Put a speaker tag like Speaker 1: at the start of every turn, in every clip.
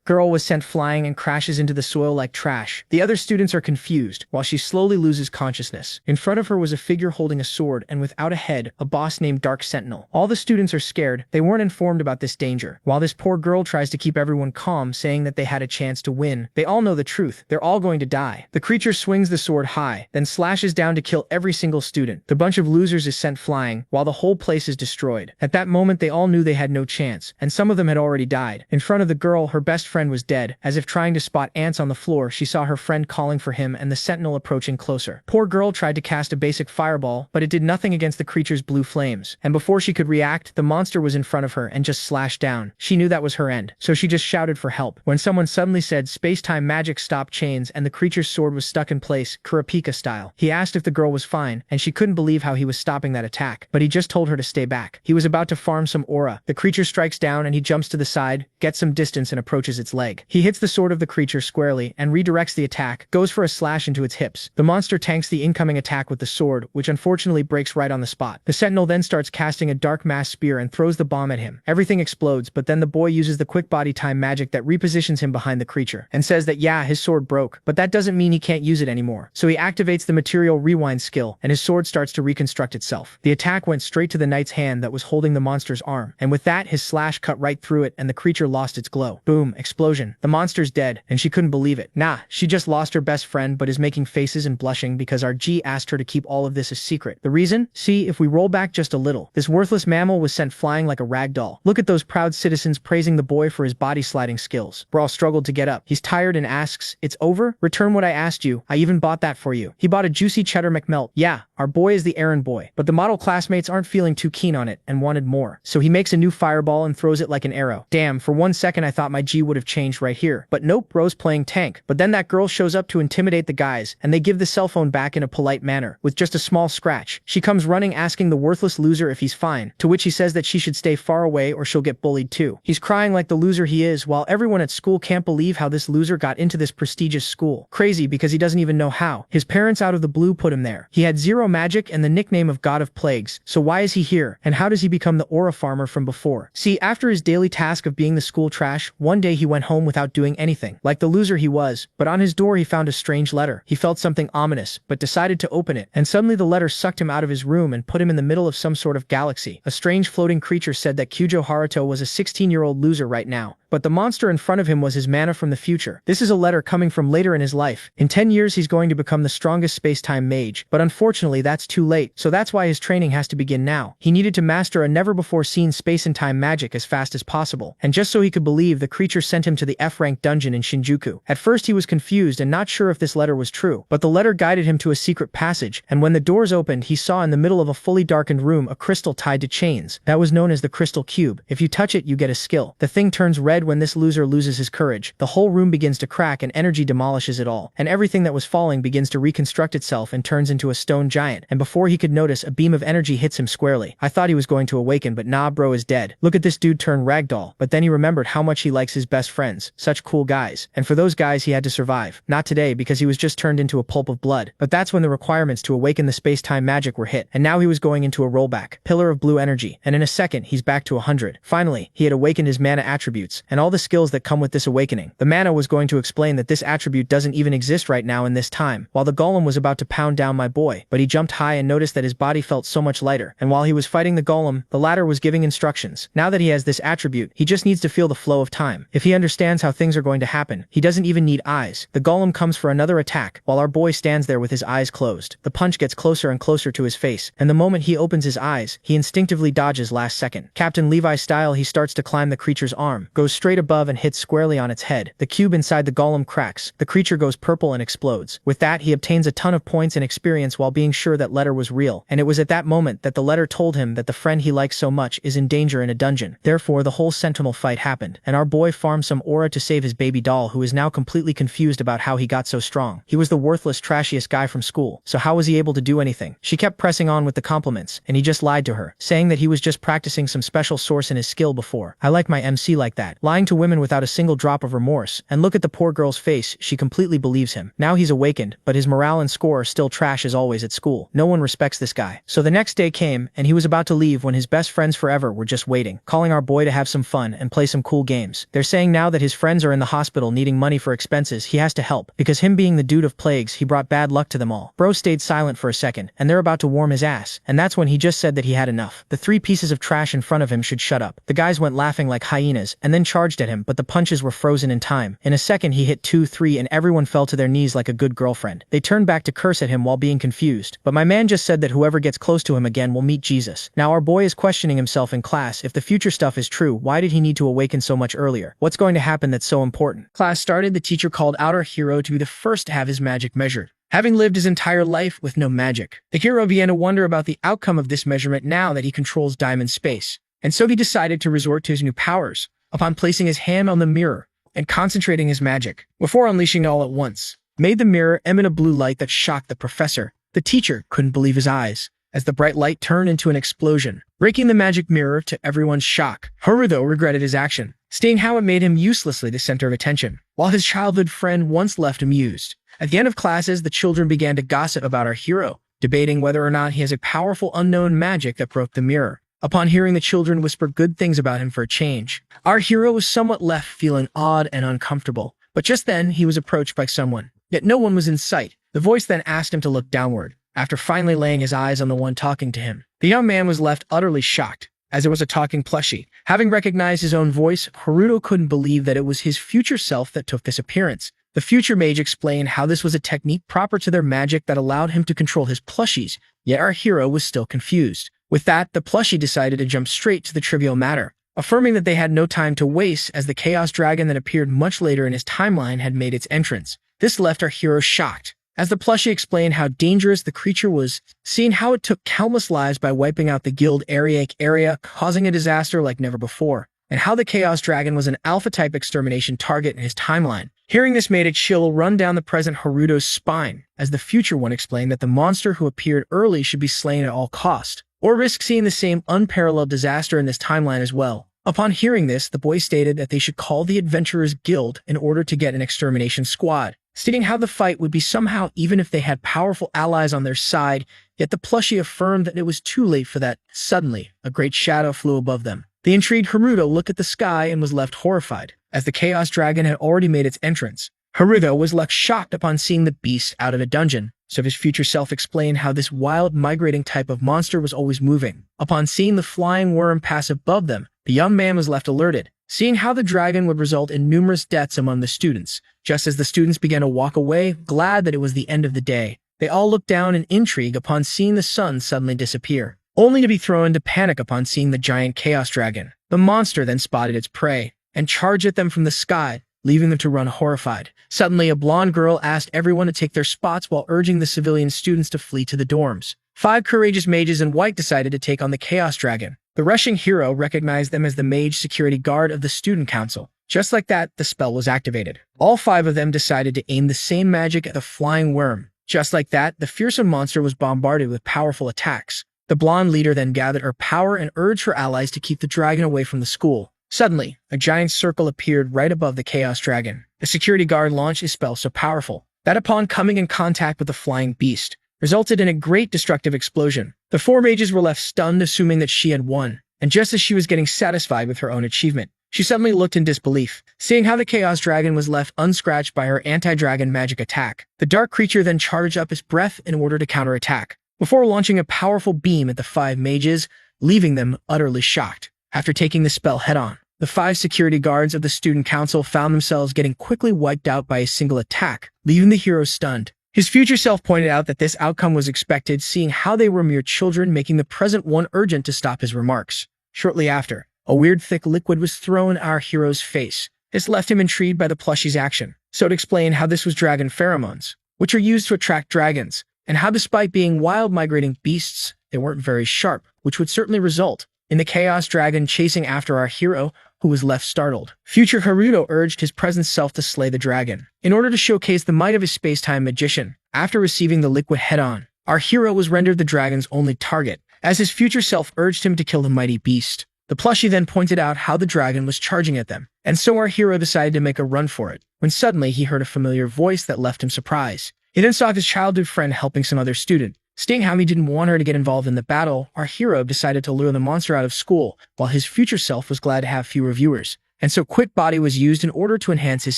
Speaker 1: girl was sent flying and crashes into the soil like trash. The other students are confused, while she slowly loses consciousness. In front of her was a figure holding a sword and without a head, a boss named Dark Sentinel. All the students are scared. They weren't informed about this danger. While this poor girl tries to keep everyone calm, saying that they had a chance to win, they all know the truth. They're all going to die. The creature swings the sword high, then slashes down to kill every single student. The bunch of losers is sent flying, while the whole place is destroyed. At that moment, they all knew they had no chance, and some of them had already died. In front of the girl, her best friend was dead. As if trying to spot ants on the floor, she saw her friend calling for him and the sentinel approaching closer. Poor girl tried to cast a basic fireball, but it did nothing against the creature's blue flames. And before she could react, the monster was in front of her and just slashed down. She knew that was her end, so she just shouted for help. When someone suddenly said, "Space-time magic stop chains," and the creature's sword was stuck in place, Kurapika style. He asked if the girl was fine, and she couldn't believe how he was stopping that attack, but he just told her to stay back. He was about to farm some aura. The creature strikes down and he jumps to the side, gets some distance and approaches its leg. He hits the sword of the creature squarely and redirects the attack, goes for a slash into its hips. The monster tanks the incoming attack with the sword, which unfortunately breaks right on the spot. The sentinel then starts casting a dark mass spear and throws the bomb at him. Everything explodes, but then the boy uses the quick body time magic that repositions him behind the creature, and says that yeah, his sword broke, but that doesn't mean he can't use it anymore. So he activates the material rewind skill, and his sword starts to reconstruct itself. The attack went straight to the knight's hand that was holding the monster's arm, and with that, his slash cut right through it and the creature lost its glow. Boom, explosion. The monster's dead, and she couldn't believe it. Nah, she just lost her best friend but is making faces and blushing because our G asked her to keep all of this a secret. The reason? See, if we roll back just a little, this worthless mammal was sent flying like a rag doll. Look at those proud citizens praising the boy for his body sliding skills. Brawl struggled to get up. He's tired and asks, "It's over? Return what I asked you. I even bought that for you." He bought a juicy cheddar McMelt. Yeah, our boy is the errand boy, but the model classmates aren't feeling too keen on it and wanted more. So he makes a new fireball and throws it like an arrow. Damn, for 1 second I thought my G would have changed right here. But nope, bro's playing tank. But then that girl shows up to intimidate the guys, and they give the cell phone back in a polite manner, with just a small scratch. She comes running asking the worthless loser if he's fine, to which he says that she should stay far away or she'll get bullied too. He's crying like the loser he is, while everyone at school can't believe how this loser got into this prestigious school. Crazy because he doesn't even know how. His parents out of the blue put him there. He had zero magic and the nickname of God of Plagues, so why is he here, and how does he become the aura farmer from before? See, after his daily task of being the school trash, one day he went home without doing anything, like the loser he was, but on his door he found a strange letter. He felt something ominous, but decided to open it, and suddenly the letter sucked him out of his room and put him in the middle of some sort of galaxy. A strange floating creature said that Kyujo Haruto was a 16-year-old loser right now, but the monster in front of him was his mana from the future. This is a letter coming from later in his life. In 10 years he's going to become the strongest space-time mage, but unfortunately that's too late, so that's why his training has to begin now. He needed to master a never-before-seen space and time magic as fast as possible, and just so he could believe, the creature sent him to the F-rank dungeon in Shinjuku. At first he was confused and not sure if this letter was true, but the letter guided him to a secret passage, and when the doors opened he saw in the middle of a fully darkened room a crystal tied to chains. That was known as the crystal cube. If you touch it you get a skill. The thing turns red when this loser loses his courage. The whole room begins to crack and energy demolishes it all, and everything that was falling begins to reconstruct itself and turns into a stone giant, and before he could notice, a beam of energy hits him squarely. I thought he was going to awaken, but nah, bro is dead. Look at this dude turn ragdoll. But then he remembered how much he likes his best friends, such cool guys, and for those guys he had to survive. Not today, because he was just turned into a pulp of blood. But that's when the requirements to awaken the space-time magic were hit, and now he was going into a rollback, pillar of blue energy, and in a second he's back to 100. Finally, he had awakened his mana attributes, and all the skills that come with this awakening. The mana was going to explain that this attribute doesn't even exist right now in this time, while the golem was about to pound down my boy, but he jumped high and noticed that his body felt so much lighter, and while he was fighting the golem, the latter was giving instructions. Now that he has this attribute, he just needs to feel the flow of time. If he understands how things are going to happen, he doesn't even need eyes. The golem comes for another attack, while our boy stands there with his eyes closed. The punch gets closer and closer to his face, and the moment he opens his eyes, he instinctively dodges last second. Captain Levi style, he starts to climb the creature's arm, goes straight above and hits squarely on its head. The cube inside the golem cracks. The creature goes purple and explodes. With that, he obtains a ton of points and experience while being sure that letter was real, and it was at that moment that the letter told him that the friend he likes so much is in danger in a dungeon. Therefore, the whole sentinel fight happened, and our boy farmed some aura to save his baby doll, who is now completely confused about how he got so strong. He was the worthless, trashiest guy from school, so how was he able to do anything? She kept pressing on with the compliments, and he just lied to her, saying that he was just practicing some special source in his skill before. I like my MC like that. lying to women without a single drop of remorse, and look at the poor girl's face, she completely believes him. Now he's awakened, but his morale and score are still trash as always at school. No one respects this guy. So the next day came, and he was about to leave when his best friends forever were just waiting, calling our boy to have some fun and play some cool games. They're saying now that his friends are in the hospital needing money for expenses, he has to help, because him being the dude of plagues, he brought bad luck to them all. Bro stayed silent for a second, and they're about to warm his ass, and that's when he just said that he had enough. The 3 pieces of trash in front of him should shut up. The guys went laughing like hyenas, and then charged at him, but the punches were frozen in time. In a second he hit 2, 3, and everyone fell to their knees like a good girlfriend. They turned back to curse at him while being confused, but my man just said that whoever gets close to him again will meet Jesus. Now our boy is questioning himself in class. If the future stuff is true, why did he need to awaken so much earlier? What's going to happen that's so important? Class started. The teacher called out our hero to be the first to have his magic measured. Having lived his entire life with no magic, the hero began to wonder about the outcome of this measurement now that he controls diamond space. And so he decided to resort to his new powers, upon placing his hand on the mirror and concentrating his magic, before unleashing it all at once, made the mirror emit a blue light that shocked the professor. The teacher couldn't believe his eyes, as the bright light turned into an explosion, breaking the magic mirror to everyone's shock. Haruto regretted his action, stating how it made him uselessly the center of attention, while his childhood friend once left amused. At the end of classes, the children began to gossip about our hero, debating whether or not he has a powerful unknown magic that broke the mirror. Upon hearing the children whisper good things about him for a change, our hero was somewhat left feeling odd and uncomfortable. But just then, he was approached by someone, yet no one was in sight. The voice then asked him to look downward, after finally laying his eyes on the one talking to him. The young man was left utterly shocked, as it was a talking plushie. Having recognized his own voice, Haruto couldn't believe that it was his future self that took this appearance. The future mage explained how this was a technique proper to their magic that allowed him to control his plushies, yet our hero was still confused. With that, the plushie decided to jump straight to the trivial matter, affirming that they had no time to waste as the Chaos Dragon that appeared much later in his timeline had made its entrance. This left our hero shocked, as the plushie explained how dangerous the creature was, seeing how it took countless lives by wiping out the Guild area, causing a disaster like never before, and how the Chaos Dragon was an alpha-type extermination target in his timeline. Hearing this made a chill run down the present Haruto's spine, as the future one explained that the monster who appeared early should be slain at all cost, or risk seeing the same unparalleled disaster in this timeline as well. Upon hearing this, the boy stated that they should call the Adventurers Guild in order to get an extermination squad, stating how the fight would be somehow even if they had powerful allies on their side, yet the plushie affirmed that it was too late for that. Suddenly, a great shadow flew above them. The intrigued Haruto looked at the sky and was left horrified, as the Chaos Dragon had already made its entrance. Haruto was left shocked upon seeing the beast out of a dungeon, so his future self explained how this wild, migrating type of monster was always moving. Upon seeing the flying worm pass above them, the young man was left alerted, seeing how the dragon would result in numerous deaths among the students. Just as the students began to walk away, glad that it was the end of the day, they all looked down in intrigue upon seeing the sun suddenly disappear, only to be thrown into panic upon seeing the giant Chaos Dragon. The monster then spotted its prey and charged at them from the sky, leaving them to run horrified. Suddenly, a blonde girl asked everyone to take their spots while urging the civilian students to flee to the dorms. 5 courageous mages in white decided to take on the Chaos Dragon. The rushing hero recognized them as the mage security guard of the student council. Just like that, the spell was activated. All 5 of them decided to aim the same magic at the flying worm. Just like that, the fearsome monster was bombarded with powerful attacks. The blonde leader then gathered her power and urged her allies to keep the dragon away from the school. Suddenly, a giant circle appeared right above the Chaos Dragon. The security guard launched a spell so powerful that upon coming in contact with the flying beast, resulted in a great destructive explosion. The 4 mages were left stunned, assuming that she had won, and just as she was getting satisfied with her own achievement, she suddenly looked in disbelief, seeing how the Chaos Dragon was left unscratched by her anti-dragon magic attack. The dark creature then charged up its breath in order to counterattack, before launching a powerful beam at the 5 mages, leaving them utterly shocked. After taking the spell head-on, the 5 security guards of the student council found themselves getting quickly wiped out by a single attack, leaving the hero stunned. His future self pointed out that this outcome was expected, seeing how they were mere children, making the present one urgent to stop his remarks. Shortly after, a weird thick liquid was thrown at our hero's face. This left him intrigued by the plushie's action, so to explain how this was dragon pheromones, which are used to attract dragons, and how despite being wild migrating beasts, they weren't very sharp, which would certainly result in the Chaos Dragon chasing after our hero, who was left startled. Future Haruto urged his present self to slay the dragon, in order to showcase the might of his space-time magician. After receiving the liquid head-on, our hero was rendered the dragon's only target, as his future self urged him to kill the mighty beast. The The plushie then pointed out how the dragon was charging at them, and so our hero decided to make a run for it, when suddenly he heard a familiar voice that left him surprised. He then saw his childhood friend helping some other student. Seeing how he didn't want her to get involved in the battle, our hero decided to lure the monster out of school, while his future self was glad to have fewer viewers. And so Quick Body was used in order to enhance his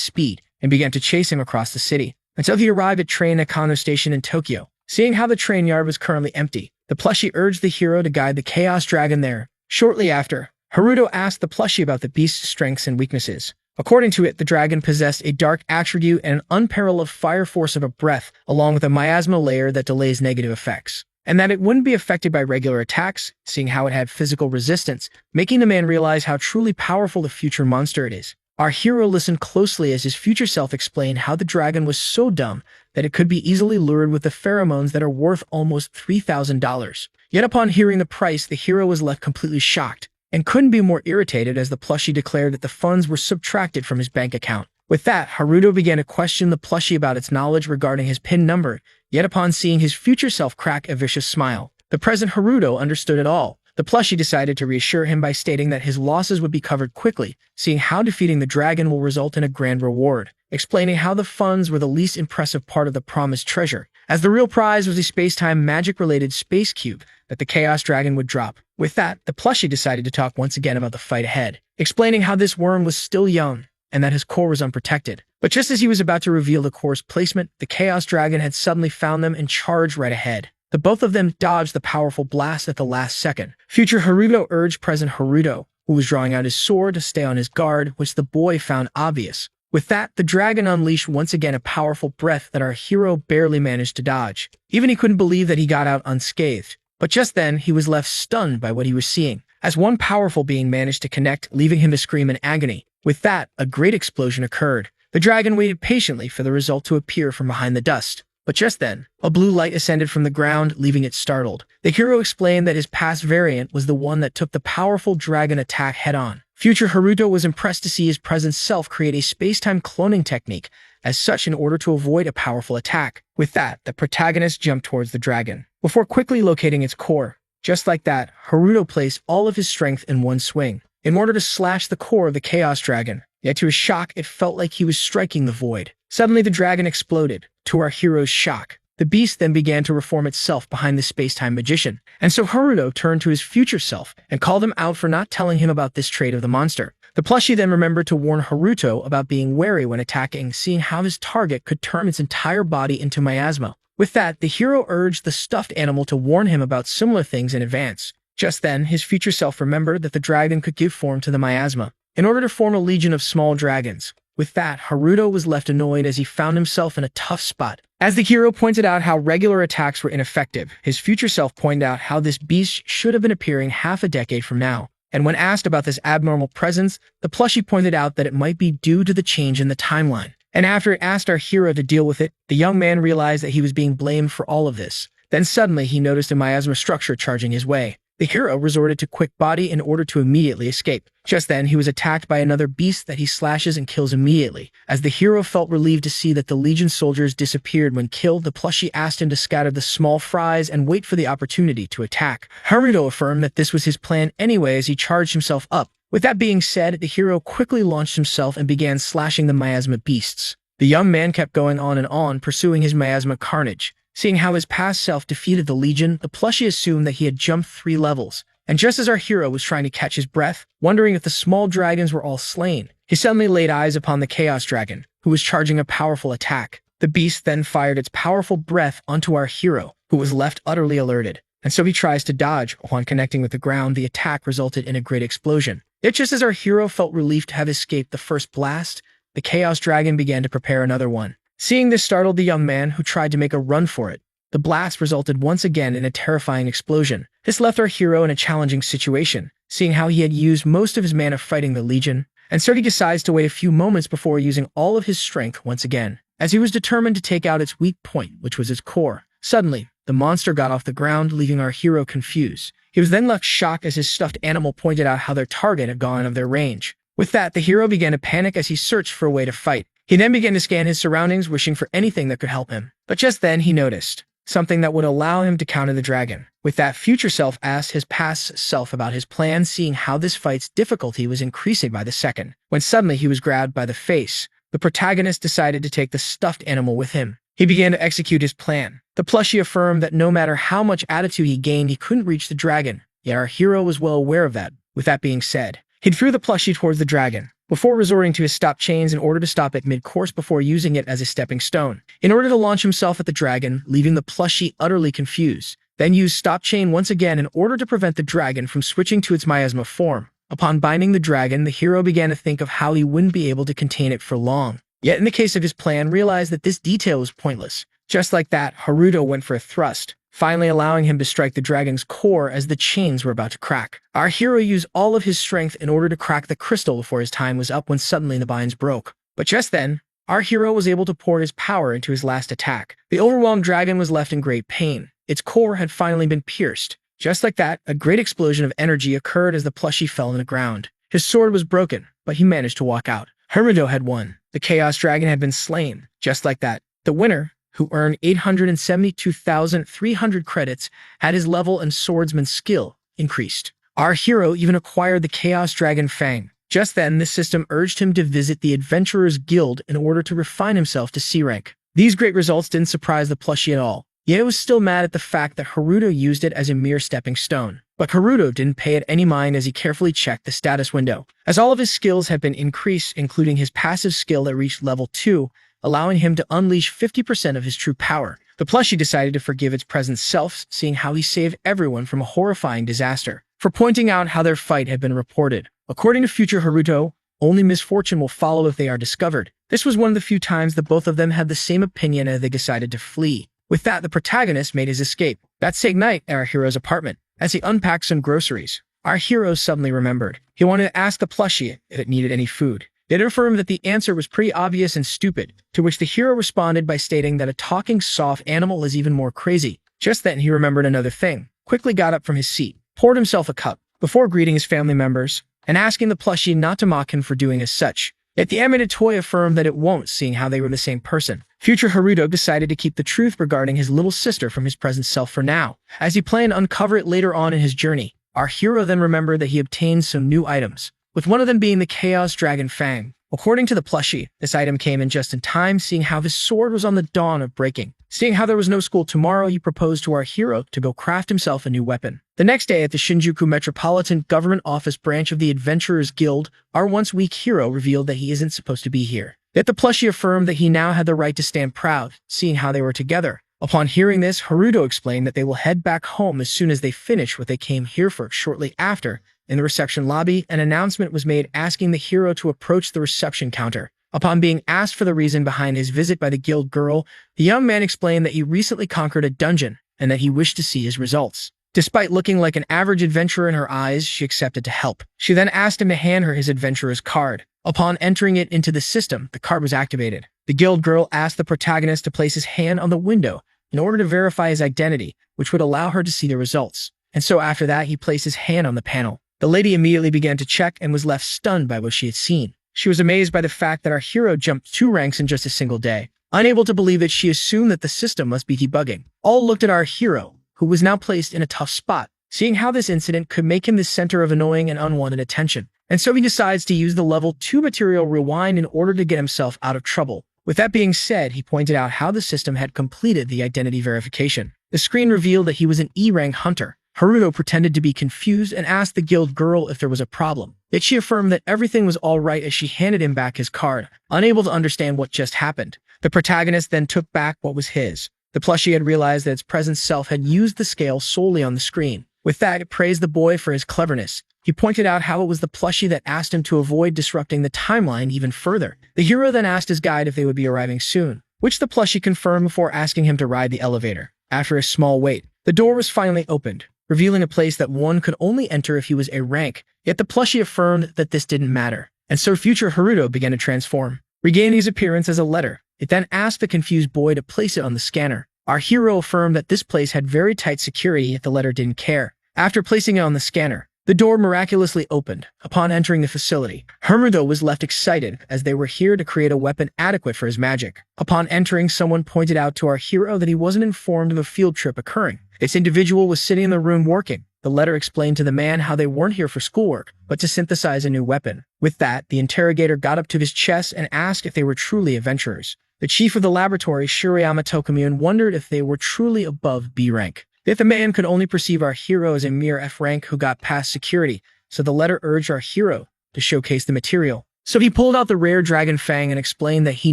Speaker 1: speed, and began to chase him across the city, until he arrived at Train Nakano Station in Tokyo. Seeing how the train yard was currently empty, the plushie urged the hero to guide the Chaos Dragon there. Shortly after, Haruto asked the plushie about the beast's strengths and weaknesses. According to it, the dragon possessed a dark attribute and an unparalleled fire force of a breath, along with a miasma layer that delays negative effects, and that it wouldn't be affected by regular attacks, seeing how it had physical resistance, making the man realize how truly powerful the future monster it is. Our hero listened closely as his future self explained how the dragon was so dumb that it could be easily lured with the pheromones that are worth almost $3,000. Yet upon hearing the price, the hero was left completely shocked, and couldn't be more irritated as the plushie declared that the funds were subtracted from his bank account. With that, Haruto began to question the plushie about its knowledge regarding his PIN number, yet upon seeing his future self crack a vicious smile, the present Haruto understood it all. The plushie decided to reassure him by stating that his losses would be covered quickly, seeing how defeating the dragon will result in a grand reward, explaining how the funds were the least impressive part of the promised treasure, as the real prize was a space-time magic-related space cube that the Chaos Dragon would drop. With that, the plushie decided to talk once again about the fight ahead, explaining how this worm was still young, and that his core was unprotected. But just as he was about to reveal the core's placement, the Chaos Dragon had suddenly found them and charged right ahead. The both of them dodged the powerful blast at the last second. Future Haruto urged present Haruto, who was drawing out his sword, to stay on his guard, which the boy found obvious. With that, the dragon unleashed once again a powerful breath that our hero barely managed to dodge. Even he couldn't believe that he got out unscathed. But just then, he was left stunned by what he was seeing, as one powerful being managed to connect, leaving him to scream in agony. With that, a great explosion occurred. The dragon waited patiently for the result to appear from behind the dust. But just then, a blue light ascended from the ground, leaving it startled. The hero explained that his past variant was the one that took the powerful dragon attack head-on. Future Haruto was impressed to see his present self create a space-time cloning technique, as such in order to avoid a powerful attack. With that, the protagonist jumped towards the dragon, before quickly locating its core. Just like that, Haruto placed all of his strength in one swing, in order to slash the core of the Chaos Dragon. Yet to his shock, it felt like he was striking the void. Suddenly, the dragon exploded. To our hero's shock, the beast then began to reform itself behind the space-time magician. And so Haruto turned to his future self and called him out for not telling him about this trait of the monster. The plushie then remembered to warn Haruto about being wary when attacking, seeing how his target could turn its entire body into miasma. With that, the hero urged the stuffed animal to warn him about similar things in advance. Just then, his future self remembered that the dragon could give form to the miasma, in order to form a legion of small dragons. With that, Haruto was left annoyed as he found himself in a tough spot. As the hero pointed out how regular attacks were ineffective, his future self pointed out how this beast should have been appearing half a decade from now. And when asked about this abnormal presence, the plushie pointed out that it might be due to the change in the timeline. And after it asked our hero to deal with it, the young man realized that he was being blamed for all of this. Then suddenly he noticed a miasma structure charging his way. The hero resorted to Quick Body in order to immediately escape. Just then, he was attacked by another beast that he slashes and kills immediately. As the hero felt relieved to see that the Legion soldiers disappeared when killed, the plushie asked him to scatter the small fries and wait for the opportunity to attack. Haruto affirmed that this was his plan anyway as he charged himself up. With that being said, the hero quickly launched himself and began slashing the miasma beasts. The young man kept going on, pursuing his miasma carnage. Seeing how his past self defeated the Legion, the plushie assumed that he had jumped 3 levels. And just as our hero was trying to catch his breath, wondering if the small dragons were all slain, he suddenly laid eyes upon the Chaos Dragon, who was charging a powerful attack. The beast then fired its powerful breath onto our hero, who was left utterly alerted. And so he tries to dodge. Upon connecting with the ground, the attack resulted in a great explosion. Yet just as our hero felt relieved to have escaped the first blast, the Chaos Dragon began to prepare another one. Seeing this startled the young man, who tried to make a run for it. The blast resulted once again in a terrifying explosion. This left our hero in a challenging situation, seeing how he had used most of his mana fighting the Legion, and so he decides to wait a few moments before using all of his strength once again, as he was determined to take out its weak point, which was its core. Suddenly, the monster got off the ground, leaving our hero confused. He was then left shocked as his stuffed animal pointed out how their target had gone out of their range. With that, the hero began to panic as he searched for a way to fight. He then began to scan his surroundings, wishing for anything that could help him. But just then, he noticed something that would allow him to counter the dragon. With that, future self asked his past self about his plan, seeing how this fight's difficulty was increasing by the second. When suddenly he was grabbed by the face, the protagonist decided to take the stuffed animal with him. He began to execute his plan. The plushie affirmed that no matter how much attitude he gained, he couldn't reach the dragon, yet our hero was well aware of that. With that being said, he threw the plushie towards the dragon, before resorting to his stop chains in order to stop it mid-course before using it as a stepping stone, in order to launch himself at the dragon, leaving the plushie utterly confused. Then used stop chain once again in order to prevent the dragon from switching to its miasma form. Upon binding the dragon, the hero began to think of how he wouldn't be able to contain it for long. Yet in the case of his plan, realized that this detail was pointless. Just like that, Haruto went for a thrust, finally allowing him to strike the dragon's core as the chains were about to crack. Our hero used all of his strength in order to crack the crystal before his time was up when suddenly the binds broke. But just then, our hero was able to pour his power into his last attack. The overwhelmed dragon was left in great pain. Its core had finally been pierced. Just like that, a great explosion of energy occurred as the plushie fell on the ground. His sword was broken, but he managed to walk out. Haruto had won. The Chaos Dragon had been slain. Just like that, the winner, who earned 872,300 credits, had his level and swordsman skill increased. Our hero even acquired the Chaos Dragon Fang. Just then, this system urged him to visit the Adventurers Guild in order to refine himself to C rank. These great results didn't surprise the plushie at all. Yet it was still mad at the fact that Haruto used it as a mere stepping stone. But Haruto didn't pay it any mind as he carefully checked the status window, as all of his skills had been increased, including his passive skill that reached level 2, allowing him to unleash 50% of his true power. The plushie decided to forgive its present self, seeing how he saved everyone from a horrifying disaster, for pointing out how their fight had been reported. According to future Haruto, only misfortune will follow if they are discovered. This was one of the few times that both of them had the same opinion as they decided to flee. With that, the protagonist made his escape. That same night, at our hero's apartment, as he unpacked some groceries, our hero suddenly remembered. He wanted to ask the plushie if it needed any food. It affirmed that the answer was pretty obvious and stupid, to which the hero responded by stating that a talking soft animal is even more crazy. Just then, he remembered another thing, quickly got up from his seat, poured himself a cup, before greeting his family members, and asking the plushie not to mock him for doing as such. Yet the animated toy affirmed that it won't, seeing how they were the same person. Future Haruto decided to keep the truth regarding his little sister from his present self for now, as he planned to uncover it later on in his journey. Our hero then remembered that he obtained some new items, with one of them being the Chaos Dragon Fang. According to the plushie, this item came in just in time, seeing how his sword was on the dawn of breaking. Seeing how there was no school tomorrow, he proposed to our hero to go craft himself a new weapon. The next day, at the Shinjuku Metropolitan Government Office branch of the Adventurers Guild, our once weak hero revealed that he isn't supposed to be here. Yet the plushie affirmed that he now had the right to stand proud, seeing how they were together. Upon hearing this, Haruto explained that they will head back home as soon as they finish what they came here for. Shortly after, in the reception lobby, an announcement was made asking the hero to approach the reception counter. Upon being asked for the reason behind his visit by the guild girl, the young man explained that he recently conquered a dungeon and that he wished to see his results. Despite looking like an average adventurer in her eyes, she accepted to help. She then asked him to hand her his adventurer's card. Upon entering it into the system, the card was activated. The guild girl asked the protagonist to place his hand on the window in order to verify his identity, which would allow her to see the results. And so after that, he placed his hand on the panel. The lady immediately began to check and was left stunned by what she had seen. She was amazed by the fact that our hero jumped 2 ranks in just a single day. Unable to believe it, she assumed that the system must be debugging. All looked at our hero, who was now placed in a tough spot, seeing how this incident could make him the center of annoying and unwanted attention. And so he decides to use the level 2 material rewind in order to get himself out of trouble. With that being said, he pointed out how the system had completed the identity verification. The screen revealed that he was an E-rank hunter. Haruto pretended to be confused and asked the guild girl if there was a problem. Yet she affirmed that everything was all right as she handed him back his card, unable to understand what just happened. The protagonist then took back what was his. The plushie had realized that its present self had used the scale solely on the screen. With that, it praised the boy for his cleverness. He pointed out how it was the plushie that asked him to avoid disrupting the timeline even further. The hero then asked his guide if they would be arriving soon, which the plushie confirmed before asking him to ride the elevator. After a small wait, the door was finally opened, revealing a place that one could only enter if he was a rank, yet the plushie affirmed that this didn't matter. And so future Haruto began to transform, regaining his appearance as a letter. It then asked the confused boy to place it on the scanner. Our hero affirmed that this place had very tight security, yet the letter didn't care. After placing it on the scanner, The door miraculously opened. Upon entering the facility, Haruto was left excited as they were here to create a weapon adequate for his magic. Upon entering, someone pointed out to our hero that he wasn't informed of a field trip occurring. This individual was sitting in the room working. The letter explained to the man how they weren't here for schoolwork, but to synthesize a new weapon. With that, the interrogator got up to his chest and asked if they were truly adventurers. The chief of the laboratory, Shirayama Tokumune, wondered if they were truly above B rank. If the man could only perceive our hero as a mere F rank who got past security, so the letter urged our hero to showcase the material. So he pulled out the rare dragon fang and explained that he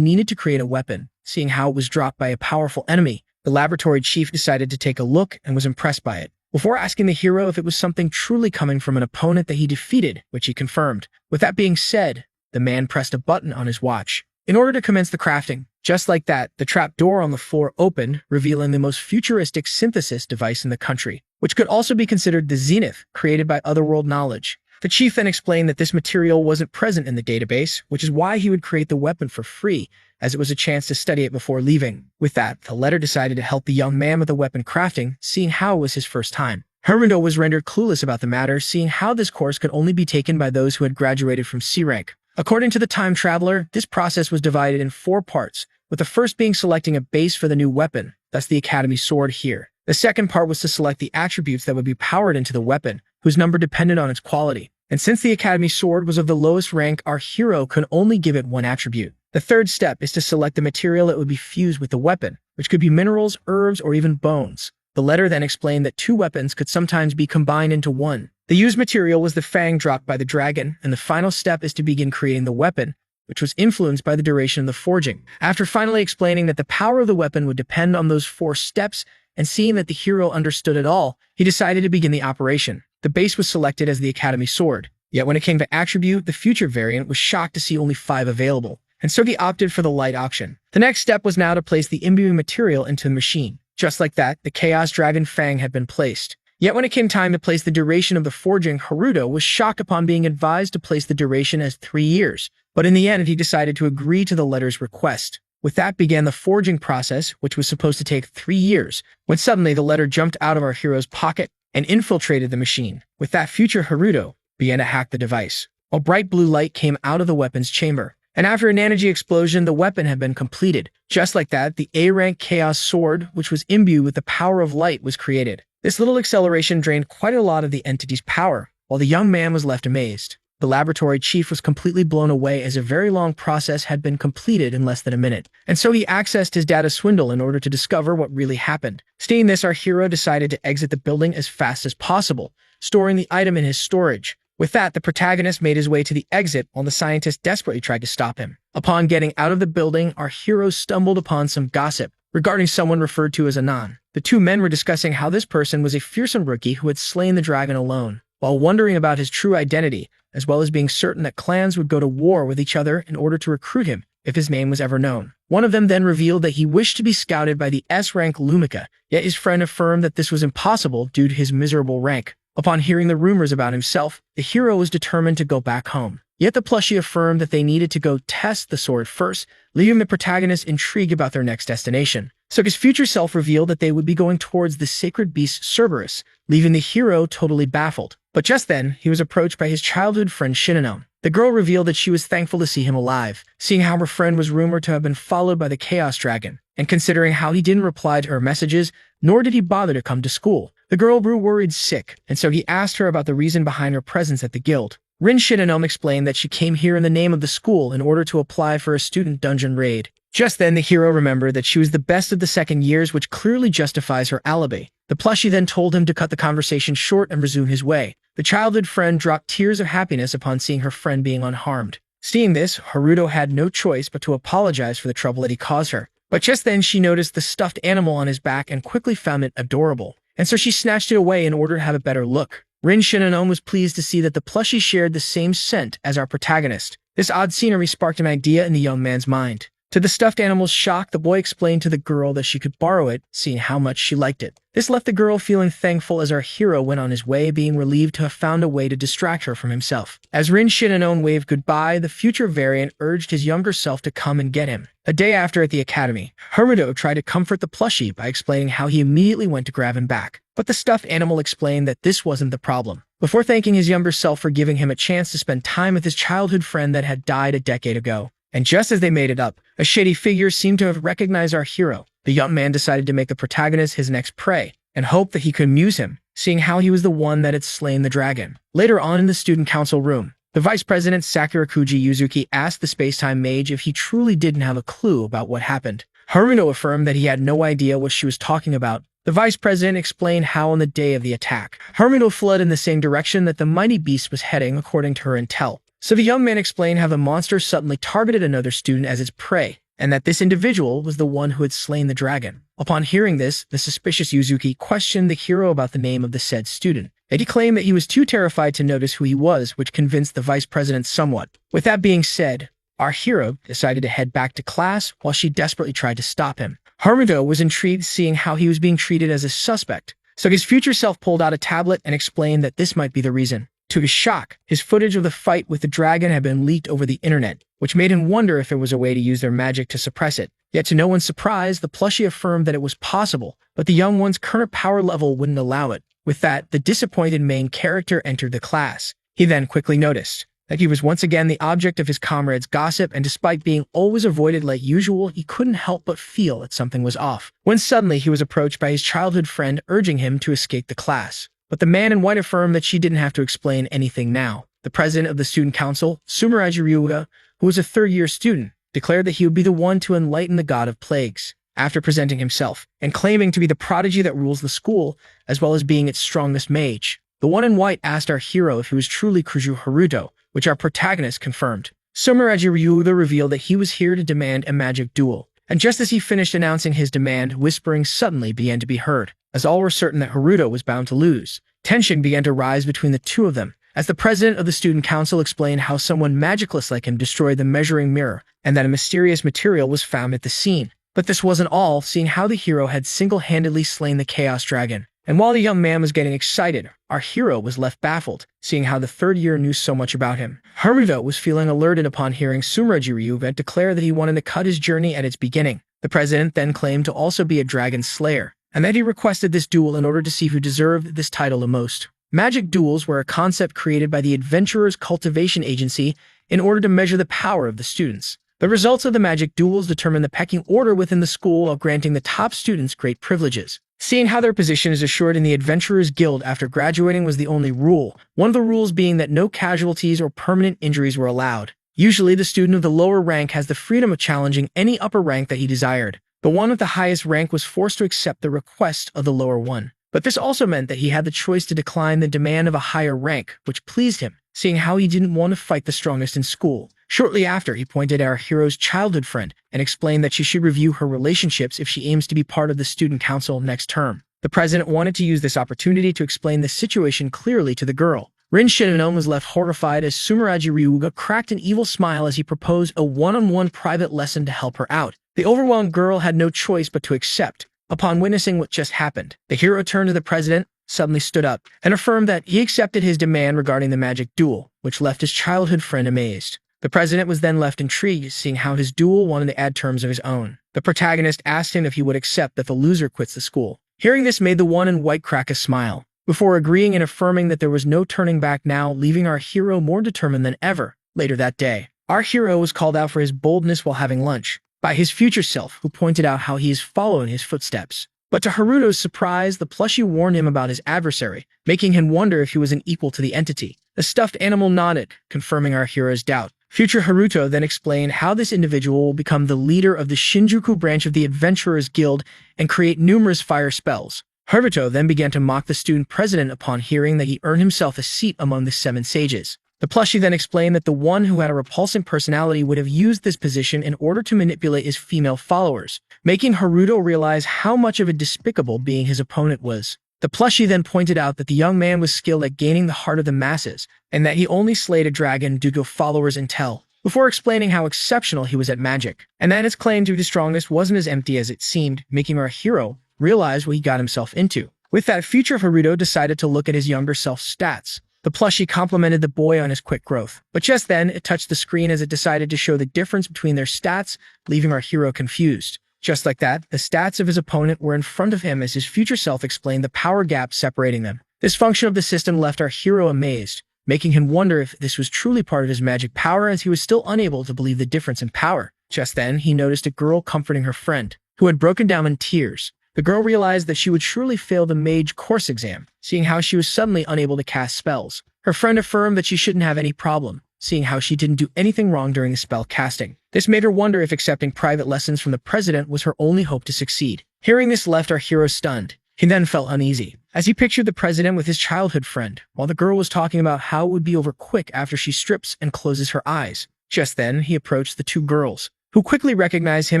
Speaker 1: needed to create a weapon. Seeing how it was dropped by a powerful enemy, the laboratory chief decided to take a look and was impressed by it. Before asking the hero if it was something truly coming from an opponent that he defeated, which he confirmed. With that being said, the man pressed a button on his watch in order to commence the crafting. Just like that, the trap door on the floor opened, revealing the most futuristic synthesis device in the country, which could also be considered the Zenith, created by Otherworld knowledge. The chief then explained that this material wasn't present in the database, which is why he would create the weapon for free, as it was a chance to study it before leaving. With that, the letter decided to help the young man with the weapon crafting, seeing how it was his first time. Haruto was rendered clueless about the matter, seeing how this course could only be taken by those who had graduated from C rank. According to the time traveler, this process was divided in 4 parts, with the first being selecting a base for the new weapon, thus the Academy sword here. The second part was to select the attributes that would be powered into the weapon, whose number depended on its quality. And since the Academy sword was of the lowest rank, our hero could only give it 1 attribute. The third step is to select the material that would be fused with the weapon, which could be minerals, herbs, or even bones. The letter then explained that 2 weapons could sometimes be combined into 1. The used material was the fang dropped by the dragon, and the final step is to begin creating the weapon, which was influenced by the duration of the forging. After finally explaining that the power of the weapon would depend on those 4 steps, and seeing that the hero understood it all, he decided to begin the operation. The base was selected as the Academy sword. Yet when it came to attribute, the future variant was shocked to see only 5 available, and so he opted for the light option. The next step was now to place the imbuing material into the machine. Just like that, the Chaos Dragon Fang had been placed. Yet when it came time to place the duration of the forging, Haruto was shocked upon being advised to place the duration as 3 years. But in the end, he decided to agree to the letter's request. With that began the forging process, which was supposed to take 3 years, when suddenly the letter jumped out of our hero's pocket and infiltrated the machine. With that, future Haruto began to hack the device. A bright blue light came out of the weapon's chamber, and after an energy explosion, the weapon had been completed. Just like that, the A-rank Chaos Sword, which was imbued with the power of light, was created. This little acceleration drained quite a lot of the entity's power, while the young man was left amazed. The laboratory chief was completely blown away as a very long process had been completed in less than a minute, and so he accessed his data swindle in order to discover what really happened. Seeing this, our hero decided to exit the building as fast as possible, storing the item in his storage. With that, the protagonist made his way to the exit while the scientist desperately tried to stop him. Upon getting out of the building, our hero stumbled upon some gossip regarding someone referred to as Anan. The 2 men were discussing how this person was a fearsome rookie who had slain the dragon alone, while wondering about his true identity, as well as being certain that clans would go to war with each other in order to recruit him if his name was ever known. One of them then revealed that he wished to be scouted by the S-rank Lumika, yet his friend affirmed that this was impossible due to his miserable rank. Upon hearing the rumors about himself, the hero was determined to go back home. Yet the plushie affirmed that they needed to go test the sword first, leaving the protagonist intrigued about their next destination. So his future self revealed that they would be going towards the sacred beast Cerberus, leaving the hero totally baffled. But just then, he was approached by his childhood friend Shinano. The girl revealed that she was thankful to see him alive, seeing how her friend was rumored to have been followed by the Chaos Dragon, and considering how he didn't reply to her messages, nor did he bother to come to school. The girl grew worried sick, and so he asked her about the reason behind her presence at the guild. Rin Shinano explained that she came here in the name of the school in order to apply for a student dungeon raid. Just then, the hero remembered that she was the best of the second years, which clearly justifies her alibi. The plushie then told him to cut the conversation short and resume his way. The childhood friend dropped tears of happiness upon seeing her friend being unharmed. Seeing this, Haruto had no choice but to apologize for the trouble that he caused her. But just then, she noticed the stuffed animal on his back and quickly found it adorable, and so she snatched it away in order to have a better look. Rin Shinano was pleased to see that the plushie shared the same scent as our protagonist. This odd scenery sparked an idea in the young man's mind. To the stuffed animal's shock, the boy explained to the girl that she could borrow it, seeing how much she liked it. This left the girl feeling thankful as our hero went on his way, being relieved to have found a way to distract her from himself. As Rin Shinnon waved goodbye, the future variant urged his younger self to come and get him. A day after at the academy, Haruto tried to comfort the plushie by explaining how he immediately went to grab him back. But the stuffed animal explained that this wasn't the problem. Before thanking his younger self for giving him a chance to spend time with his childhood friend that had died a decade ago. And just as they made it up, a shady figure seemed to have recognized our hero. The young man decided to make the protagonist his next prey, and hoped that he could amuse him, seeing how he was the one that had slain the dragon. Later on in the student council room, the vice president Sakurakuji Yuzuki asked the space-time mage if he truly didn't have a clue about what happened. Haruto affirmed that he had no idea what she was talking about. The vice president explained how on the day of the attack, Haruto fled in the same direction that the mighty beast was heading according to her intel. So the young man explained how the monster suddenly targeted another student as its prey, and that this individual was the one who had slain the dragon. Upon hearing this, the suspicious Yuzuki questioned the hero about the name of the said student, and he claimed that he was too terrified to notice who he was, which convinced the vice president somewhat. With that being said, our hero decided to head back to class while she desperately tried to stop him. Haruto was intrigued seeing how he was being treated as a suspect, so his future self pulled out a tablet and explained that this might be the reason. To his shock, his footage of the fight with the dragon had been leaked over the internet, which made him wonder if there was a way to use their magic to suppress it. Yet to no one's surprise, the plushie affirmed that it was possible, but the young one's current power level wouldn't allow it. With that, the disappointed main character entered the class. He then quickly noticed that he was once again the object of his comrades' gossip, and despite being always avoided like usual, he couldn't help but feel that something was off. When suddenly he was approached by his childhood friend urging him to escape the class. But the man in white affirmed that she didn't have to explain anything now. The president of the student council, Sumeraji Ryuga, who was a third-year student, declared that he would be the one to enlighten the god of plagues. After presenting himself and claiming to be the prodigy that rules the school, as well as being its strongest mage, the one in white asked our hero if he was truly Kuju Haruto, which our protagonist confirmed. Sumeraji Ryuga revealed that he was here to demand a magic duel. And just as he finished announcing his demand, whispering suddenly began to be heard. As all were certain that Haruto was bound to lose, tension began to rise between the two of them, as the president of the student council explained how someone magicless like him destroyed the measuring mirror, and that a mysterious material was found at the scene. But this wasn't all, seeing how the hero had single-handedly slain the Chaos Dragon. And while the young man was getting excited, our hero was left baffled, seeing how the third year knew so much about him. Haruto was feeling alerted upon hearing Sumeraji Ryuga declare that he wanted to cut his journey at its beginning. The president then claimed to also be a dragon slayer, and that he requested this duel in order to see who deserved this title the most. Magic duels were a concept created by the Adventurers Cultivation Agency in order to measure the power of the students. The results of the magic duels determined the pecking order within the school while granting the top students great privileges. Seeing how their position is assured in the Adventurers Guild after graduating was the only rule, one of the rules being that no casualties or permanent injuries were allowed. Usually, the student of the lower rank has the freedom of challenging any upper rank that he desired. The one with the highest rank was forced to accept the request of the lower one. But this also meant that he had the choice to decline the demand of a higher rank, which pleased him, seeing how he didn't want to fight the strongest in school. Shortly after, he pointed at our hero's childhood friend and explained that she should review her relationships if she aims to be part of the student council next term. The president wanted to use this opportunity to explain the situation clearly to the girl. Rin Shinnon was left horrified as Sumeraji Ryuga cracked an evil smile as he proposed a one-on-one private lesson to help her out. The overwhelmed girl had no choice but to accept. Upon witnessing what just happened, the hero turned to the president, suddenly stood up, and affirmed that he accepted his demand regarding the magic duel, which left his childhood friend amazed. The president was then left intrigued, seeing how his duel wanted to add terms of his own. The protagonist asked him if he would accept that the loser quits the school. Hearing this made the one in white crack a smile, before agreeing and affirming that there was no turning back now, leaving our hero more determined than ever. Later that day, our hero was called out for his boldness while having lunch by his future self, who pointed out how he is following his footsteps. But to Haruto's surprise, the plushie warned him about his adversary, making him wonder if he was an equal to the entity. The stuffed animal nodded, confirming our hero's doubt. Future Haruto then explained how this individual will become the leader of the Shinjuku branch of the Adventurers Guild and create numerous fire spells. Haruto then began to mock the student president upon hearing that he earned himself a seat among the 7 sages. The plushie then explained that the one who had a repulsive personality would have used this position in order to manipulate his female followers, making Haruto realize how much of a despicable being his opponent was. The plushie then pointed out that the young man was skilled at gaining the heart of the masses, and that he only slayed a dragon due to a follower's intel. before explaining how exceptional he was at magic, and that his claim to his strongest wasn't as empty as it seemed, making our hero realize what he got himself into. With that, future Haruto decided to look at his younger self's stats. The plushie complimented the boy on his quick growth, but just then it touched the screen as it decided to show the difference between their stats, leaving our hero confused. Just like that, the stats of his opponent were in front of him as his future self explained the power gap separating them. This function of the system left our hero amazed, making him wonder if this was truly part of his magic power, as he was still unable to believe the difference in power. Just then, he noticed a girl comforting her friend, who had broken down in tears. The girl realized that she would surely fail the mage course exam, seeing how she was suddenly unable to cast spells. Her friend affirmed that she shouldn't have any problem, seeing how she didn't do anything wrong during the spell casting. This made her wonder if accepting private lessons from the president was her only hope to succeed. Hearing this left our hero stunned. He then felt uneasy, as he pictured the president with his childhood friend, while the girl was talking about how it would be over quick after she strips and closes her eyes. Just then, he approached the two girls, who quickly recognized him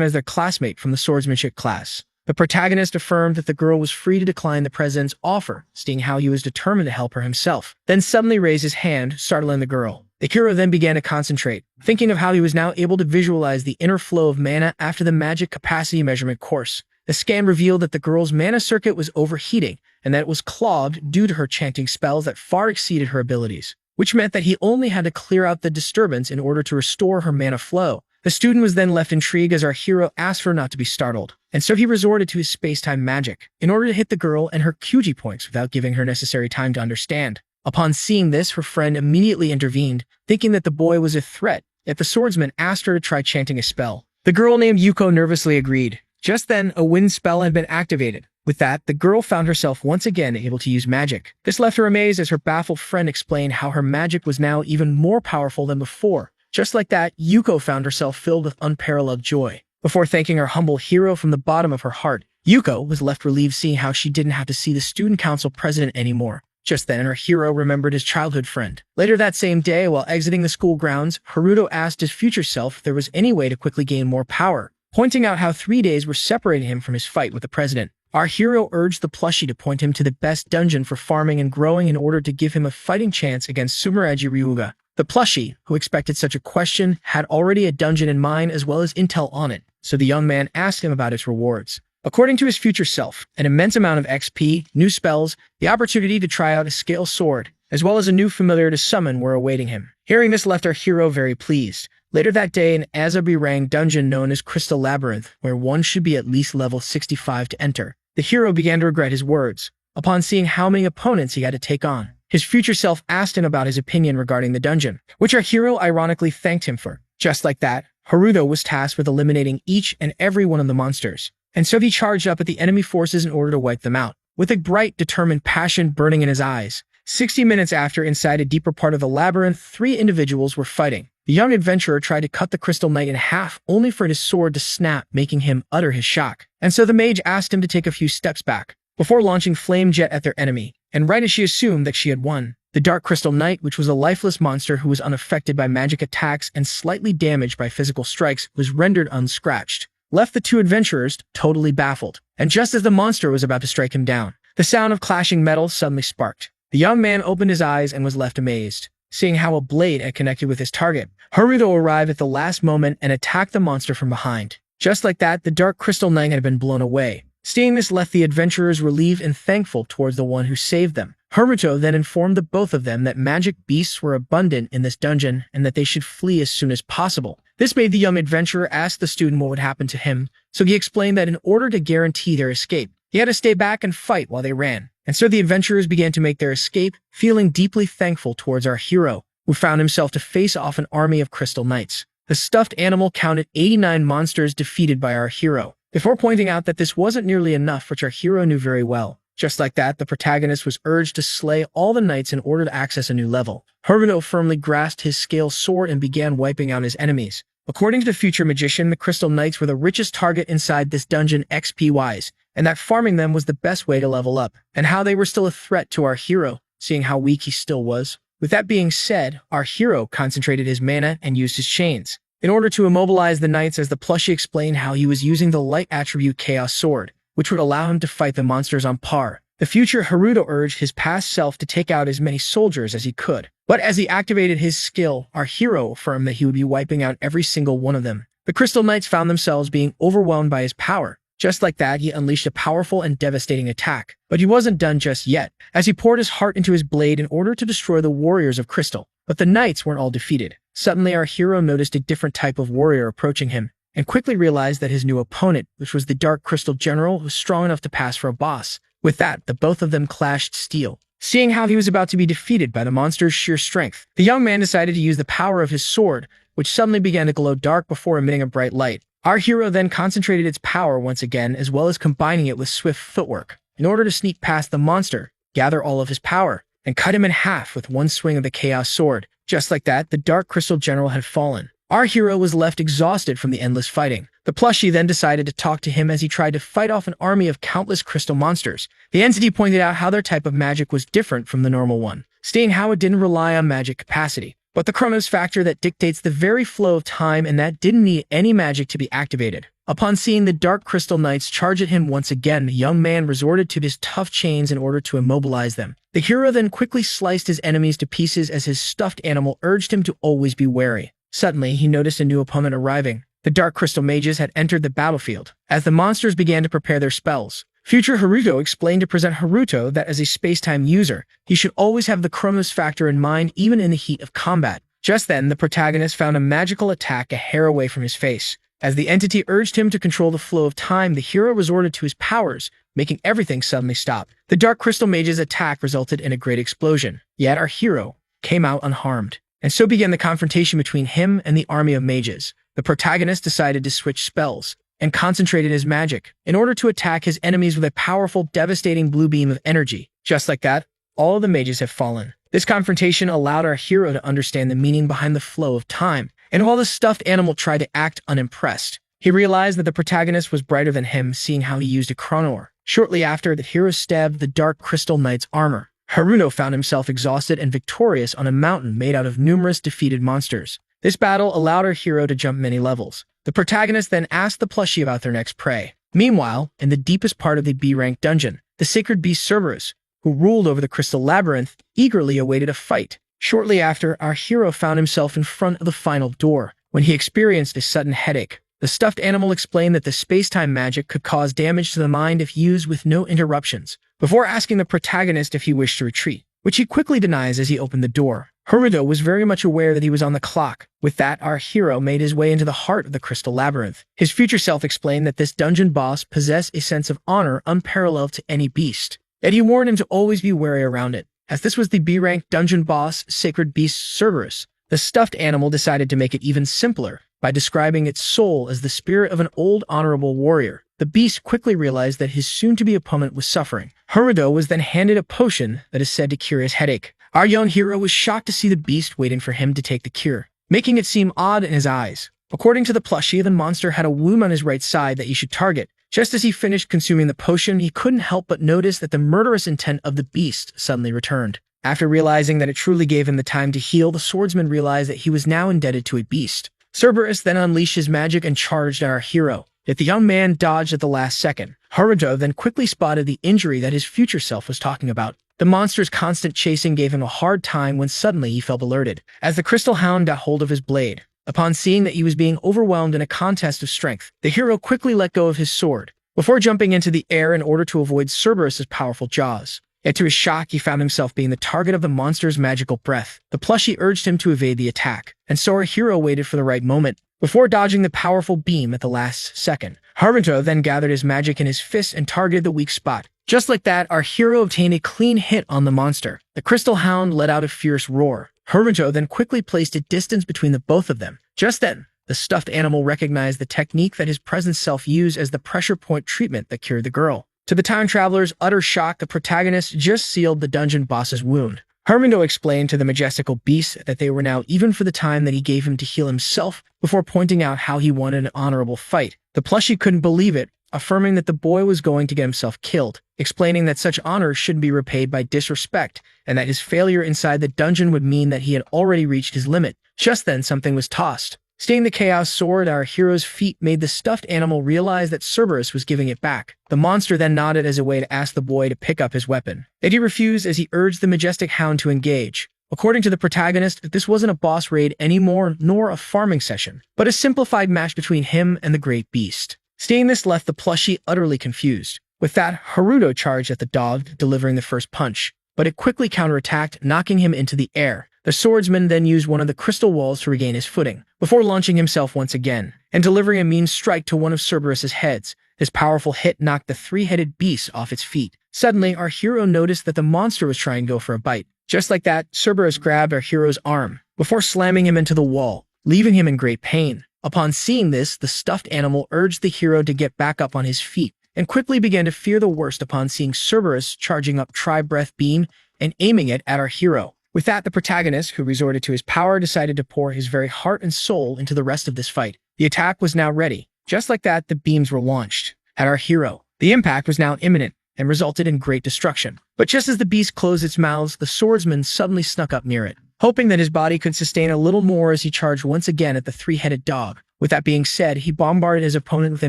Speaker 1: as their classmate from the swordsmanship class. The protagonist affirmed that the girl was free to decline the president's offer, seeing how he was determined to help her himself, then suddenly raised his hand, startling the girl. The hero then began to concentrate, thinking of how he was now able to visualize the inner flow of mana after the magic capacity measurement course. The scan revealed that the girl's mana circuit was overheating, and that it was clogged due to her chanting spells that far exceeded her abilities, which meant that he only had to clear out the disturbance in order to restore her mana flow. The student was then left intrigued as our hero asked her not to be startled, and so he resorted to his space-time magic in order to hit the girl and her QG points without giving her necessary time to understand. Upon seeing this, her friend immediately intervened, thinking that the boy was a threat, yet the swordsman asked her to try chanting a spell. The girl named Yuko nervously agreed. Just then, a wind spell had been activated. With that, the girl found herself once again able to use magic. This left her amazed as her baffled friend explained how her magic was now even more powerful than before. Just like that, Yuko found herself filled with unparalleled joy. Before thanking her humble hero from the bottom of her heart, Yuko was left relieved seeing how she didn't have to see the student council president anymore. Just then, her hero remembered his childhood friend. Later that same day, while exiting the school grounds, Haruto asked his future self if there was any way to quickly gain more power, pointing out how 3 days were separating him from his fight with the president. Our hero urged the plushie to point him to the best dungeon for farming and growing in order to give him a fighting chance against Sumereji Ryuga. The plushie, who expected such a question, had already a dungeon in mind as well as intel on it, so the young man asked him about its rewards. According to his future self, an immense amount of XP, new spells, the opportunity to try out a scale sword, as well as a new familiar to summon were awaiting him. Hearing this left our hero very pleased. Later that day, an Azabi-rang dungeon known as Crystal Labyrinth, where one should be at least level 65 to enter. The hero began to regret his words, upon seeing how many opponents he had to take on. His future self asked him about his opinion regarding the dungeon, which our hero ironically thanked him for. Just like that, Haruto was tasked with eliminating each and every one of the monsters, and so he charged up at the enemy forces in order to wipe them out, with a bright, determined passion burning in his eyes. 60 minutes after, inside a deeper part of the labyrinth, 3 individuals were fighting. The young adventurer tried to cut the Crystal Knight in half, only for his sword to snap, making him utter his shock. And so the mage asked him to take a few steps back, before launching Flame Jet at their enemy. And right as she assumed that she had won, the Dark Crystal Knight, which was a lifeless monster who was unaffected by magic attacks and slightly damaged by physical strikes, was rendered unscratched, left the 2 adventurers totally baffled. And just as the monster was about to strike him down, the sound of clashing metal suddenly sparked. The young man opened his eyes and was left amazed, seeing how a blade had connected with his target. Haruto arrived at the last moment and attacked the monster from behind. Just like that, the Dark Crystal Knight had been blown away. Seeing this left the adventurers relieved and thankful towards the one who saved them. Haruto then informed the both of them that magic beasts were abundant in this dungeon and that they should flee as soon as possible. This made the young adventurer ask the student what would happen to him, so he explained that in order to guarantee their escape, he had to stay back and fight while they ran. And so the adventurers began to make their escape, feeling deeply thankful towards our hero, who found himself to face off an army of Crystal Knights. The stuffed animal counted 89 monsters defeated by our hero, before pointing out that this wasn't nearly enough, which our hero knew very well. Just like that, the protagonist was urged to slay all the knights in order to access a new level. Haruto firmly grasped his scale sword and began wiping out his enemies. According to the future magician, the Crystal Knights were the richest target inside this dungeon XP-wise, and that farming them was the best way to level up, and how they were still a threat to our hero, seeing how weak he still was. With that being said, our hero concentrated his mana and used his chains in order to immobilize the knights, as the plushie explained how he was using the light attribute Chaos Sword, which would allow him to fight the monsters on par. The future Haruto urged his past self to take out as many soldiers as he could. But as he activated his skill, our hero affirmed that he would be wiping out every single one of them. The Crystal Knights found themselves being overwhelmed by his power. Just like that, he unleashed a powerful and devastating attack. But he wasn't done just yet, as he poured his heart into his blade in order to destroy the warriors of Crystal. But the knights weren't all defeated. Suddenly, our hero noticed a different type of warrior approaching him, and quickly realized that his new opponent, which was the Dark Crystal General, was strong enough to pass for a boss. With that, the both of them clashed steel. Seeing how he was about to be defeated by the monster's sheer strength, the young man decided to use the power of his sword, which suddenly began to glow dark before emitting a bright light. Our hero then concentrated its power once again, as well as combining it with swift footwork, in order to sneak past the monster, gather all of his power, and cut him in half with one swing of the Chaos Sword. Just like that, the Dark Crystal General had fallen. Our hero was left exhausted from the endless fighting. The plushie then decided to talk to him as he tried to fight off an army of countless crystal monsters. The entity pointed out how their type of magic was different from the normal one, stating how it didn't rely on magic capacity, but the Chronos factor that dictates the very flow of time, and that didn't need any magic to be activated. Upon seeing the Dark Crystal Knights charge at him once again, the young man resorted to his tough chains in order to immobilize them. The hero then quickly sliced his enemies to pieces as his stuffed animal urged him to always be wary. Suddenly, he noticed a new opponent arriving. The Dark Crystal Mages had entered the battlefield. As the monsters began to prepare their spells, future Haruto explained to present Haruto that as a space-time user, he should always have the Chronos factor in mind even in the heat of combat. Just then, the protagonist found a magical attack a hair away from his face. As the entity urged him to control the flow of time, the hero resorted to his powers, making everything suddenly stop. The Dark Crystal Mage's attack resulted in a great explosion, yet our hero came out unharmed. And so began the confrontation between him and the army of mages. The protagonist decided to switch spells and concentrated his magic in order to attack his enemies with a powerful, devastating blue beam of energy. Just like that, all of the mages have fallen. This confrontation allowed our hero to understand the meaning behind the flow of time, and while the stuffed animal tried to act unimpressed, he realized that the protagonist was brighter than him, seeing how he used a chronoor. Shortly after, the hero stabbed the Dark Crystal Knight's armor. Haruto found himself exhausted and victorious on a mountain made out of numerous defeated monsters. This battle allowed our hero to jump many levels. The protagonist then asked the plushie about their next prey. Meanwhile, in the deepest part of the B-rank dungeon, the sacred beast Cerberus, who ruled over the Crystal Labyrinth, eagerly awaited a fight. Shortly after, our hero found himself in front of the final door, when he experienced a sudden headache. The stuffed animal explained that the space-time magic could cause damage to the mind if used with no interruptions, before asking the protagonist if he wished to retreat, which he quickly denies as he opened the door. Haruto was very much aware that he was on the clock. With that, our hero made his way into the heart of the Crystal Labyrinth. His future self explained that this dungeon boss possessed a sense of honor unparalleled to any beast, yet he warned him to always be wary around it. As this was the B-rank dungeon boss, Sacred Beast Cerberus, the stuffed animal decided to make it even simpler by describing its soul as the spirit of an old honorable warrior. The beast quickly realized that his soon-to-be opponent was suffering. Haruto was then handed a potion that is said to cure his headache. Our young hero was shocked to see the beast waiting for him to take the cure, making it seem odd in his eyes. According to the plushie, the monster had a wound on his right side that he should target. Just as he finished consuming the potion, he couldn't help but notice that the murderous intent of the beast suddenly returned. After realizing that it truly gave him the time to heal, the swordsman realized that he was now indebted to a beast. Cerberus then unleashed his magic and charged at our hero, yet the young man dodged at the last second. Haruto then quickly spotted the injury that his future self was talking about. The monster's constant chasing gave him a hard time when suddenly he felt alerted, as the Crystal Hound got hold of his blade. Upon seeing that he was being overwhelmed in a contest of strength, the hero quickly let go of his sword, before jumping into the air in order to avoid Cerberus's powerful jaws. Yet to his shock, he found himself being the target of the monster's magical breath. The plushie urged him to evade the attack, and so our hero waited for the right moment, before dodging the powerful beam at the last second. Haruto then gathered his magic in his fist and targeted the weak spot. Just like that, our hero obtained a clean hit on the monster. The Crystal Hound let out a fierce roar. Haruto then quickly placed a distance between the both of them. Just then, the stuffed animal recognized the technique that his present self used as the pressure point treatment that cured the girl. To the time traveler's utter shock, the protagonist just sealed the dungeon boss's wound. Haruto explained to the majestical beast that they were now even for the time that he gave him to heal himself, before pointing out how he wanted an honorable fight. The plushie couldn't believe it, affirming that the boy was going to get himself killed, explaining that such honor shouldn't be repaid by disrespect, and that his failure inside the dungeon would mean that he had already reached his limit. Just then, something was tossed. Seeing the chaos sword at our hero's feet made the stuffed animal realize that Cerberus was giving it back. The monster then nodded as a way to ask the boy to pick up his weapon. Yet he refused as he urged the majestic hound to engage. According to the protagonist, this wasn't a boss raid anymore nor a farming session, but a simplified match between him and the great beast. Seeing this left the plushie utterly confused. With that, Haruto charged at the dog, delivering the first punch, but it quickly counterattacked, knocking him into the air. The swordsman then used one of the crystal walls to regain his footing, before launching himself once again, and delivering a mean strike to one of Cerberus's heads. His powerful hit knocked the three-headed beast off its feet. Suddenly, our hero noticed that the monster was trying to go for a bite. Just like that, Cerberus grabbed our hero's arm, before slamming him into the wall, leaving him in great pain. Upon seeing this, the stuffed animal urged the hero to get back up on his feet, and quickly began to fear the worst upon seeing Cerberus charging up Tri-Breath Beam and aiming it at our hero. With that, the protagonist, who resorted to his power, decided to pour his very heart and soul into the rest of this fight. The attack was now ready. Just like that, the beams were launched at our hero. The impact was now imminent and resulted in great destruction. But just as the beast closed its mouth, the swordsman suddenly snuck up near it, hoping that his body could sustain a little more as he charged once again at the three-headed dog. With that being said, he bombarded his opponent with a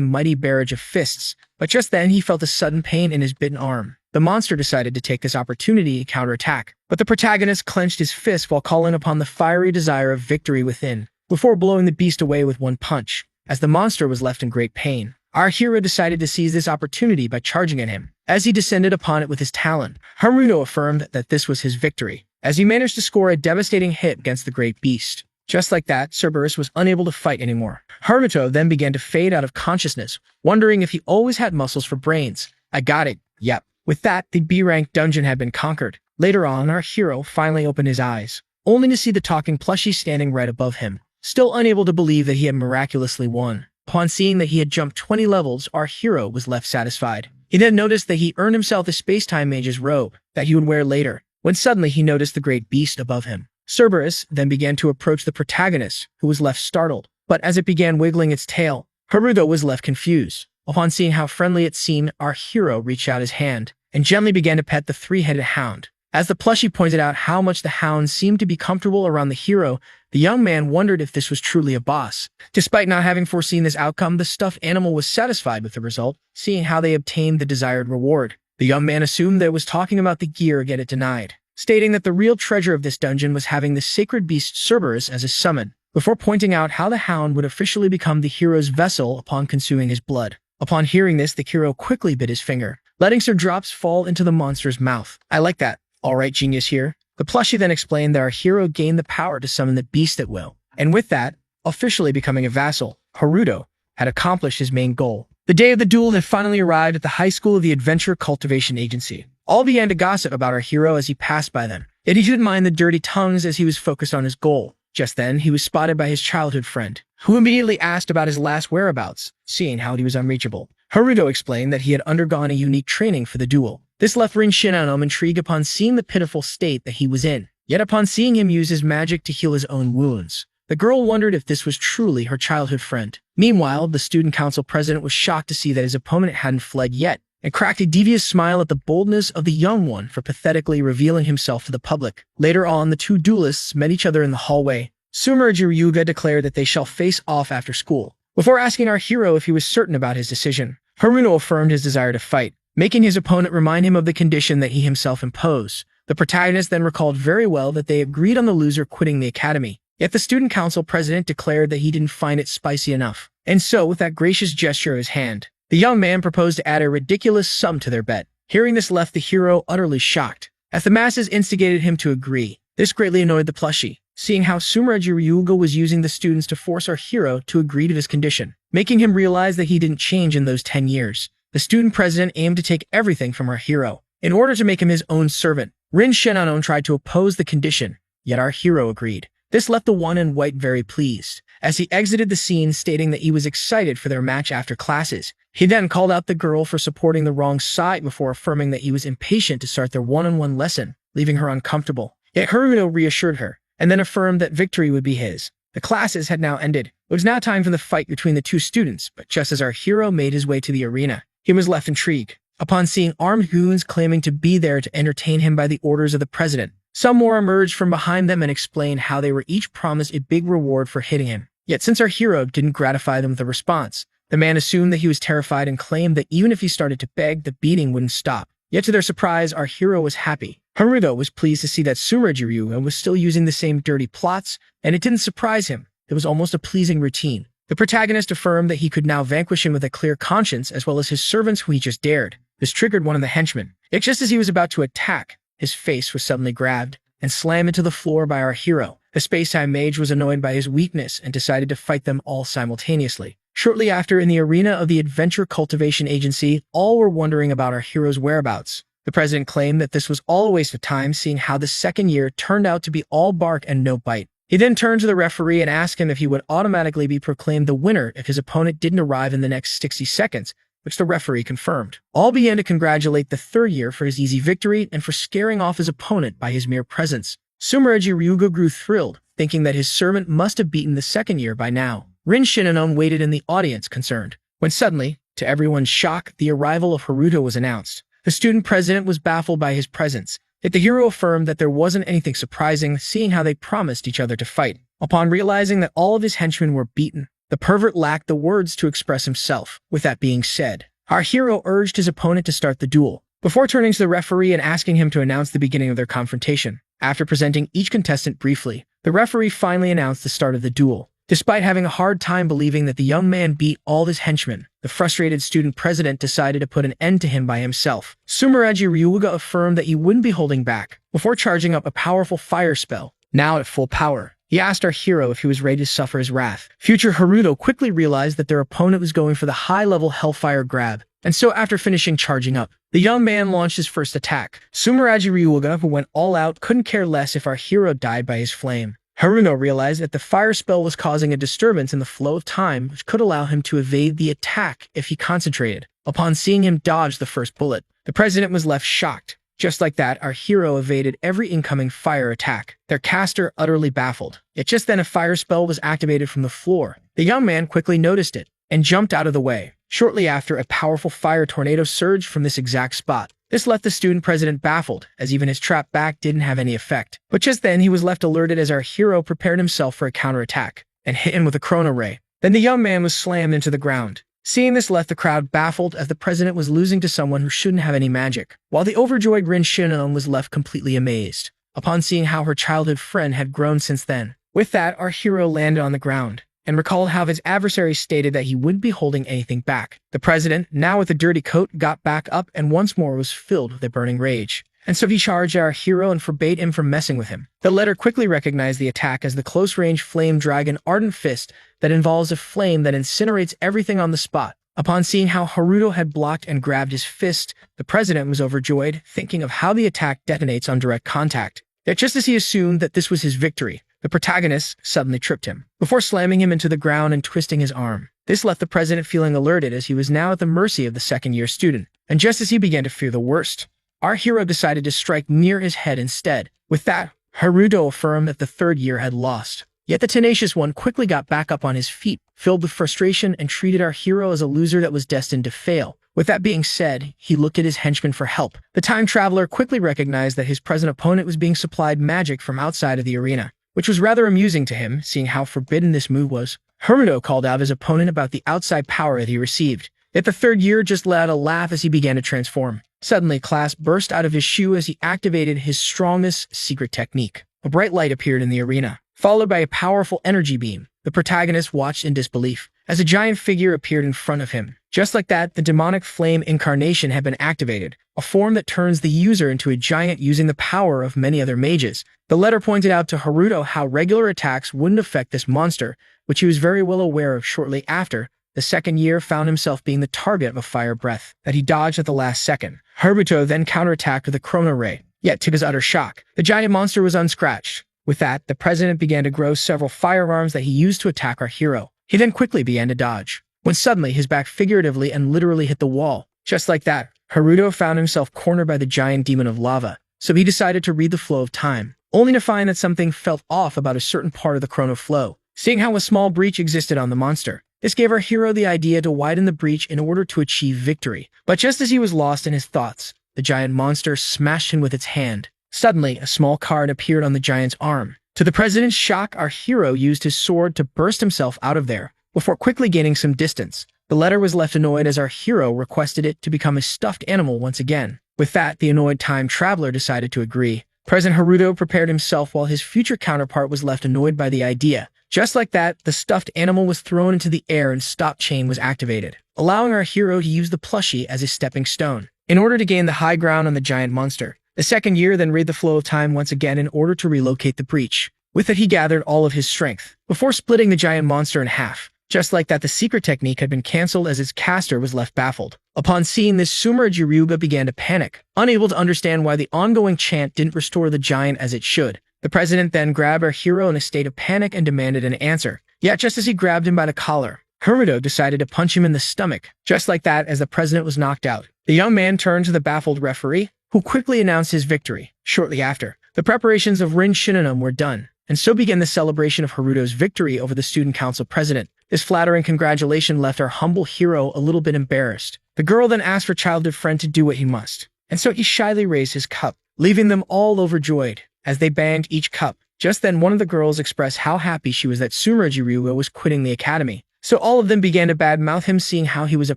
Speaker 1: mighty barrage of fists, but just then he felt a sudden pain in his bitten arm. The monster decided to take this opportunity to counterattack, but the protagonist clenched his fist while calling upon the fiery desire of victory within, before blowing the beast away with one punch. As the monster was left in great pain, our hero decided to seize this opportunity by charging at him. As he descended upon it with his talon, Haruto affirmed that this was his victory, as he managed to score a devastating hit against the great beast. Just like that, Cerberus was unable to fight anymore. Haruto then began to fade out of consciousness, wondering if he always had muscles for brains. I got it. Yep. With that, the B-rank dungeon had been conquered. Later on, our hero finally opened his eyes, only to see the talking plushie standing right above him, still unable to believe that he had miraculously won. Upon seeing that he had jumped 20 levels, our hero was left satisfied. He then noticed that he earned himself a space-time mage's robe that he would wear later, when suddenly he noticed the great beast above him. Cerberus then began to approach the protagonist, who was left startled, but as it began wiggling its tail, Haruto was left confused. Upon seeing how friendly it seemed, our hero reached out his hand and gently began to pet the three-headed hound. As the plushie pointed out how much the hound seemed to be comfortable around the hero, the young man wondered if this was truly a boss. Despite not having foreseen this outcome, the stuffed animal was satisfied with the result, seeing how they obtained the desired reward. The young man assumed that it was talking about the gear, yet it denied, stating that the real treasure of this dungeon was having the sacred beast Cerberus as a summon, before pointing out how the hound would officially become the hero's vessel upon consuming his blood. Upon hearing this, the hero quickly bit his finger, letting some drops fall into the monster's mouth. I like that. All right, genius here. The plushie then explained that our hero gained the power to summon the beast at will, and with that, officially becoming a vassal, Haruto had accomplished his main goal. The day of the duel had finally arrived at the high school of the Adventure Cultivation Agency. All began to gossip about our hero as he passed by them, yet he didn't mind the dirty tongues as he was focused on his goal. Just then, he was spotted by his childhood friend, who immediately asked about his last whereabouts, seeing how he was unreachable. Haruto explained that he had undergone a unique training for the duel. This left Rin Shinano intrigued upon seeing the pitiful state that he was in, yet upon seeing him use his magic to heal his own wounds, the girl wondered if this was truly her childhood friend. Meanwhile, the student council president was shocked to see that his opponent hadn't fled yet, and cracked a devious smile at the boldness of the young one for pathetically revealing himself to the public. Later on, the two duelists met each other in the hallway. Sumeraju Ryuga declared that they shall face off after school. Before asking our hero if he was certain about his decision, Haruno affirmed his desire to fight, making his opponent remind him of the condition that he himself imposed. The protagonist then recalled very well that they agreed on the loser quitting the academy. Yet the student council president declared that he didn't find it spicy enough. And so, with that gracious gesture of his hand, the young man proposed to add a ridiculous sum to their bet. Hearing this left the hero utterly shocked, as the masses instigated him to agree. This greatly annoyed the plushie, seeing how Sumeraju Ryuga was using the students to force our hero to agree to this condition, making him realize that he didn't change in those 10 years. The student president aimed to take everything from our hero, in order to make him his own servant. Rin Shinano tried to oppose the condition, yet our hero agreed. This left the one in white very pleased, as he exited the scene stating that he was excited for their match after classes. He then called out the girl for supporting the wrong side before affirming that he was impatient to start their one-on-one lesson, leaving her uncomfortable. Yet Haruto reassured her, and then affirmed that victory would be his. The classes had now ended. It was now time for the fight between the two students, but just as our hero made his way to the arena, he was left intrigued. Upon seeing armed goons claiming to be there to entertain him by the orders of the president, some more emerged from behind them and explained how they were each promised a big reward for hitting him. Yet since our hero didn't gratify them with a response, the man assumed that he was terrified and claimed that even if he started to beg, the beating wouldn't stop. Yet to their surprise, our hero was happy. Haruto was pleased to see that Sumeragi was still using the same dirty plots, and it didn't surprise him. It was almost a pleasing routine. The protagonist affirmed that he could now vanquish him with a clear conscience as well as his servants who he just dared. This triggered one of the henchmen. Yet just as he was about to attack, his face was suddenly grabbed and slammed into the floor by our hero. The space-time mage was annoyed by his weakness and decided to fight them all simultaneously. Shortly after, in the arena of the Adventure Cultivation Agency, all were wondering about our hero's whereabouts. The president claimed that this was all a waste of time, seeing how the second year turned out to be all bark and no bite. He then turned to the referee and asked him if he would automatically be proclaimed the winner if his opponent didn't arrive in the next 60 seconds, which the referee confirmed. All began to congratulate the third year for his easy victory and for scaring off his opponent by his mere presence. Sumeragi Ryuga grew thrilled, thinking that his servant must have beaten the second year by now. Rin Shinnon waited in the audience, concerned, when suddenly, to everyone's shock, the arrival of Haruto was announced. The student president was baffled by his presence, yet the hero affirmed that there wasn't anything surprising, seeing how they promised each other to fight. Upon realizing that all of his henchmen were beaten, the pervert lacked the words to express himself. With that being said, our hero urged his opponent to start the duel, before turning to the referee and asking him to announce the beginning of their confrontation. After presenting each contestant briefly, the referee finally announced the start of the duel. Despite having a hard time believing that the young man beat all his henchmen, the frustrated student president decided to put an end to him by himself. Sumeragi Ryuga affirmed that he wouldn't be holding back. Before charging up a powerful fire spell, now at full power, he asked our hero if he was ready to suffer his wrath. Future Haruto quickly realized that their opponent was going for the high-level Hellfire grab, and so after finishing charging up, the young man launched his first attack. Sumeragi Ryuga, who went all out, couldn't care less if our hero died by his flame. Haruno realized that the fire spell was causing a disturbance in the flow of time, which could allow him to evade the attack if he concentrated. Upon seeing him dodge the first bullet, the president was left shocked. Just like that, our hero evaded every incoming fire attack, their caster utterly baffled. Yet just then a fire spell was activated from the floor. The young man quickly noticed it and jumped out of the way. Shortly after, a powerful fire tornado surged from this exact spot. This left the student president baffled, as even his trap back didn't have any effect. But just then, he was left alerted as our hero prepared himself for a counterattack and hit him with a chrono ray. Then the young man was slammed into the ground. Seeing this left the crowd baffled, as the president was losing to someone who shouldn't have any magic, while the overjoyed Rin Shinnon was left completely amazed upon seeing how her childhood friend had grown since then. With that, our hero landed on the ground and recalled how his adversary stated that he wouldn't be holding anything back. The president, now with a dirty coat, got back up and once more was filled with a burning rage. And so he charged our hero and forbade him from messing with him. The latter quickly recognized the attack as the close-range flame dragon ardent fist that involves a flame that incinerates everything on the spot. Upon seeing how Haruto had blocked and grabbed his fist, the president was overjoyed, thinking of how the attack detonates on direct contact. Yet just as he assumed that this was his victory, the protagonist suddenly tripped him, before slamming him into the ground and twisting his arm. This left the president feeling alerted, as he was now at the mercy of the second-year student. And just as he began to fear the worst, our hero decided to strike near his head instead. With that, Haruto affirmed that the third year had lost. Yet the tenacious one quickly got back up on his feet, filled with frustration, and treated our hero as a loser that was destined to fail. With that being said, he looked at his henchman for help. The time traveler quickly recognized that his present opponent was being supplied magic from outside of the arena, which was rather amusing to him, seeing how forbidden this move was. Haruto called out his opponent about the outside power that he received. Yet the third year just let out a laugh as he began to transform. Suddenly, class burst out of his shoe as he activated his strongest secret technique. A bright light appeared in the arena, followed by a powerful energy beam. The protagonist watched in disbelief as a giant figure appeared in front of him. Just like that, the demonic flame incarnation had been activated, a form that turns the user into a giant using the power of many other mages. The letter pointed out to Haruto how regular attacks wouldn't affect this monster, which he was very well aware of. Shortly after, the second year found himself being the target of a fire breath that he dodged at the last second. Haruto then counterattacked with a chrono ray, yet to his utter shock, the giant monster was unscratched. With that, the president began to grow several firearms that he used to attack our hero. He then quickly began to dodge, when suddenly his back figuratively and literally hit the wall. Just like that, Haruto found himself cornered by the giant demon of lava, so he decided to read the flow of time, only to find that something felt off about a certain part of the chrono flow. Seeing how a small breach existed on the monster, this gave our hero the idea to widen the breach in order to achieve victory. But just as he was lost in his thoughts, the giant monster smashed him with its hand. Suddenly, a small card appeared on the giant's arm. To the president's shock, our hero used his sword to burst himself out of there, before quickly gaining some distance. The letter was left annoyed as our hero requested it to become a stuffed animal once again. With that, the annoyed time traveler decided to agree. President Haruto prepared himself while his future counterpart was left annoyed by the idea. Just like that, the stuffed animal was thrown into the air and stop chain was activated, allowing our hero to use the plushie as a stepping stone in order to gain the high ground on the giant monster. The second year then read the flow of time once again in order to relocate the breach. With it, he gathered all of his strength before splitting the giant monster in half. Just like that, the secret technique had been cancelled as its caster was left baffled. Upon seeing this, Sumira Jiryuga began to panic, unable to understand why the ongoing chant didn't restore the giant as it should. The president then grabbed our hero in a state of panic and demanded an answer. Yet just as he grabbed him by the collar, Haruto decided to punch him in the stomach. Just like that, as the president was knocked out, the young man turned to the baffled referee, who quickly announced his victory. Shortly after, the preparations of Rin Shinonome were done, and so began the celebration of Haruto's victory over the student council president. This flattering congratulation left our humble hero a little bit embarrassed. The girl then asked her childhood friend to do what he must, and so he shyly raised his cup, leaving them all overjoyed as they banged each cup. Just then, one of the girls expressed how happy she was that Sumira Jiryuga was quitting the academy. So all of them began to badmouth him, seeing how he was a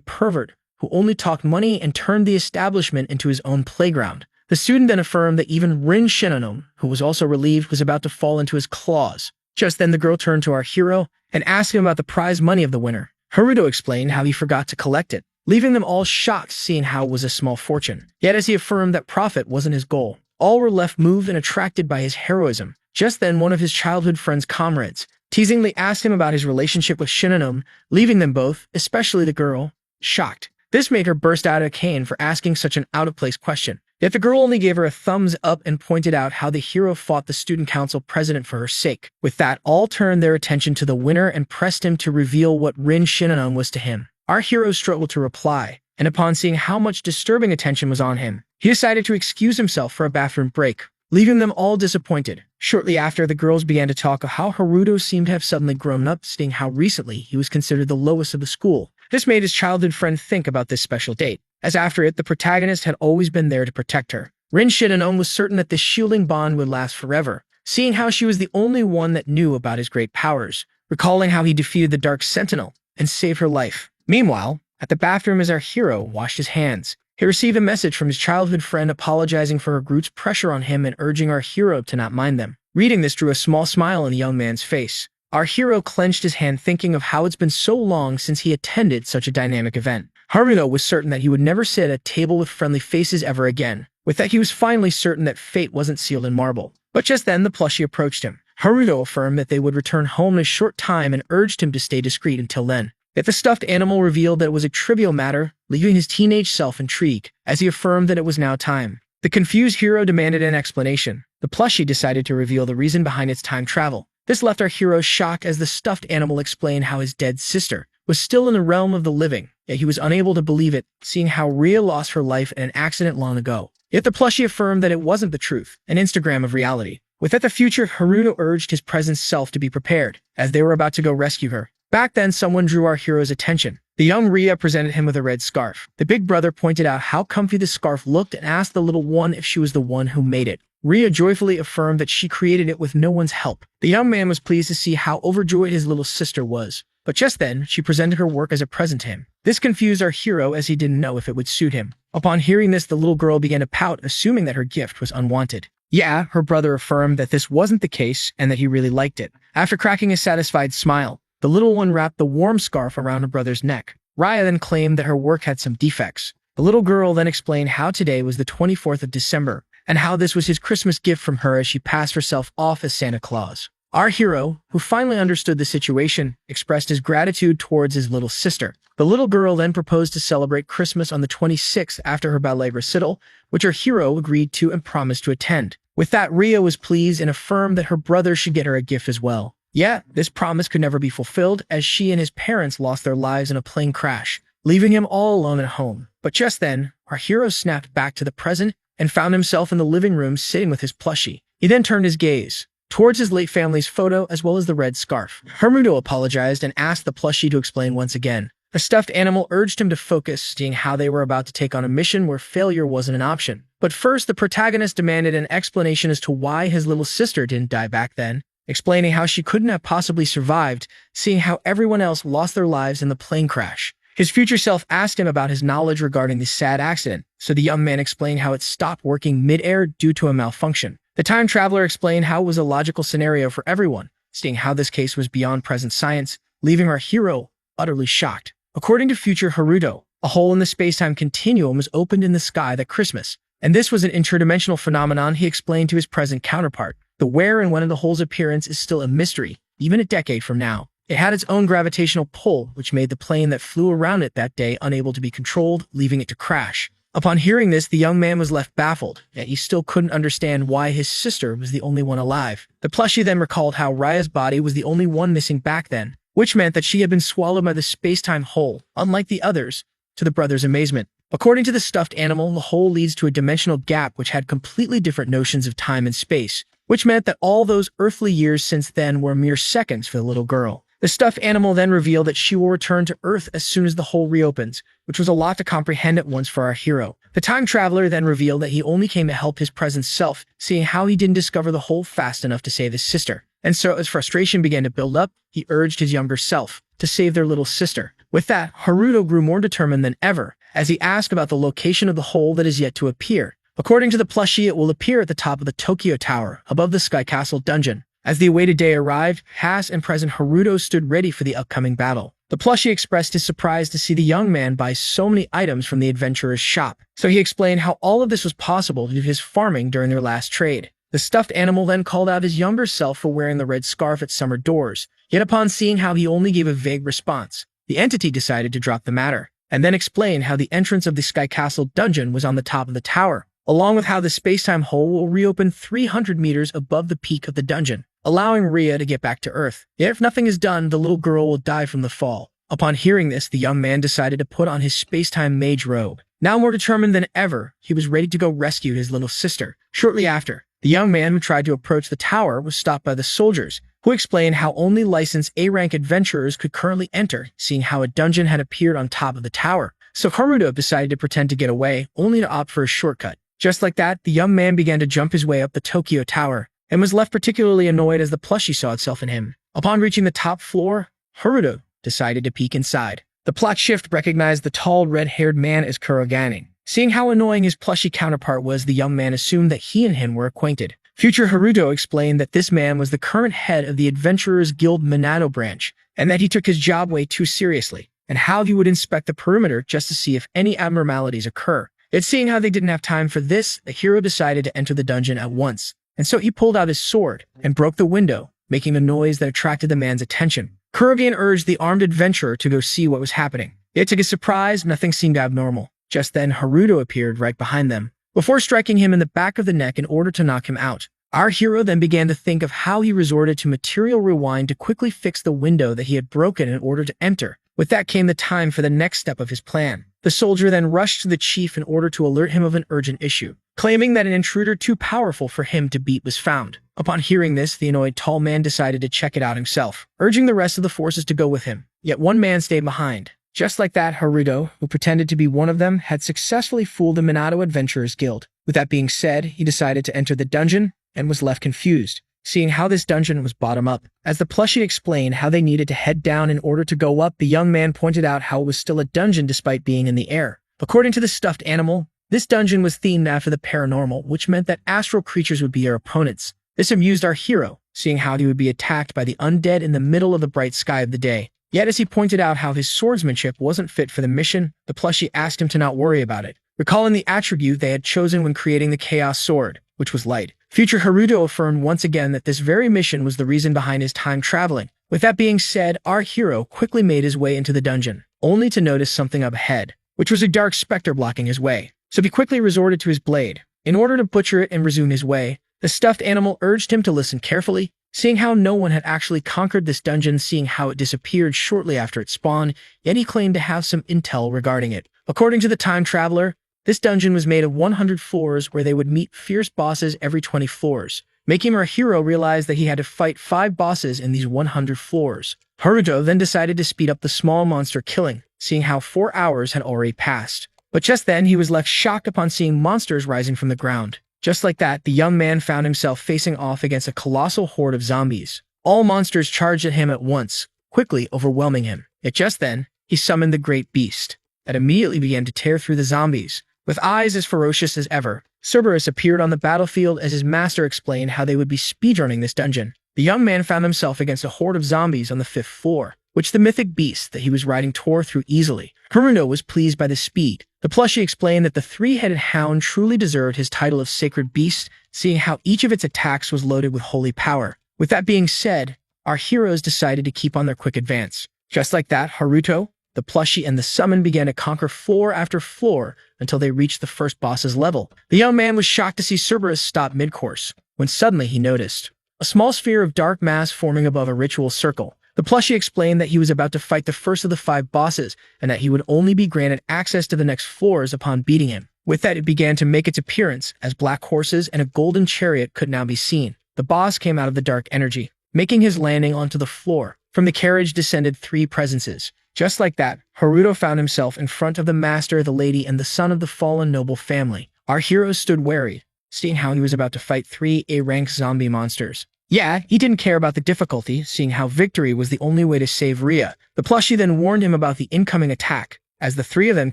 Speaker 1: pervert who only talked money and turned the establishment into his own playground. The student then affirmed that even Rin Shinonome, who was also relieved, was about to fall into his claws. Just then, the girl turned to our hero and asked him about the prize money of the winner. Haruto explained how he forgot to collect it, leaving them all shocked, seeing how it was a small fortune. Yet as he affirmed that profit wasn't his goal, all were left moved and attracted by his heroism. Just then, one of his childhood friend's comrades teasingly asked him about his relationship with Shinonome, leaving them both, especially the girl, shocked. This made her burst out a cane for asking such an out-of-place question. Yet the girl only gave her a thumbs up and pointed out how the hero fought the student council president for her sake. With that, all turned their attention to the winner and pressed him to reveal what Rin Shinonome was to him. Our hero struggled to reply, and upon seeing how much disturbing attention was on him, he decided to excuse himself for a bathroom break, leaving them all disappointed. Shortly after, the girls began to talk of how Haruto seemed to have suddenly grown up, seeing how recently he was considered the lowest of the school. This made his childhood friend think about this special date, as after it, the protagonist had always been there to protect her. Rin Shinonome was certain that this shielding bond would last forever, seeing how she was the only one that knew about his great powers, recalling how he defeated the Dark Sentinel and saved her life. Meanwhile, at the bathroom, as our hero washed his hands, he received a message from his childhood friend apologizing for her group's pressure on him and urging our hero to not mind them. Reading this drew a small smile on the young man's face. Our hero clenched his hand, thinking of how it's been so long since he attended such a dynamic event. Haruto was certain that he would never sit at a table with friendly faces ever again. With that, he was finally certain that fate wasn't sealed in marble. But just then, the plushie approached him. Haruto affirmed that they would return home in a short time and urged him to stay discreet until then. Yet the stuffed animal revealed that it was a trivial matter, leaving his teenage self intrigued, as he affirmed that it was now time. The confused hero demanded an explanation. The plushie decided to reveal the reason behind its time travel. This left our hero shocked as the stuffed animal explained how his dead sister was still in the realm of the living, yet he was unable to believe it, seeing how Ria lost her life in an accident long ago. Yet the plushie affirmed that it wasn't the truth, an Instagram of reality. With that, the future, Haruto urged his present self to be prepared, as they were about to go rescue her. Back then, someone drew our hero's attention. The young Ria presented him with a red scarf. The big brother pointed out how comfy the scarf looked and asked the little one if she was the one who made it. Ria joyfully affirmed that she created it with no one's help. The young man was pleased to see how overjoyed his little sister was. But just then, she presented her work as a present to him. This confused our hero as he didn't know if it would suit him. Upon hearing this, the little girl began to pout, assuming that her gift was unwanted. Yeah, her brother affirmed that this wasn't the case and that he really liked it. After cracking a satisfied smile, the little one wrapped the warm scarf around her brother's neck. Raya then claimed that her work had some defects. The little girl then explained how today was the 24th of December and how this was his Christmas gift from her as she passed herself off as Santa Claus. Our hero, who finally understood the situation, expressed his gratitude towards his little sister. The little girl then proposed to celebrate Christmas on the 26th after her ballet recital, which her hero agreed to and promised to attend. With that, Ria was pleased and affirmed that her brother should get her a gift as well. Yet, this promise could never be fulfilled as she and his parents lost their lives in a plane crash, leaving him all alone at home. But just then, our hero snapped back to the present and found himself in the living room sitting with his plushie. He then turned his gaze towards his late family's photo as well as the red scarf. Haruto apologized and asked the plushie to explain once again. The stuffed animal urged him to focus, seeing how they were about to take on a mission where failure wasn't an option. But first, the protagonist demanded an explanation as to why his little sister didn't die back then. explaining how she couldn't have possibly survived, seeing how everyone else lost their lives in the plane crash. His future self asked him about his knowledge regarding the sad accident, so the young man explained how it stopped working mid-air due to a malfunction. The time traveler explained how it was a logical scenario for everyone, stating how this case was beyond present science, leaving our hero utterly shocked. According to future Haruto, a hole in the space-time continuum was opened in the sky that Christmas, and this was an interdimensional phenomenon he explained to his present counterpart. The where and when of the hole's appearance is still a mystery, even a decade from now. It had its own gravitational pull, which made the plane that flew around it that day unable to be controlled, leaving it to crash. Upon hearing this, the young man was left baffled, yet he still couldn't understand why his sister was the only one alive. The plushie then recalled how Raya's body was the only one missing back then, which meant that she had been swallowed by the space-time hole, unlike the others, to the brothers' amazement. According to the stuffed animal, the hole leads to a dimensional gap which had completely different notions of time and space, which meant that all those earthly years since then were mere seconds for the little girl. The stuffed animal then revealed that she will return to Earth as soon as the hole reopens, which was a lot to comprehend at once for our hero. The time traveler then revealed that he only came to help his present self, seeing how he didn't discover the hole fast enough to save his sister. And so as frustration began to build up, he urged his younger self to save their little sister. With that, Haruto grew more determined than ever, as he asked about the location of the hole that is yet to appear. According to the plushie, it will appear at the top of the Tokyo Tower, above the Sky Castle dungeon. As the awaited day arrived, past and present Haruto stood ready for the upcoming battle. The plushie expressed his surprise to see the young man buy so many items from the adventurer's shop, so he explained how all of this was possible due to his farming during their last trade. The stuffed animal then called out his younger self for wearing the red scarf at summer doors, yet upon seeing how he only gave a vague response, the entity decided to drop the matter, and then explained how the entrance of the Sky Castle dungeon was on the top of the tower, along with how the space-time hole will reopen 300 meters above the peak of the dungeon, allowing Rhea to get back to Earth. Yet if nothing is done, the little girl will die from the fall. Upon hearing this, the young man decided to put on his space-time mage robe. Now more determined than ever, he was ready to go rescue his little sister. Shortly after, the young man who tried to approach the tower was stopped by the soldiers, who explained how only licensed A-rank adventurers could currently enter, seeing how a dungeon had appeared on top of the tower. So Haruto decided to pretend to get away, only to opt for a shortcut. Just like that, the young man began to jump his way up the Tokyo Tower, and was left particularly annoyed as the plushie saw itself in him. Upon reaching the top floor, Haruto decided to peek inside. The plot shift recognized the tall, red-haired man as Kurogane. Seeing how annoying his plushie counterpart was, the young man assumed that he and him were acquainted. Future Haruto explained that this man was the current head of the Adventurers Guild Minato branch, and that he took his job way too seriously, and how he would inspect the perimeter just to see if any abnormalities occur. Yet seeing how they didn't have time for this, the hero decided to enter the dungeon at once. And so he pulled out his sword and broke the window, making a noise that attracted the man's attention. Kurogane urged the armed adventurer to go see what was happening. Yet to his surprise, nothing seemed abnormal. Just then, Haruto appeared right behind them, before striking him in the back of the neck in order to knock him out. Our hero then began to think of how he resorted to material rewind to quickly fix the window that he had broken in order to enter. With that came the time for the next step of his plan. The soldier then rushed to the chief in order to alert him of an urgent issue, claiming that an intruder too powerful for him to beat was found. Upon hearing this, the annoyed tall man decided to check it out himself, urging the rest of the forces to go with him. Yet one man stayed behind. Just like that, Haruto, who pretended to be one of them, had successfully fooled the Minato Adventurers Guild. With that being said, he decided to enter the dungeon and was left confused, seeing how this dungeon was bottom up. As the plushie explained how they needed to head down in order to go up, the young man pointed out how it was still a dungeon despite being in the air. According to the stuffed animal, this dungeon was themed after the paranormal, which meant that astral creatures would be our opponents. This amused our hero, seeing how he would be attacked by the undead in the middle of the bright sky of the day. Yet as he pointed out how his swordsmanship wasn't fit for the mission, the plushie asked him to not worry about it, recalling the attribute they had chosen when creating the Chaos Sword, which was light. Future Haruto affirmed once again that this very mission was the reason behind his time traveling. With that being said, our hero quickly made his way into the dungeon, only to notice something up ahead, which was a dark specter blocking his way. So he quickly resorted to his blade. In order to butcher it and resume his way, the stuffed animal urged him to listen carefully, seeing how no one had actually conquered this dungeon, seeing how it disappeared shortly after it spawned, yet he claimed to have some intel regarding it. According to the time traveler, this dungeon was made of 100 floors where they would meet fierce bosses every 20 floors, making our hero realize that he had to fight 5 bosses in these 100 floors. Haruto then decided to speed up the small monster killing, seeing how 4 hours had already passed. But just then he was left shocked upon seeing monsters rising from the ground. Just like that, the young man found himself facing off against a colossal horde of zombies. All monsters charged at him at once, quickly overwhelming him. Yet just then, he summoned the great beast that immediately began to tear through the zombies. With eyes as ferocious as ever, Cerberus appeared on the battlefield as his master explained how they would be speedrunning this dungeon. The young man found himself against a horde of zombies on the 5th floor, which the mythic beast that he was riding tore through easily. Haruno was pleased by the speed. The plushie explained that the three-headed hound truly deserved his title of sacred beast, seeing how each of its attacks was loaded with holy power. With that being said, our heroes decided to keep on their quick advance. Just like that, Haruto, the plushie, and the summon began to conquer floor after floor until they reached the first boss's level. The young man was shocked to see Cerberus stop mid-course, when suddenly he noticed a small sphere of dark mass forming above a ritual circle. The plushie explained that he was about to fight the first of the 5 bosses, and that he would only be granted access to the next floors upon beating him. With that, it began to make its appearance, as black horses and a golden chariot could now be seen. The boss came out of the dark energy, making his landing onto the floor. From the carriage descended 3 presences. Just like that, Haruto found himself in front of the master, the lady, and the son of the fallen noble family. Our hero stood wary, seeing how he was about to fight 3 A-rank zombie monsters. Yeah, he didn't care about the difficulty, seeing how victory was the only way to save Ria. The plushie then warned him about the incoming attack, as the 3 of them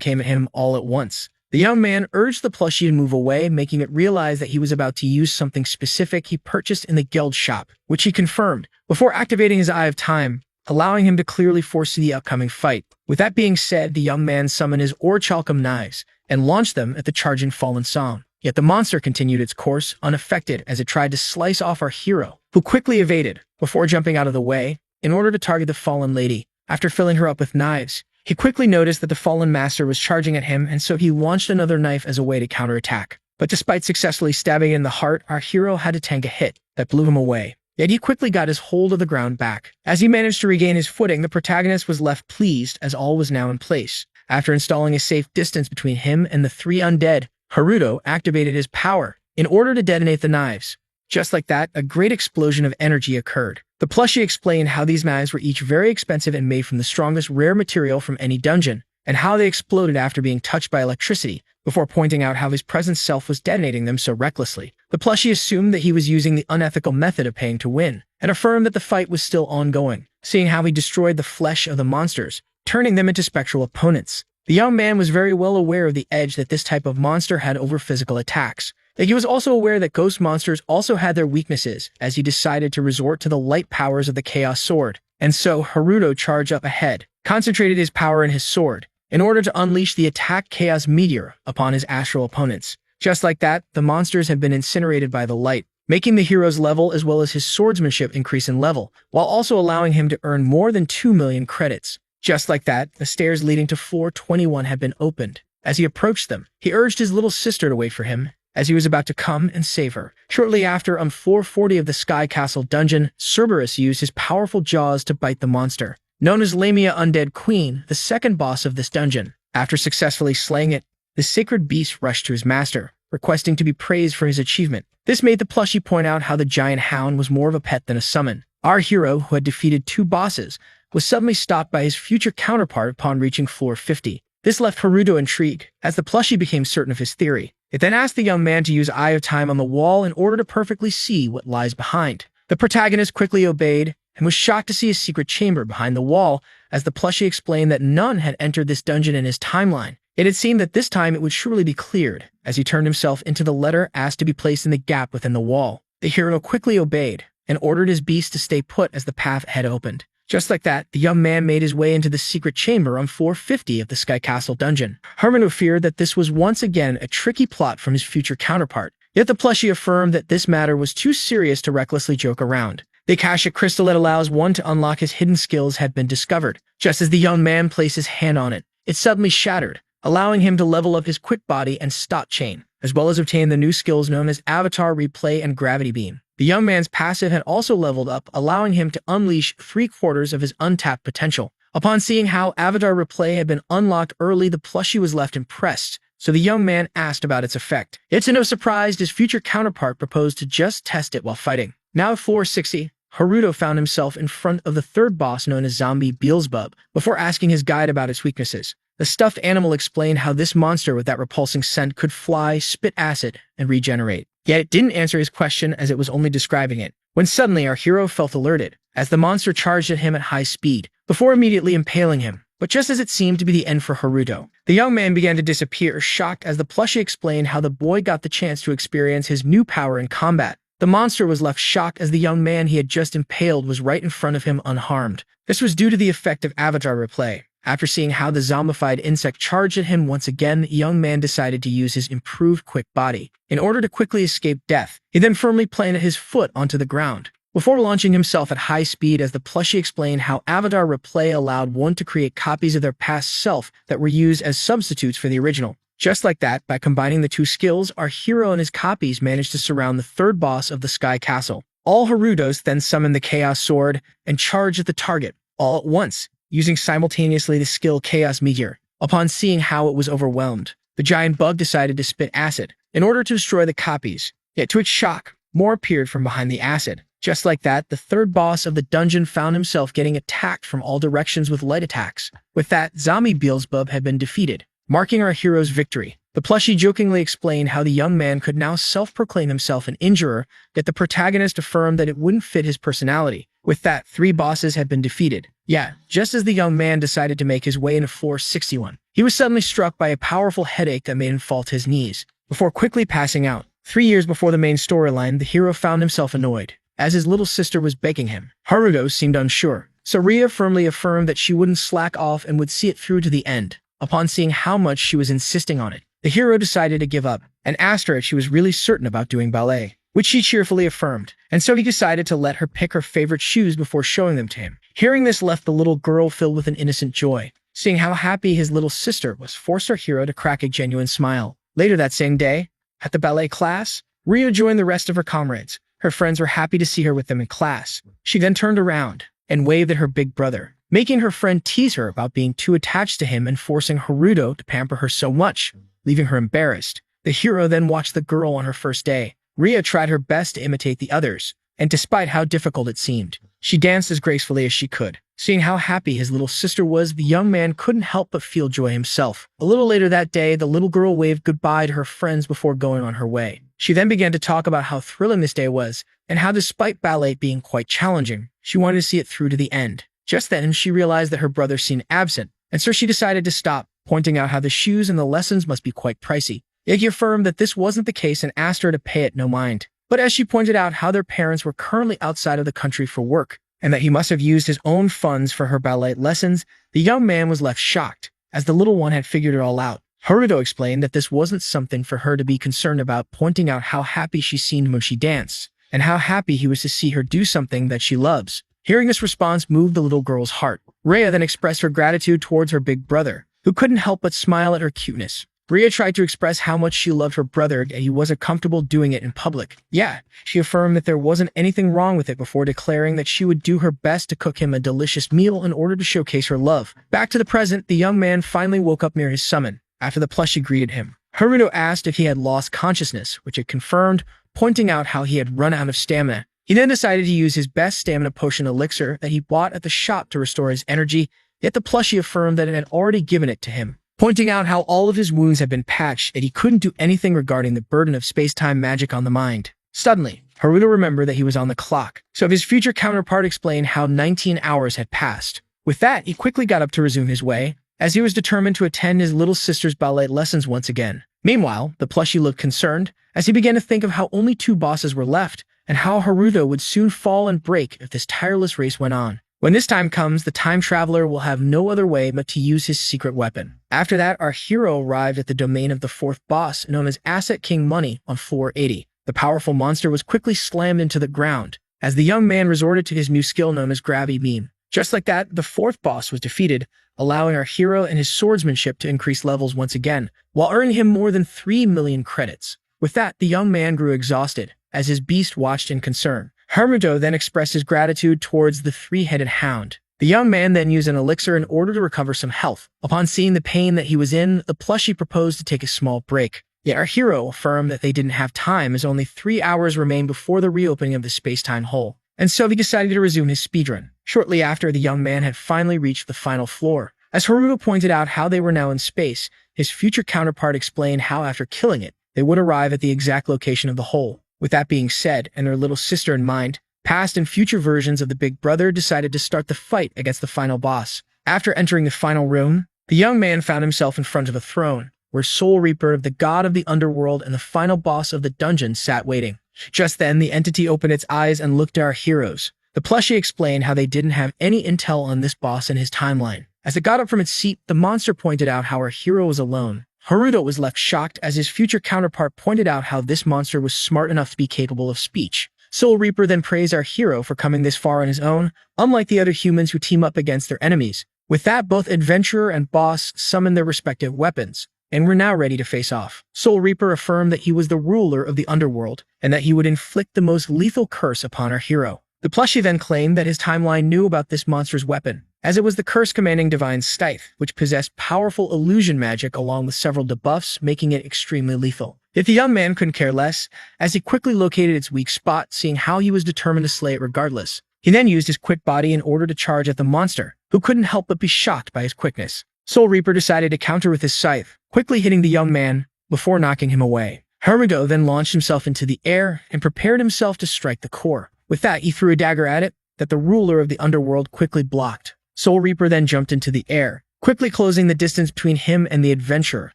Speaker 1: came at him all at once. The young man urged the plushie to move away, making it realize that he was about to use something specific he purchased in the guild shop, which he confirmed, before activating his Eye of Time, allowing him to clearly foresee the upcoming fight. With that being said, the young man summoned his orichalcum knives and launched them at the charging fallen song. Yet the monster continued its course, unaffected, as it tried to slice off our hero, who quickly evaded, before jumping out of the way, in order to target the fallen lady. After filling her up with knives, he quickly noticed that the fallen master was charging at him, and so he launched another knife as a way to counterattack. But despite successfully stabbing it in the heart, our hero had to tank a hit that blew him away. Yet he quickly got his hold of the ground back. As he managed to regain his footing, the protagonist was left pleased, as all was now in place. After installing a safe distance between him and the 3 undead, Haruto activated his power in order to detonate the knives. Just like that, a great explosion of energy occurred. The plushie explained how these knives were each very expensive and made from the strongest rare material from any dungeon, and how they exploded after being touched by electricity, before pointing out how his present self was detonating them so recklessly. The plushie assumed that he was using the unethical method of paying to win, and affirmed that the fight was still ongoing, seeing how he destroyed the flesh of the monsters, turning them into spectral opponents. The young man was very well aware of the edge that this type of monster had over physical attacks. He was also aware that ghost monsters also had their weaknesses, as he decided to resort to the light powers of the Chaos Sword. And so Haruto charged up ahead, concentrated his power in his sword, in order to unleash the attack Chaos Meteor upon his astral opponents. Just like that, the monsters had been incinerated by the light, making the hero's level as well as his swordsmanship increase in level, while also allowing him to earn more than 2 million credits. Just like that, the stairs leading to floor 21 had been opened. As he approached them, he urged his little sister to wait for him, as he was about to come and save her. Shortly after, on floor 40 of the Sky Castle dungeon, Cerberus used his powerful jaws to bite the monster, known as Lamia Undead Queen, the second boss of this dungeon. After successfully slaying it, the sacred beast rushed to his master, requesting to be praised for his achievement. This made the plushie point out how the giant hound was more of a pet than a summon. Our hero, who had defeated 2 bosses, was suddenly stopped by his future counterpart upon reaching floor 50. This left Haruto intrigued, as the plushie became certain of his theory. It then asked the young man to use Eye of Time on the wall in order to perfectly see what lies behind. The protagonist quickly obeyed, and was shocked to see a secret chamber behind the wall, as the plushie explained that none had entered this dungeon in his timeline. It had seemed that this time it would surely be cleared, as he turned himself into the letter asked to be placed in the gap within the wall. The hero quickly obeyed, and ordered his beast to stay put as the path had opened. Just like that, the young man made his way into the secret chamber on floor 50 of the Sky Castle dungeon. Haruno feared that this was once again a tricky plot from his future counterpart, yet the plushie affirmed that this matter was too serious to recklessly joke around. The Akashic crystal that allows one to unlock his hidden skills had been discovered. Just as the young man placed his hand on it, it suddenly shattered, allowing him to level up his quick body and stot chain, as well as obtain the new skills known as Avatar Replay and Gravity Beam. The young man's passive had also leveled up, allowing him to unleash 3/4 of his untapped potential. Upon seeing how Avatar Replay had been unlocked early, the plushie was left impressed, so the young man asked about its effect. It's to no surprise his future counterpart proposed to just test it while fighting. Now at floor 60, Haruto found himself in front of the 3rd boss known as Zombie Beelzebub, before asking his guide about its weaknesses. The stuffed animal explained how this monster with that repulsing scent could fly, spit acid, and regenerate. Yet it didn't answer his question as it was only describing it. When suddenly our hero felt alerted, as the monster charged at him at high speed, before immediately impaling him. But just as it seemed to be the end for Haruto, the young man began to disappear, shocked as the plushie explained how the boy got the chance to experience his new power in combat. The monster was left shocked as the young man he had just impaled was right in front of him unharmed. This was due to the effect of Avatar replay. After seeing how the zombified insect charged at him once again, the young man decided to use his improved quick body in order to quickly escape death. He then firmly planted his foot onto the ground before launching himself at high speed, as the plushie explained how Avatar replay allowed one to create copies of their past self that were used as substitutes for the original. Just like that, by combining the two skills, our hero and his copies managed to surround the third boss of the Sky Castle. All Harutos then summoned the Chaos Sword and charged at the target, all at once, using simultaneously the skill Chaos Meteor. Upon seeing how it was overwhelmed, the giant bug decided to spit acid in order to destroy the copies. Yet to its shock, more appeared from behind the acid. Just like that, the third boss of the dungeon found himself getting attacked from all directions with light attacks. With that, Zombie Beelzebub had been defeated, marking our hero's victory. The plushie jokingly explained how the young man could now self-proclaim himself an injurer, yet the protagonist affirmed that it wouldn't fit his personality. With that, 3 bosses had been defeated. Yeah, just as the young man decided to make his way into floor 61, he was suddenly struck by a powerful headache that made him fall to his knees, before quickly passing out. 3 years before the main storyline, the hero found himself annoyed, as his little sister was begging him. Haruto seemed unsure, so Ria firmly affirmed that she wouldn't slack off and would see it through to the end. Upon seeing how much she was insisting on it, the hero decided to give up and asked her if she was really certain about doing ballet, which she cheerfully affirmed, and so he decided to let her pick her favorite shoes before showing them to him. Hearing this left the little girl filled with an innocent joy. Seeing how happy his little sister was forced our hero to crack a genuine smile. Later that same day, at the ballet class, Ria joined the rest of her comrades. Her friends were happy to see her with them in class. She then turned around and waved at her big brother, making her friend tease her about being too attached to him and forcing Haruto to pamper her so much, leaving her embarrassed. The hero then watched the girl on her first day. Ria tried her best to imitate the others, and despite how difficult it seemed, she danced as gracefully as she could. Seeing how happy his little sister was, the young man couldn't help but feel joy himself. A little later that day, the little girl waved goodbye to her friends before going on her way. She then began to talk about how thrilling this day was, and how despite ballet being quite challenging, she wanted to see it through to the end. Just then, she realized that her brother seemed absent, and so she decided to stop, pointing out how the shoes and the lessons must be quite pricey. Iggy affirmed that this wasn't the case and asked her to pay it no mind. But as she pointed out how their parents were currently outside of the country for work, and that he must have used his own funds for her ballet lessons, the young man was left shocked, as the little one had figured it all out. Haruto explained that this wasn't something for her to be concerned about, pointing out how happy she seemed when she danced, and how happy he was to see her do something that she loves. Hearing this response moved the little girl's heart. Rhea then expressed her gratitude towards her big brother, who couldn't help but smile at her cuteness. Rhea tried to express how much she loved her brother and he wasn't comfortable doing it in public. Yeah, she affirmed that there wasn't anything wrong with it before declaring that she would do her best to cook him a delicious meal in order to showcase her love. Back to the present, the young man finally woke up near his summon, after the plushie greeted him. Haruto asked if he had lost consciousness, which it confirmed, pointing out how he had run out of stamina. He then decided to use his best stamina potion elixir that he bought at the shop to restore his energy, yet the plushie affirmed that it had already given it to him, pointing out how all of his wounds had been patched and he couldn't do anything regarding the burden of space-time magic on the mind. Suddenly, Haruto remembered that he was on the clock, so his future counterpart explained how 19 hours had passed. With that, he quickly got up to resume his way, as he was determined to attend his little sister's ballet lessons once again. Meanwhile, the plushie looked concerned, as he began to think of how only 2 bosses were left, and how Haruto would soon fall and break if this tireless race went on. When this time comes, the time traveler will have no other way but to use his secret weapon. After that, our hero arrived at the domain of the 4th boss, known as Asset King Money, on floor 80. The powerful monster was quickly slammed into the ground, as the young man resorted to his new skill known as Gravity Beam. Just like that, the 4th boss was defeated, allowing our hero and his swordsmanship to increase levels once again, while earning him more than 3 million credits. With that, the young man grew exhausted, as his beast watched in concern. Haruto then expressed his gratitude towards the 3-headed hound. The young man then used an elixir in order to recover some health. Upon seeing the pain that he was in, the plushie proposed to take a small break. Yet our hero affirmed that they didn't have time, as only 3 hours remained before the reopening of the space-time hole, and so he decided to resume his speedrun. Shortly after, the young man had finally reached the final floor. As Haruto pointed out how they were now in space, his future counterpart explained how after killing it, they would arrive at the exact location of the hole. With that being said, and their little sister in mind, past and future versions of the Big Brother decided to start the fight against the final boss. After entering the final room, the young man found himself in front of a throne, where Soul Reaper, the god of the underworld and the final boss of the dungeon, sat waiting. Just then, the entity opened its eyes and looked at our heroes. The plushie explained how they didn't have any intel on this boss in his timeline. As it got up from its seat, the monster pointed out how our hero was alone. Haruto was left shocked as his future counterpart pointed out how this monster was smart enough to be capable of speech. Soul Reaper then praised our hero for coming this far on his own, unlike the other humans who team up against their enemies. With that, both adventurer and boss summoned their respective weapons, and were now ready to face off. Soul Reaper affirmed that he was the ruler of the underworld, and that he would inflict the most lethal curse upon our hero. The plushie then claimed that his timeline knew about this monster's weapon, as it was the curse commanding divine scythe, which possessed powerful illusion magic along with several debuffs, making it extremely lethal. Yet the young man couldn't care less, as he quickly located its weak spot, seeing how he was determined to slay it regardless. He then used his quick body in order to charge at the monster, who couldn't help but be shocked by his quickness. Soul Reaper decided to counter with his scythe, quickly hitting the young man before knocking him away. Haruto then launched himself into the air and prepared himself to strike the core. With that, he threw a dagger at it that the ruler of the underworld quickly blocked. Soul Reaper then jumped into the air, quickly closing the distance between him and the adventurer,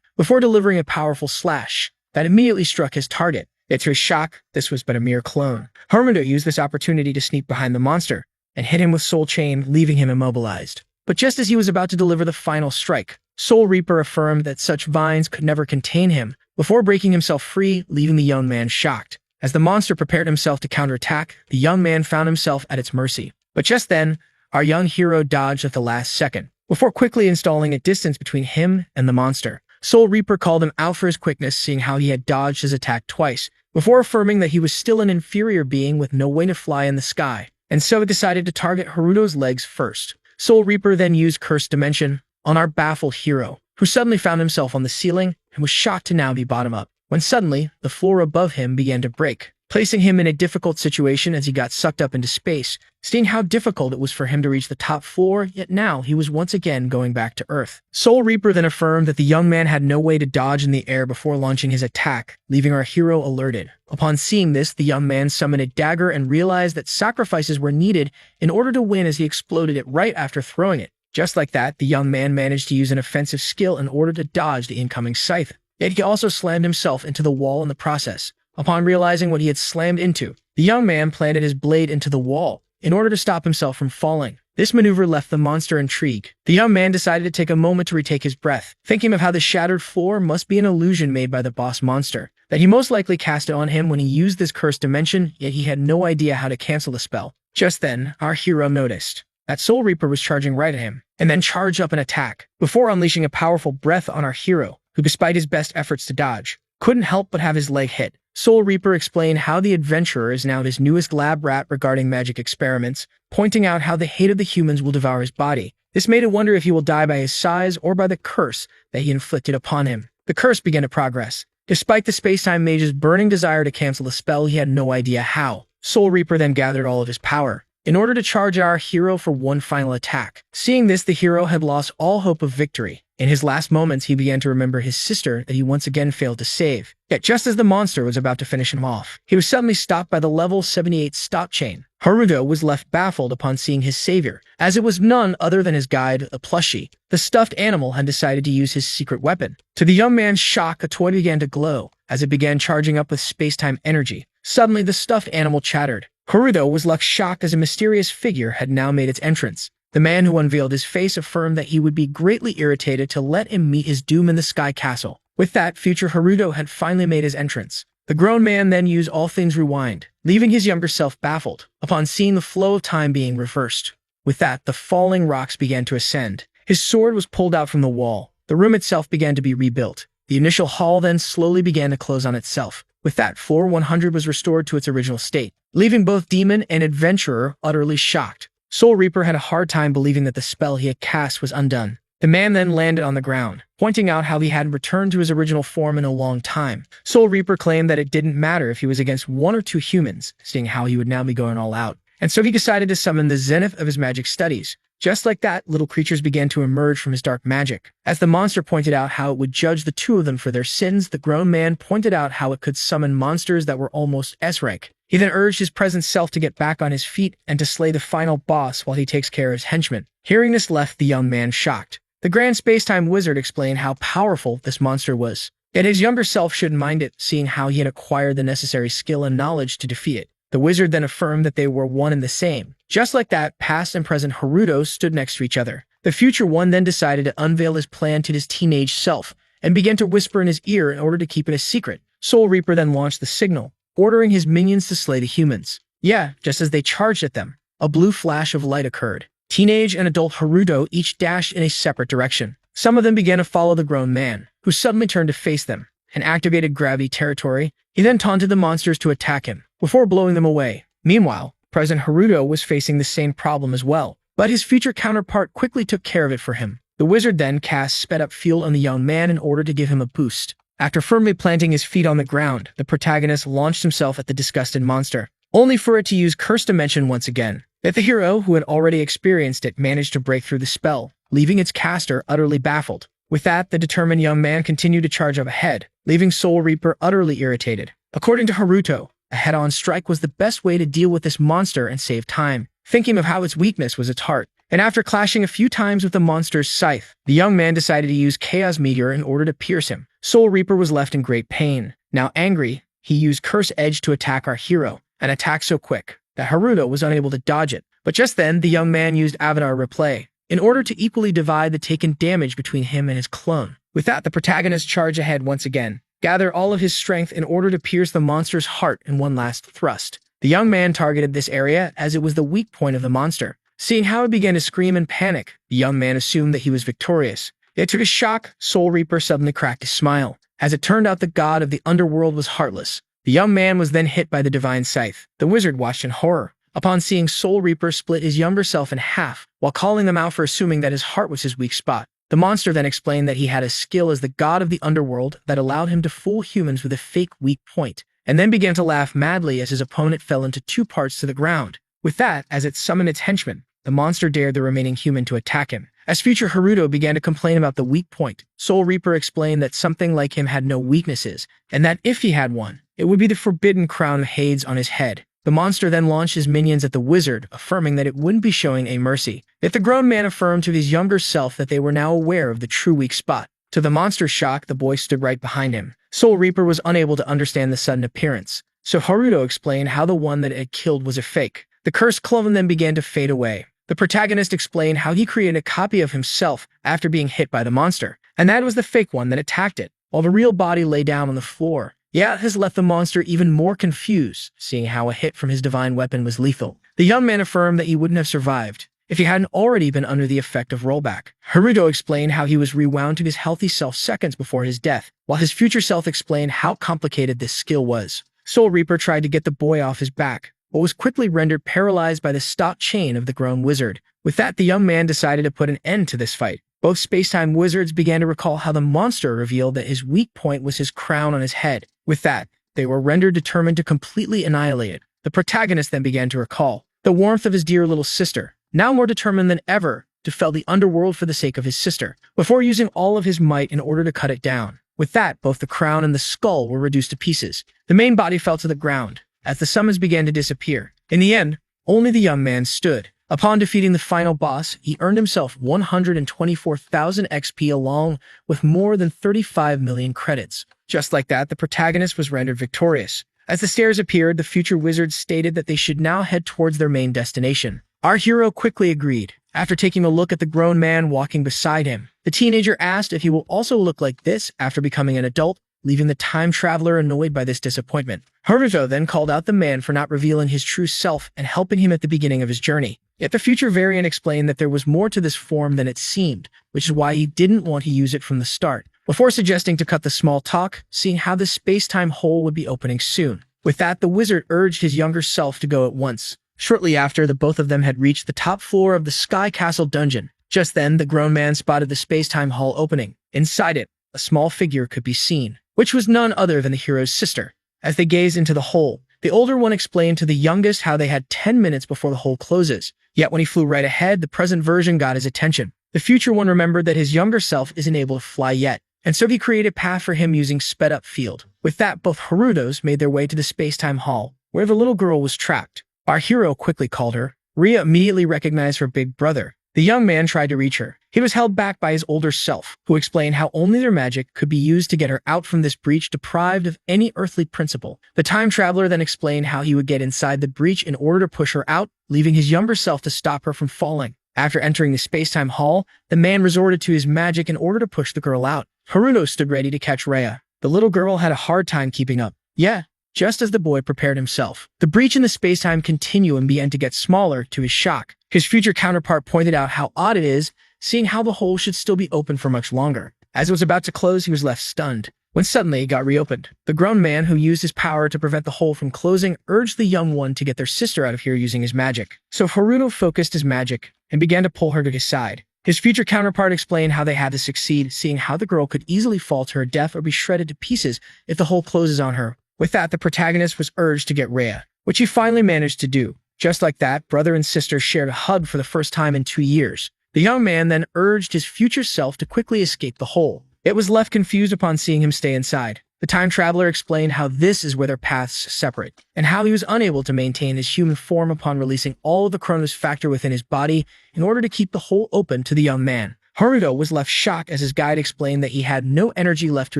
Speaker 1: before delivering a powerful slash that immediately struck his target. Yet to his shock, this was but a mere clone. Haruto used this opportunity to sneak behind the monster and hit him with Soul Chain, leaving him immobilized. But just as he was about to deliver the final strike, Soul Reaper affirmed that such vines could never contain him, before breaking himself free, leaving the young man shocked. As the monster prepared himself to counterattack, the young man found himself at its mercy. But just then, our young hero dodged at the last second, before quickly installing a distance between him and the monster. Soul Reaper called him out for his quickness, seeing how he had dodged his attack twice, before affirming that he was still an inferior being with no way to fly in the sky, and so decided to target Haruto's legs first. Soul Reaper then used Cursed Dimension on our baffled hero, who suddenly found himself on the ceiling and was shocked to now be bottom up, when suddenly, the floor above him began to break, placing him in a difficult situation as he got sucked up into space, seeing how difficult it was for him to reach the top floor, yet now he was once again going back to Earth. Soul Reaper then affirmed that the young man had no way to dodge in the air before launching his attack, leaving our hero alerted. Upon seeing this, the young man summoned a dagger and realized that sacrifices were needed in order to win, as he exploded it right after throwing it. Just like that, the young man managed to use an offensive skill in order to dodge the incoming scythe. Yet he also slammed himself into the wall in the process. Upon realizing what he had slammed into, the young man planted his blade into the wall in order to stop himself from falling. This maneuver left the monster intrigued. The young man decided to take a moment to retake his breath, thinking of how the shattered floor must be an illusion made by the boss monster, that he most likely cast it on him when he used this cursed dimension, yet he had no idea how to cancel the spell. Just then, our hero noticed that Soul Reaper was charging right at him, and then charged up an attack, before unleashing a powerful breath on our hero, who despite his best efforts to dodge, couldn't help but have his leg hit. Soul Reaper explained how the adventurer is now his newest lab rat regarding magic experiments, pointing out how the hate of the humans will devour his body. This made it wonder if he will die by his size or by the curse that he inflicted upon him. The curse began to progress. Despite the space-time mage's burning desire to cancel the spell, he had no idea how. Soul Reaper then gathered all of his power in order to charge our hero for one final attack. Seeing this, the hero had lost all hope of victory. In his last moments, he began to remember his sister that he once again failed to save. Yet just as the monster was about to finish him off, he was suddenly stopped by the level 78 stop chain. Haruto was left baffled upon seeing his savior, as it was none other than his guide, a plushie. The stuffed animal had decided to use his secret weapon. To the young man's shock, a toy began to glow as it began charging up with space-time energy. Suddenly, the stuffed animal chattered. Haruto was left shocked as a mysterious figure had now made its entrance. The man who unveiled his face affirmed that he would be greatly irritated to let him meet his doom in the Sky Castle. With that, future Haruto had finally made his entrance. The grown man then used All Things Rewind, leaving his younger self baffled, upon seeing the flow of time being reversed. With that, the falling rocks began to ascend. His sword was pulled out from the wall. The room itself began to be rebuilt. The initial hall then slowly began to close on itself. With that, floor 100 was restored to its original state, leaving both demon and adventurer utterly shocked. Soul Reaper had a hard time believing that the spell he had cast was undone. The man then landed on the ground, pointing out how he hadn't returned to his original form in a long time. Soul Reaper claimed that it didn't matter if he was against one or two humans, seeing how he would now be going all out. And so he decided to summon the zenith of his magic studies, Just like that, little creatures began to emerge from his dark magic. As the monster pointed out how it would judge the two of them for their sins, the grown man pointed out how it could summon monsters that were almost S-rank. He then urged his present self to get back on his feet and to slay the final boss while he takes care of his henchmen. Hearing this left the young man shocked. The Grand Spacetime Wizard explained how powerful this monster was. Yet his younger self shouldn't mind it, seeing how he had acquired the necessary skill and knowledge to defeat it. The wizard then affirmed that they were one and the same. Just like that, past and present Haruto stood next to each other. The future one then decided to unveil his plan to his teenage self and began to whisper in his ear in order to keep it a secret. Soul Reaper then launched the signal, ordering his minions to slay the humans. Yeah, just as they charged at them, a blue flash of light occurred. Teenage and adult Haruto each dashed in a separate direction. Some of them began to follow the grown man, who suddenly turned to face them and activated gravity territory. He then taunted the monsters to attack him, before blowing them away. Meanwhile, President Haruto was facing the same problem as well, but his future counterpart quickly took care of it for him. The wizard then cast sped-up fuel on the young man in order to give him a boost. After firmly planting his feet on the ground, the protagonist launched himself at the disgusted monster, only for it to use Curse Dimension once again. Yet the hero, who had already experienced it, managed to break through the spell, leaving its caster utterly baffled. With that, the determined young man continued to charge up ahead, leaving Soul Reaper utterly irritated. According to Haruto, a head-on strike was the best way to deal with this monster and save time, thinking of how its weakness was its heart. And after clashing a few times with the monster's scythe, the young man decided to use Chaos Meteor in order to pierce him. Soul Reaper was left in great pain. Now angry, he used Curse Edge to attack our hero, an attack so quick that Haruto was unable to dodge it. But just then, the young man used Avatar Replay in order to equally divide the taken damage between him and his clone. With that, the protagonist charged ahead once again, gather all of his strength in order to pierce the monster's heart in one last thrust. The young man targeted this area as it was the weak point of the monster. Seeing how it began to scream in panic, the young man assumed that he was victorious. Yet to his shock, Soul Reaper suddenly cracked a smile. As it turned out, the god of the underworld was heartless. The young man was then hit by the divine scythe. The wizard watched in horror upon seeing Soul Reaper split his younger self in half, while calling them out for assuming that his heart was his weak spot. The monster then explained that he had a skill as the god of the underworld that allowed him to fool humans with a fake weak point, and then began to laugh madly as his opponent fell into two parts to the ground. With that, as it summoned its henchmen, the monster dared the remaining human to attack him. As future Haruto began to complain about the weak point, Soul Reaper explained that something like him had no weaknesses, and that if he had one, it would be the forbidden crown of Hades on his head. The monster then launched his minions at the wizard, affirming that it wouldn't be showing a mercy. Yet the grown man affirmed to his younger self that they were now aware of the true weak spot. To the monster's shock, the boy stood right behind him. Soul Reaper was unable to understand the sudden appearance, so Haruto explained how the one that it had killed was a fake. The cursed clone then began to fade away. The protagonist explained how he created a copy of himself after being hit by the monster, and that was the fake one that attacked it, while the real body lay down on the floor. Yeah, this left the monster even more confused, seeing how a hit from his divine weapon was lethal. The young man affirmed that he wouldn't have survived if he hadn't already been under the effect of rollback. Haruto explained how he was rewound to his healthy self seconds before his death, while his future self explained how complicated this skill was. Soul Reaper tried to get the boy off his back, but was quickly rendered paralyzed by the stock chain of the grown wizard. With that, the young man decided to put an end to this fight. Both spacetime wizards began to recall how the monster revealed that his weak point was his crown on his head. With that, they were rendered determined to completely annihilate it. The protagonist then began to recall the warmth of his dear little sister, now more determined than ever to fell the underworld for the sake of his sister, before using all of his might in order to cut it down. With that, both the crown and the skull were reduced to pieces. The main body fell to the ground, as the summons began to disappear. In the end, only the young man stood. Upon defeating the final boss, he earned himself 124,000 XP along with more than 35 million credits. Just like that, the protagonist was rendered victorious. As the stairs appeared, the future wizards stated that they should now head towards their main destination. Our hero quickly agreed. After taking a look at the grown man walking beside him, the teenager asked if he will also look like this after becoming an adult, leaving the time traveler annoyed by this disappointment. Haruto then called out the man for not revealing his true self and helping him at the beginning of his journey. Yet the future variant explained that there was more to this form than it seemed, which is why he didn't want to use it from the start, before suggesting to cut the small talk, seeing how the space-time hole would be opening soon. With that, the wizard urged his younger self to go at once. Shortly after, the both of them had reached the top floor of the Sky Castle dungeon. Just then, the grown man spotted the space-time hall opening. Inside it, a small figure could be seen, which was none other than the hero's sister. As they gazed into the hole, The older one explained to the youngest how they had 10 minutes before the hole closes. Yet when he flew right ahead, the present version got his attention. The future one remembered that his younger self isn't able to fly yet, and so he created a path for him using sped-up field. With that, both Harutos made their way to the space-time hall, where the little girl was trapped. Our hero quickly called her. Ria immediately recognized her big brother. The young man tried to reach her. He was held back by his older self, who explained how only their magic could be used to get her out from this breach deprived of any earthly principle. The time traveler then explained how he would get inside the breach in order to push her out, leaving his younger self to stop her from falling. After entering the space-time hall, the man resorted to his magic in order to push the girl out. Haruto stood ready to catch Rhea. The little girl had a hard time keeping up. Yeah, just as the boy prepared himself. The breach in the space-time continuum began to get smaller. To his shock, his future counterpart pointed out how odd it is, seeing how the hole should still be open for much longer. As it was about to close, he was left stunned, when suddenly it got reopened. The grown man, who used his power to prevent the hole from closing, urged the young one to get their sister out of here using his magic. So Haruto focused his magic and began to pull her to his side. His future counterpart explained how they had to succeed, seeing how the girl could easily fall to her death or be shredded to pieces if the hole closes on her. With that, the protagonist was urged to get Rhea, which he finally managed to do. Just like that, brother and sister shared a hug for the first time in 2 years. The young man then urged his future self to quickly escape the hole. It was left confused upon seeing him stay inside. The time traveler explained how this is where their paths separate, and how he was unable to maintain his human form upon releasing all of the Chronos factor within his body in order to keep the hole open to the young man. Haruto was left shocked as his guide explained that he had no energy left to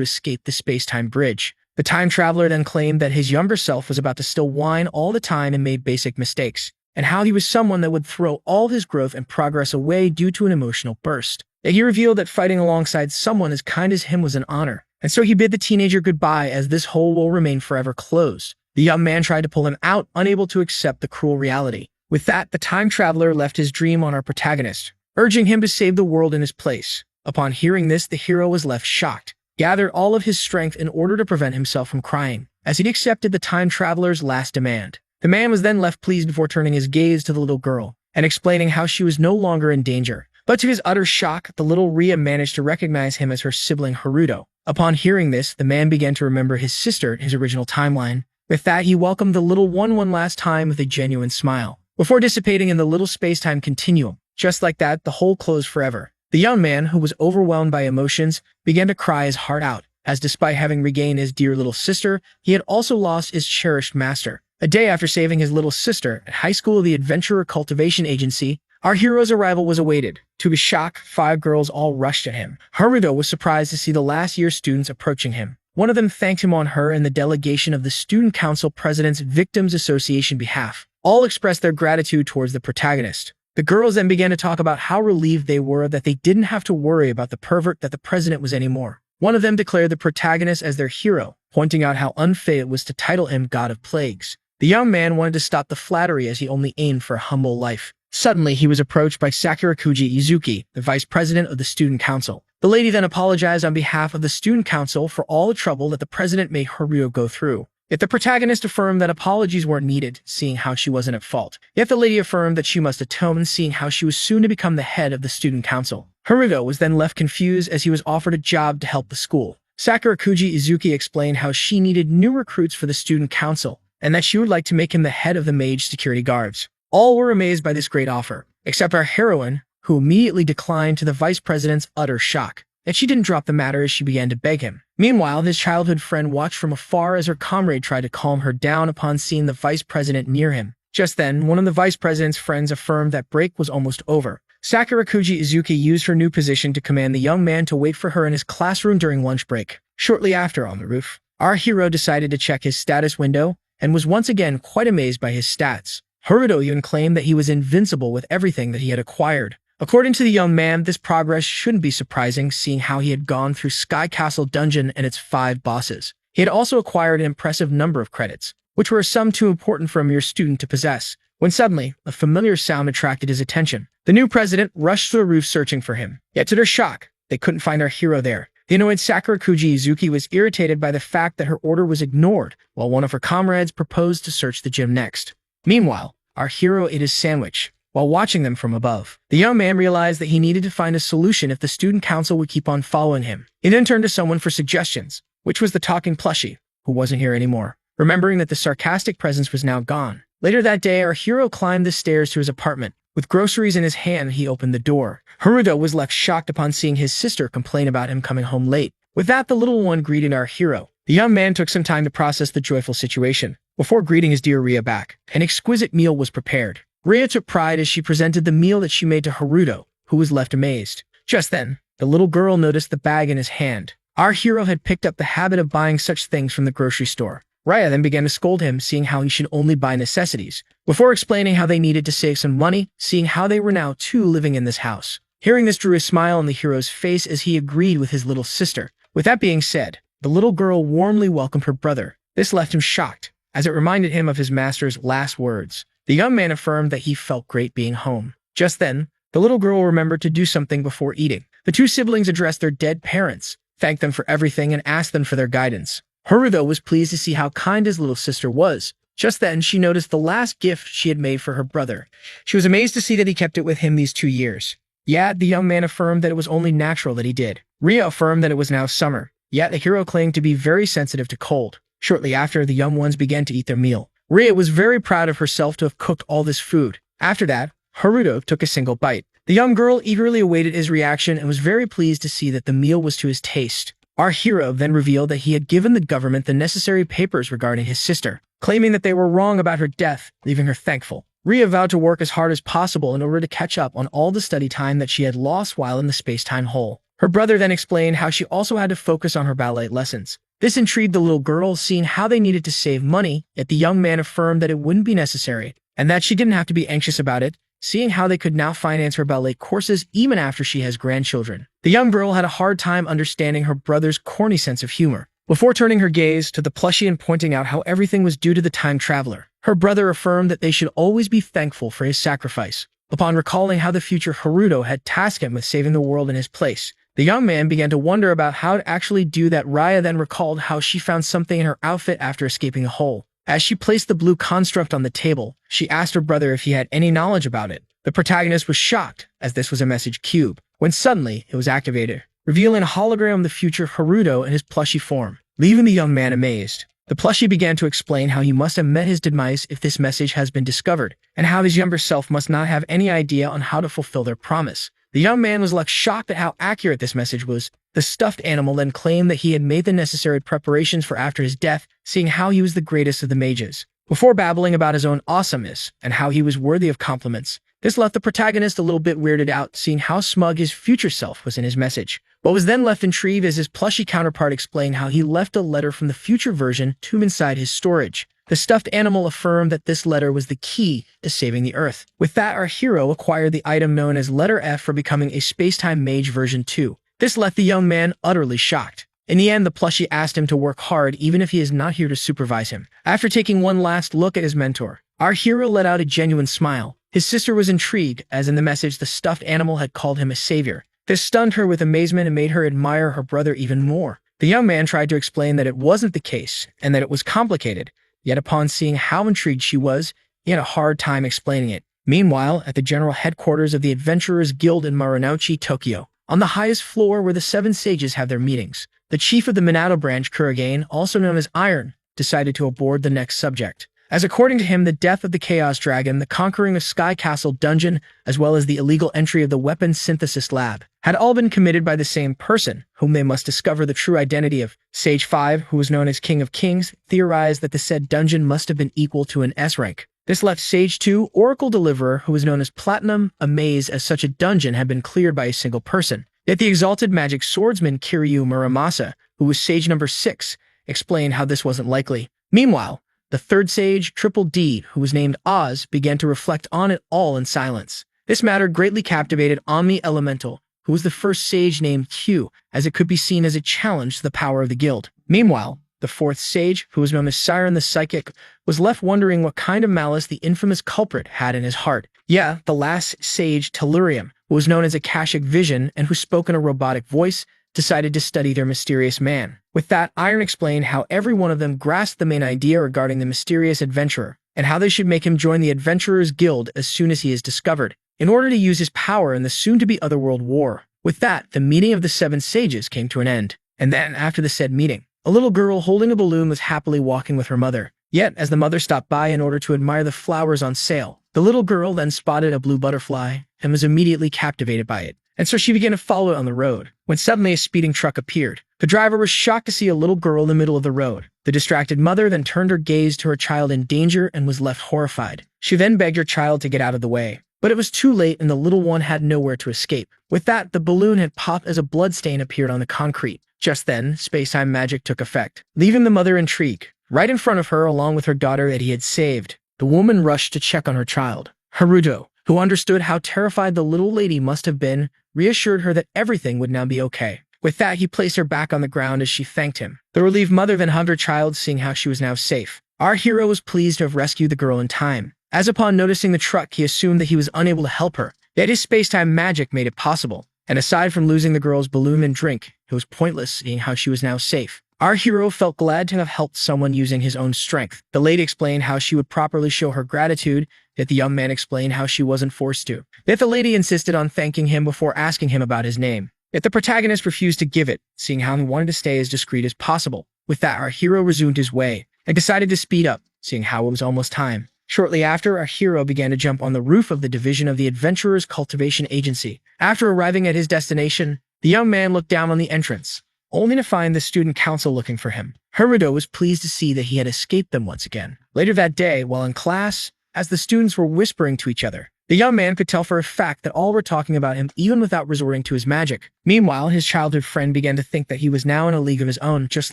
Speaker 1: escape the space-time bridge. The time traveler then claimed that his younger self was about to still whine all the time and made basic mistakes, and how he was someone that would throw all his growth and progress away due to an emotional burst. He revealed that fighting alongside someone as kind as him was an honor, and so he bid the teenager goodbye as this hole will remain forever closed. The young man tried to pull him out, unable to accept the cruel reality. With that, the time traveler left his dream on our protagonist, urging him to save the world in his place. Upon hearing this, the hero was left shocked, gathered all of his strength in order to prevent himself from crying, as he accepted the time traveler's last demand. The man was then left pleased before turning his gaze to the little girl, and explaining how she was no longer in danger. But to his utter shock, the little Rhea managed to recognize him as her sibling Haruto. Upon hearing this, the man began to remember his sister in his original timeline. With that, he welcomed the little one last time with a genuine smile, before dissipating in the little space-time continuum. Just like that, the hole closed forever. The young man, who was overwhelmed by emotions, began to cry his heart out, as despite having regained his dear little sister, he had also lost his cherished master. A day after saving his little sister at high school of the Adventurer Cultivation Agency, our hero's arrival was awaited. To his shock, 5 girls all rushed at him. Haruto was surprised to see the last year students approaching him. One of them thanked him on her and the delegation of the Student Council President's Victims Association behalf. All expressed their gratitude towards the protagonist. The girls then began to talk about how relieved they were that they didn't have to worry about the pervert that the president was anymore. One of them declared the protagonist as their hero, pointing out how unfair it was to title him God of Plagues. The young man wanted to stop the flattery as he only aimed for a humble life. Suddenly, he was approached by Sakurakuji Izuki, the vice president of the student council. The lady then apologized on behalf of the student council for all the trouble that the president made Haruto go through. Yet the protagonist affirmed that apologies weren't needed, seeing how she wasn't at fault. Yet the lady affirmed that she must atone, seeing how she was soon to become the head of the student council. Haruto was then left confused as he was offered a job to help the school. Sakurakuji Izuki explained how she needed new recruits for the student council, and that she would like to make him the head of the mage security guards. All were amazed by this great offer, except our heroine, who immediately declined to the vice president's utter shock. Yet she didn't drop the matter as she began to beg him. Meanwhile, his childhood friend watched from afar as her comrade tried to calm her down upon seeing the vice president near him. Just then, one of the vice president's friends affirmed that break was almost over. Sakurakuji Izuki used her new position to command the young man to wait for her in his classroom during lunch break. Shortly after, on the roof, our hero decided to check his status window and was once again quite amazed by his stats. Haruto even claimed that he was invincible with everything that he had acquired. According to the young man, this progress shouldn't be surprising, seeing how he had gone through Sky Castle Dungeon and its 5 bosses. He had also acquired an impressive number of credits, which were a sum too important for a mere student to possess, when suddenly, a familiar sound attracted his attention. The new president rushed to the roof searching for him. Yet to their shock, they couldn't find our hero there. The annoyed Sakurakuji Izuki was irritated by the fact that her order was ignored, while one of her comrades proposed to search the gym next. Meanwhile, our hero ate his sandwich, while watching them from above. The young man realized that he needed to find a solution if the student council would keep on following him. He then turned to someone for suggestions, which was the talking plushie, who wasn't here anymore. remembering that the sarcastic presence was now gone. Later that day, our hero climbed the stairs to his apartment. With groceries in his hand, he opened the door. Haruto was left shocked upon seeing his sister complain about him coming home late. With that, the little one greeted our hero. The young man took some time to process the joyful situation. Before greeting his dear Ria back, an exquisite meal was prepared. Ria took pride as she presented the meal that she made to Haruto, who was left amazed. Just then, the little girl noticed the bag in his hand. Our hero had picked up the habit of buying such things from the grocery store. Raya then began to scold him, seeing how he should only buy necessities, before explaining how they needed to save some money, seeing how they were now two living in this house. Hearing this drew a smile on the hero's face as he agreed with his little sister. With that being said, the little girl warmly welcomed her brother. This left him shocked, as it reminded him of his master's last words. The young man affirmed that he felt great being home. Just then, the little girl remembered to do something before eating. The two siblings addressed their dead parents, thanked them for everything, and asked them for their guidance. Haruto was pleased to see how kind his little sister was. Just then, she noticed the last gift she had made for her brother. She was amazed to see that he kept it with him these 2 years. Yet, the young man affirmed that it was only natural that he did. Ria affirmed that it was now summer. Yet, the hero claimed to be very sensitive to cold. Shortly after, the young ones began to eat their meal. Ria was very proud of herself to have cooked all this food. After that, Haruto took a single bite. The young girl eagerly awaited his reaction and was very pleased to see that the meal was to his taste. Our hero then revealed that he had given the government the necessary papers regarding his sister, claiming that they were wrong about her death, leaving her thankful. Ria vowed to work as hard as possible in order to catch up on all the study time that she had lost while in the space-time hole. Her brother then explained how she also had to focus on her ballet lessons. This intrigued the little girl, seeing how they needed to save money, yet the young man affirmed that it wouldn't be necessary, and that she didn't have to be anxious about it, seeing how they could now finance her ballet courses even after she has grandchildren. The young girl had a hard time understanding her brother's corny sense of humor. Before turning her gaze to the plushie and pointing out how everything was due to the time traveler, her brother affirmed that they should always be thankful for his sacrifice. Upon recalling how the future Haruto had tasked him with saving the world in his place, the young man began to wonder about how to actually do that. Raya then recalled how she found something in her outfit after escaping a hole. As she placed the blue construct on the table, she asked her brother if he had any knowledge about it. The protagonist was shocked, as this was a message cube, when suddenly it was activated, revealing a hologram of the future Haruto in his plushie form, leaving the young man amazed. The plushie began to explain how he must have met his demise if this message has been discovered, and how his younger self must not have any idea on how to fulfill their promise. The young man was left shocked at how accurate this message was. The stuffed animal then claimed that he had made the necessary preparations for after his death, seeing how he was the greatest of the mages, before babbling about his own awesomeness and how he was worthy of compliments. This left the protagonist a little bit weirded out, seeing how smug his future self was in his message. But was then left intrigued as his plushie counterpart explained how he left a letter from the future version to him inside his storage. The stuffed animal affirmed that this letter was the key to saving the Earth. With that, our hero acquired the item known as Letter F for becoming a Spacetime Mage version 2. This left the young man utterly shocked. In the end, the plushie asked him to work hard even if he is not here to supervise him. After taking one last look at his mentor, our hero let out a genuine smile. His sister was intrigued, as in the message the stuffed animal had called him a savior. This stunned her with amazement and made her admire her brother even more. The young man tried to explain that it wasn't the case, and that it was complicated, yet upon seeing how intrigued she was, he had a hard time explaining it. Meanwhile, at the general headquarters of the Adventurers Guild in Marunouchi, Tokyo, on the highest floor where the 7 sages have their meetings, the chief of the Minato branch, Kurogane, also known as Iron, decided to aboard the next subject, as according to him, the death of the Chaos Dragon, the conquering of Sky Castle Dungeon, as well as the illegal entry of the Weapons Synthesis Lab, had all been committed by the same person, whom they must discover the true identity of. Sage 5, who was known as King of Kings, theorized that the said dungeon must have been equal to an S rank. This left Sage 2, Oracle Deliverer, who was known as Platinum, amazed as such a dungeon had been cleared by a single person. Yet the exalted magic swordsman Kiryu Muramasa, who was Sage number 6, explained how this wasn't likely. Meanwhile, the third sage, Triple D, who was named Oz, began to reflect on it all in silence. This matter greatly captivated Omni Elemental, who was the first sage named Q, as it could be seen as a challenge to the power of the guild. Meanwhile, the fourth sage, who was known as Siren the Psychic, was left wondering what kind of malice the infamous culprit had in his heart. Yeah, the last sage, Tellurium, who was known as Akashic Vision and who spoke in a robotic voice, decided to study their mysterious man. With that, Iron explained how every one of them grasped the main idea regarding the mysterious adventurer, and how they should make him join the Adventurers Guild as soon as he is discovered, in order to use his power in the soon-to-be Otherworld War. With that, the meeting of the 7 sages came to an end. And then, after the said meeting, A little girl holding a balloon was happily walking with her mother. Yet, as the mother stopped by in order to admire the flowers on sale, the little girl then spotted a blue butterfly and was immediately captivated by it. And so she began to follow it on the road, when suddenly a speeding truck appeared. The driver was shocked to see a little girl in the middle of the road. The distracted mother then turned her gaze to her child in danger and was left horrified. She then begged her child to get out of the way. But it was too late and the little one had nowhere to escape. With that, the balloon had popped as a bloodstain appeared on the concrete. Just then, space-time magic took effect, leaving the mother intrigued. Right in front of her, along with her daughter that he had saved, the woman rushed to check on her child. Haruto, who understood how terrified the little lady must have been, reassured her that everything would now be okay. With that, he placed her back on the ground as she thanked him. The relieved mother then hugged her child, seeing how she was now safe. Our hero was pleased to have rescued the girl in time. As upon noticing the truck, he assumed that he was unable to help her, yet his space-time magic made it possible. And aside from losing the girl's balloon and drink, it was pointless seeing how she was now safe. Our hero felt glad to have helped someone using his own strength. The lady explained how she would properly show her gratitude, yet the young man explained how she wasn't forced to. Yet the lady insisted on thanking him before asking him about his name. Yet the protagonist refused to give it, seeing how he wanted to stay as discreet as possible. With that, our hero resumed his way and decided to speed up, seeing how it was almost time. Shortly after, our hero began to jump on the roof of the division of the Adventurers Cultivation Agency. After arriving at his destination, the young man looked down on the entrance, only to find the student council looking for him. Haruto was pleased to see that he had escaped them once again. Later that day, while in class, as the students were whispering to each other, the young man could tell for a fact that all were talking about him even without resorting to his magic. Meanwhile, his childhood friend began to think that he was now in a league of his own, just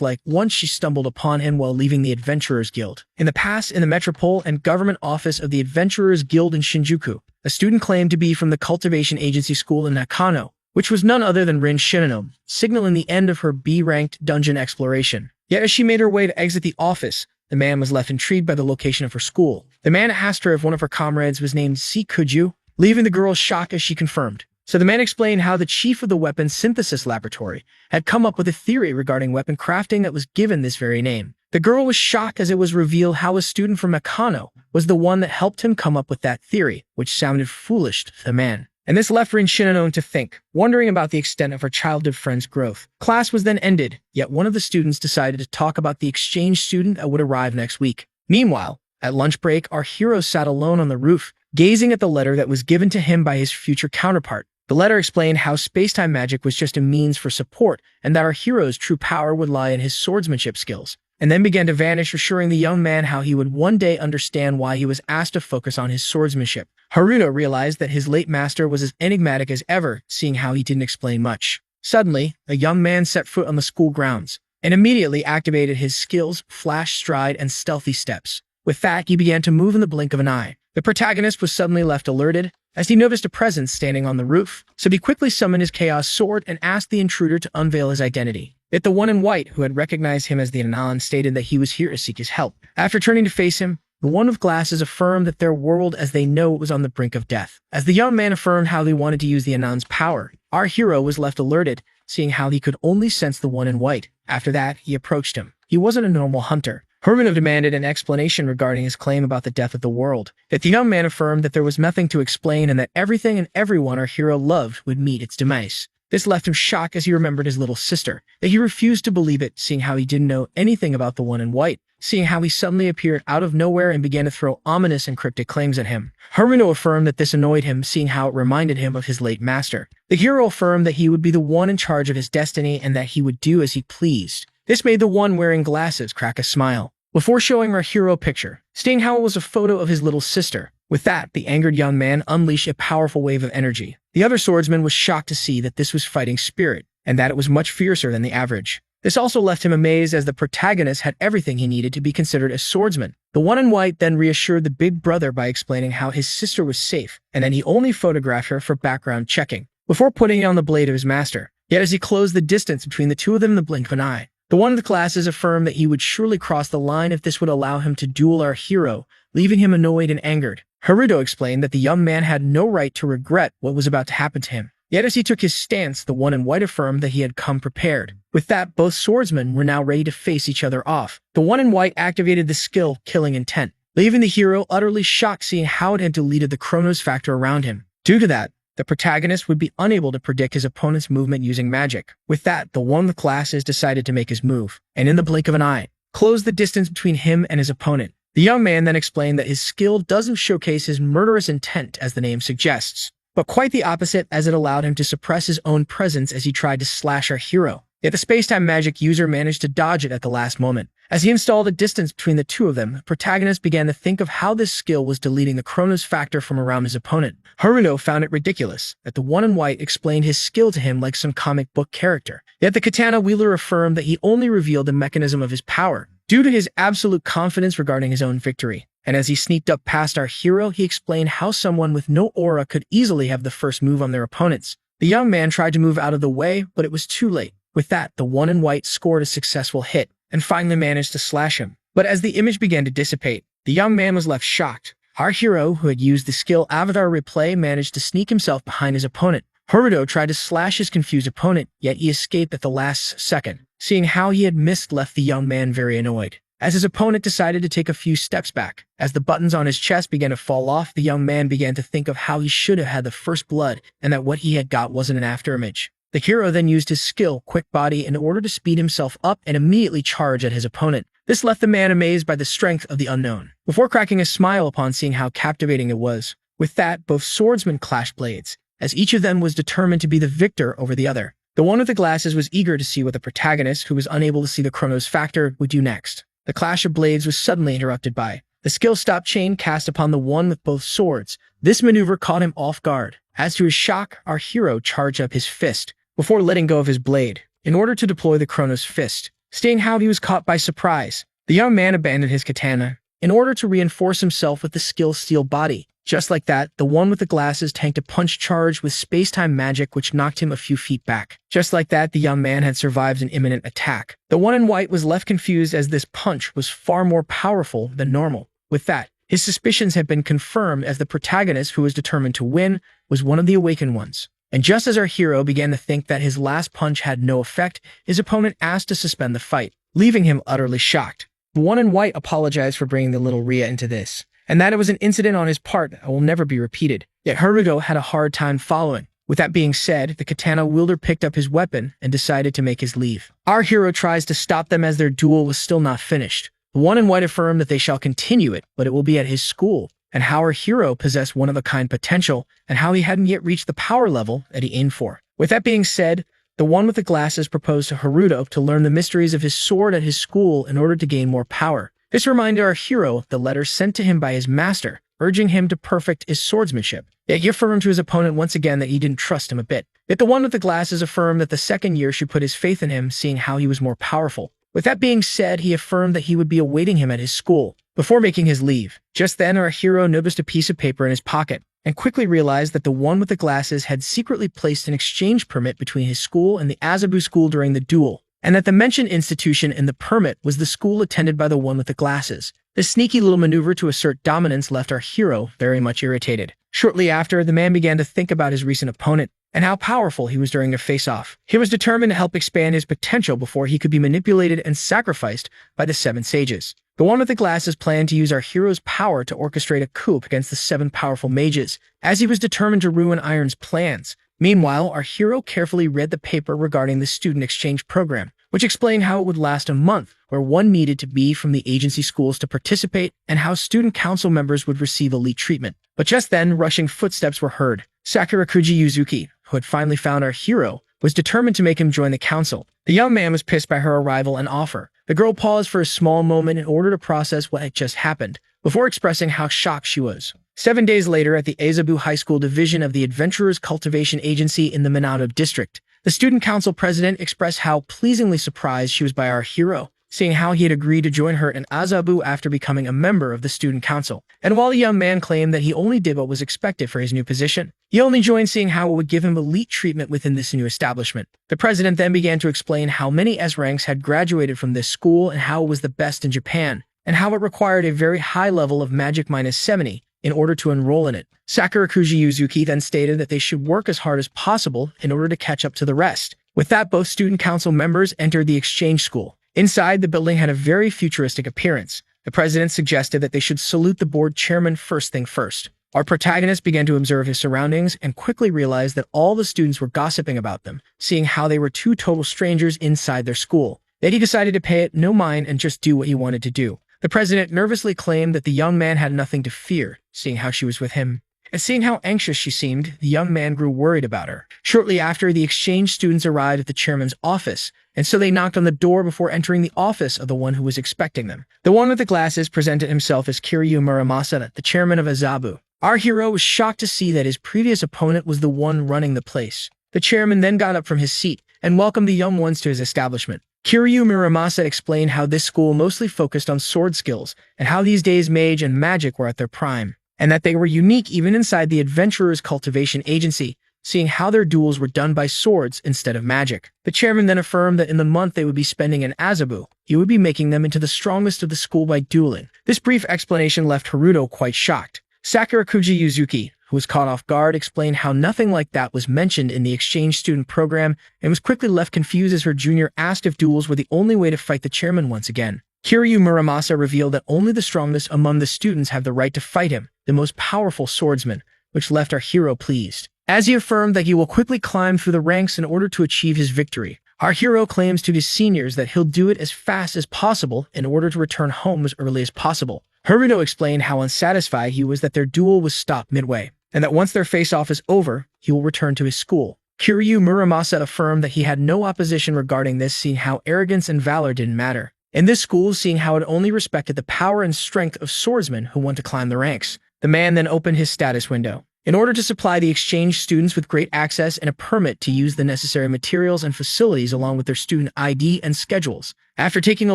Speaker 1: like once she stumbled upon him while leaving the Adventurers Guild. In the past, in the Metropole and Government Office of the Adventurers Guild in Shinjuku, a student claimed to be from the Cultivation Agency School in Nakano, which was none other than Rin Shinano, signaling the end of her B-ranked dungeon exploration. Yet as she made her way to exit the office, the man was left intrigued by the location of her school. The man asked her if one of her comrades was named Sikuju, leaving the girl shocked as she confirmed. So the man explained how the chief of the weapons synthesis laboratory had come up with a theory regarding weapon crafting that was given this very name. The girl was shocked as it was revealed how a student from Nakano was the one that helped him come up with that theory, which sounded foolish to the man. And this left Rin Shinano to think, wondering about the extent of her childhood friend's growth. Class was then ended, yet one of the students decided to talk about the exchange student that would arrive next week. Meanwhile, at lunch break, our hero sat alone on the roof, gazing at the letter that was given to him by his future counterpart. The letter explained how space-time magic was just a means for support, and that our hero's true power would lie in his swordsmanship skills, and then began to vanish, assuring the young man how he would one day understand why he was asked to focus on his swordsmanship. Haruto realized that his late master was as enigmatic as ever, seeing how he didn't explain much. Suddenly, a young man set foot on the school grounds, and immediately activated his skills, flash stride, and stealthy steps. With that, he began to move in the blink of an eye. The protagonist was suddenly left alerted, as he noticed a presence standing on the roof, so he quickly summoned his chaos sword and asked the intruder to unveil his identity. Yet the one in white, who had recognized him as the Anon, stated that he was here to seek his help. After turning to face him, the one with glasses affirmed that their world as they know it was on the brink of death. As the young man affirmed how they wanted to use the Anon's power, our hero was left alerted, seeing how he could only sense the one in white. After that, he approached him. He wasn't a normal hunter. Haruto demanded an explanation regarding his claim about the death of the world. Yet the young man affirmed that there was nothing to explain and that everything and everyone our hero loved would meet its demise. This left him shocked as he remembered his little sister, that he refused to believe it, seeing how he didn't know anything about the one in white, seeing how he suddenly appeared out of nowhere and began to throw ominous and cryptic claims at him. Haruto affirmed that this annoyed him, seeing how it reminded him of his late master. The hero affirmed that he would be the one in charge of his destiny and that he would do as he pleased. This made the one wearing glasses crack a smile, before showing our hero a picture, stating how it was a photo of his little sister. With that, the angered young man unleashed a powerful wave of energy. The other swordsman was shocked to see that this was fighting spirit, and that it was much fiercer than the average. This also left him amazed as the protagonist had everything he needed to be considered a swordsman. The one in white then reassured the big brother by explaining how his sister was safe, and that he only photographed her for background checking, before putting it on the blade of his master. Yet as he closed the distance between the two of them in the blink of an eye, the one in the glasses affirmed that he would surely cross the line if this would allow him to duel our hero, leaving him annoyed and angered. Haruto explained that the young man had no right to regret what was about to happen to him. Yet as he took his stance, the one in white affirmed that he had come prepared. With that, both swordsmen were now ready to face each other off. The one in white activated the skill Killing Intent, leaving the hero utterly shocked, seeing how it had deleted the Chronos factor around him. Due to that, the protagonist would be unable to predict his opponent's movement using magic. With that, the one with glasses decided to make his move, and in the blink of an eye, closed the distance between him and his opponent. The young man then explained that his skill doesn't showcase his murderous intent as the name suggests, but quite the opposite, as it allowed him to suppress his own presence as he tried to slash our hero. Yet the space-time magic user managed to dodge it at the last moment. As he installed a distance between the two of them, the protagonist began to think of how this skill was deleting the Chronos factor from around his opponent. Haruno found it ridiculous that the one in white explained his skill to him like some comic book character. Yet the katana wielder affirmed that he only revealed the mechanism of his power due to his absolute confidence regarding his own victory. And as he sneaked up past our hero, he explained how someone with no aura could easily have the first move on their opponents. The young man tried to move out of the way, but it was too late. With that, the one in white scored a successful hit and finally managed to slash him. But as the image began to dissipate, the young man was left shocked. Our hero, who had used the skill Avatar Replay, managed to sneak himself behind his opponent. Haruto tried to slash his confused opponent, yet he escaped at the last second. Seeing how he had missed left the young man very annoyed, as his opponent decided to take a few steps back. As the buttons on his chest began to fall off, the young man began to think of how he should have had the first blood and that what he had got wasn't an afterimage. The hero then used his skill, Quick Body, in order to speed himself up and immediately charge at his opponent. This left the man amazed by the strength of the unknown, before cracking a smile upon seeing how captivating it was. With that, both swordsmen clashed blades, as each of them was determined to be the victor over the other. The one with the glasses was eager to see what the protagonist, who was unable to see the Chronos factor, would do next. The clash of blades was suddenly interrupted by the skill stop chain cast upon the one with both swords. This maneuver caught him off guard. As to his shock, our hero charged up his fist before letting go of his blade in order to deploy the Chronos fist. Seeing how he was caught by surprise, the young man abandoned his katana in order to reinforce himself with the skill Steel Body. Just like that, the one with the glasses tanked a punch charge with space-time magic which knocked him a few feet back. Just like that, the young man had survived an imminent attack. The one in white was left confused as this punch was far more powerful than normal. With that, his suspicions had been confirmed as the protagonist, who was determined to win, was one of the awakened ones. And just as our hero began to think that his last punch had no effect, his opponent asked to suspend the fight, leaving him utterly shocked. The one in white apologized for bringing the little Ria into this, and that it was an incident on his part that will never be repeated. Yet Haruto had a hard time following. With that being said, the katana wielder picked up his weapon and decided to make his leave. Our hero tries to stop them as their duel was still not finished. The one in white affirmed that they shall continue it, but it will be at his school, and how our hero possessed one-of-a-kind potential, and how he hadn't yet reached the power level that he aimed for. With that being said, the one with the glasses proposed to Haruto to learn the mysteries of his sword at his school in order to gain more power. This reminded our hero of the letter sent to him by his master, urging him to perfect his swordsmanship. Yet he affirmed to his opponent once again that he didn't trust him a bit. Yet the one with the glasses affirmed that the second year should put his faith in him, seeing how he was more powerful. With that being said, he affirmed that he would be awaiting him at his school before making his leave. Just then, our hero noticed a piece of paper in his pocket and quickly realized that the one with the glasses had secretly placed an exchange permit between his school and the Azabu school during the duel, and that the mentioned institution in the permit was the school attended by the one with the glasses. This sneaky little maneuver to assert dominance left our hero very much irritated. Shortly after, the man began to think about his recent opponent and how powerful he was during their face-off. He was determined to help expand his potential before he could be manipulated and sacrificed by the 7 sages. The one with the glasses planned to use our hero's power to orchestrate a coup against the 7 powerful mages, as he was determined to ruin Iron's plans. Meanwhile, our hero carefully read the paper regarding the student exchange program, which explained how it would last a month, where one needed to be from the agency schools to participate, and how student council members would receive elite treatment. But just then, rushing footsteps were heard. Sakurakuji Yuzuki, who had finally found our hero, was determined to make him join the council. The young man was pissed by her arrival and offer. The girl paused for a small moment in order to process what had just happened, before expressing how shocked she was. 7 days later, at the Azabu High School division of the Adventurers Cultivation Agency in the Minato district, the student council president expressed how pleasingly surprised she was by our hero, seeing how he had agreed to join her in Azabu after becoming a member of the student council. And while the young man claimed that he only did what was expected for his new position, he only joined seeing how it would give him elite treatment within this new establishment. The president then began to explain how many S-ranks had graduated from this school and how it was the best in Japan, and how it required a very high level of magic -70 in order to enroll in it. Sakurakuji Yuzuki then stated that they should work as hard as possible in order to catch up to the rest. With that, both student council members entered the exchange school. Inside, the building had a very futuristic appearance. The president suggested that they should salute the board chairman first thing first. Our protagonist began to observe his surroundings and quickly realized that all the students were gossiping about them, seeing how they were two total strangers inside their school. Then he decided to pay it no mind and just do what he wanted to do. The president nervously claimed that the young man had nothing to fear, seeing how she was with him. And seeing how anxious she seemed, the young man grew worried about her. Shortly after, the exchange students arrived at the chairman's office, and so they knocked on the door before entering the office of the one who was expecting them. The one with the glasses presented himself as Kiryu Muramasa, the chairman of Azabu. Our hero was shocked to see that his previous opponent was the one running the place. The chairman then got up from his seat and welcomed the young ones to his establishment. Kiryu Muramasa explained how this school mostly focused on sword skills and how these days mage and magic were at their prime, and that they were unique even inside the Adventurers Cultivation Agency, seeing how their duels were done by swords instead of magic. The chairman then affirmed that in the month they would be spending in Azabu, he would be making them into the strongest of the school by dueling. This brief explanation left Haruto quite shocked. Sakurakuji Yuzuki, who was caught off guard, explained how nothing like that was mentioned in the exchange student program and was quickly left confused as her junior asked if duels were the only way to fight the chairman once again. Kiryu Muramasa revealed that only the strongest among the students have the right to fight him, the most powerful swordsman, which left our hero pleased, as he affirmed that he will quickly climb through the ranks in order to achieve his victory. Our hero claims to his seniors that he'll do it as fast as possible in order to return home as early as possible. Haruto explained how unsatisfied he was that their duel was stopped midway, and that once their face-off is over, he will return to his school. Kiryu Muramasa affirmed that he had no opposition regarding this, seeing how arrogance and valor didn't matter. In this school, seeing how it only respected the power and strength of swordsmen who want to climb the ranks. The man then opened his status window in order to supply the exchange students with great access and a permit to use the necessary materials and facilities along with their student ID and schedules. After taking a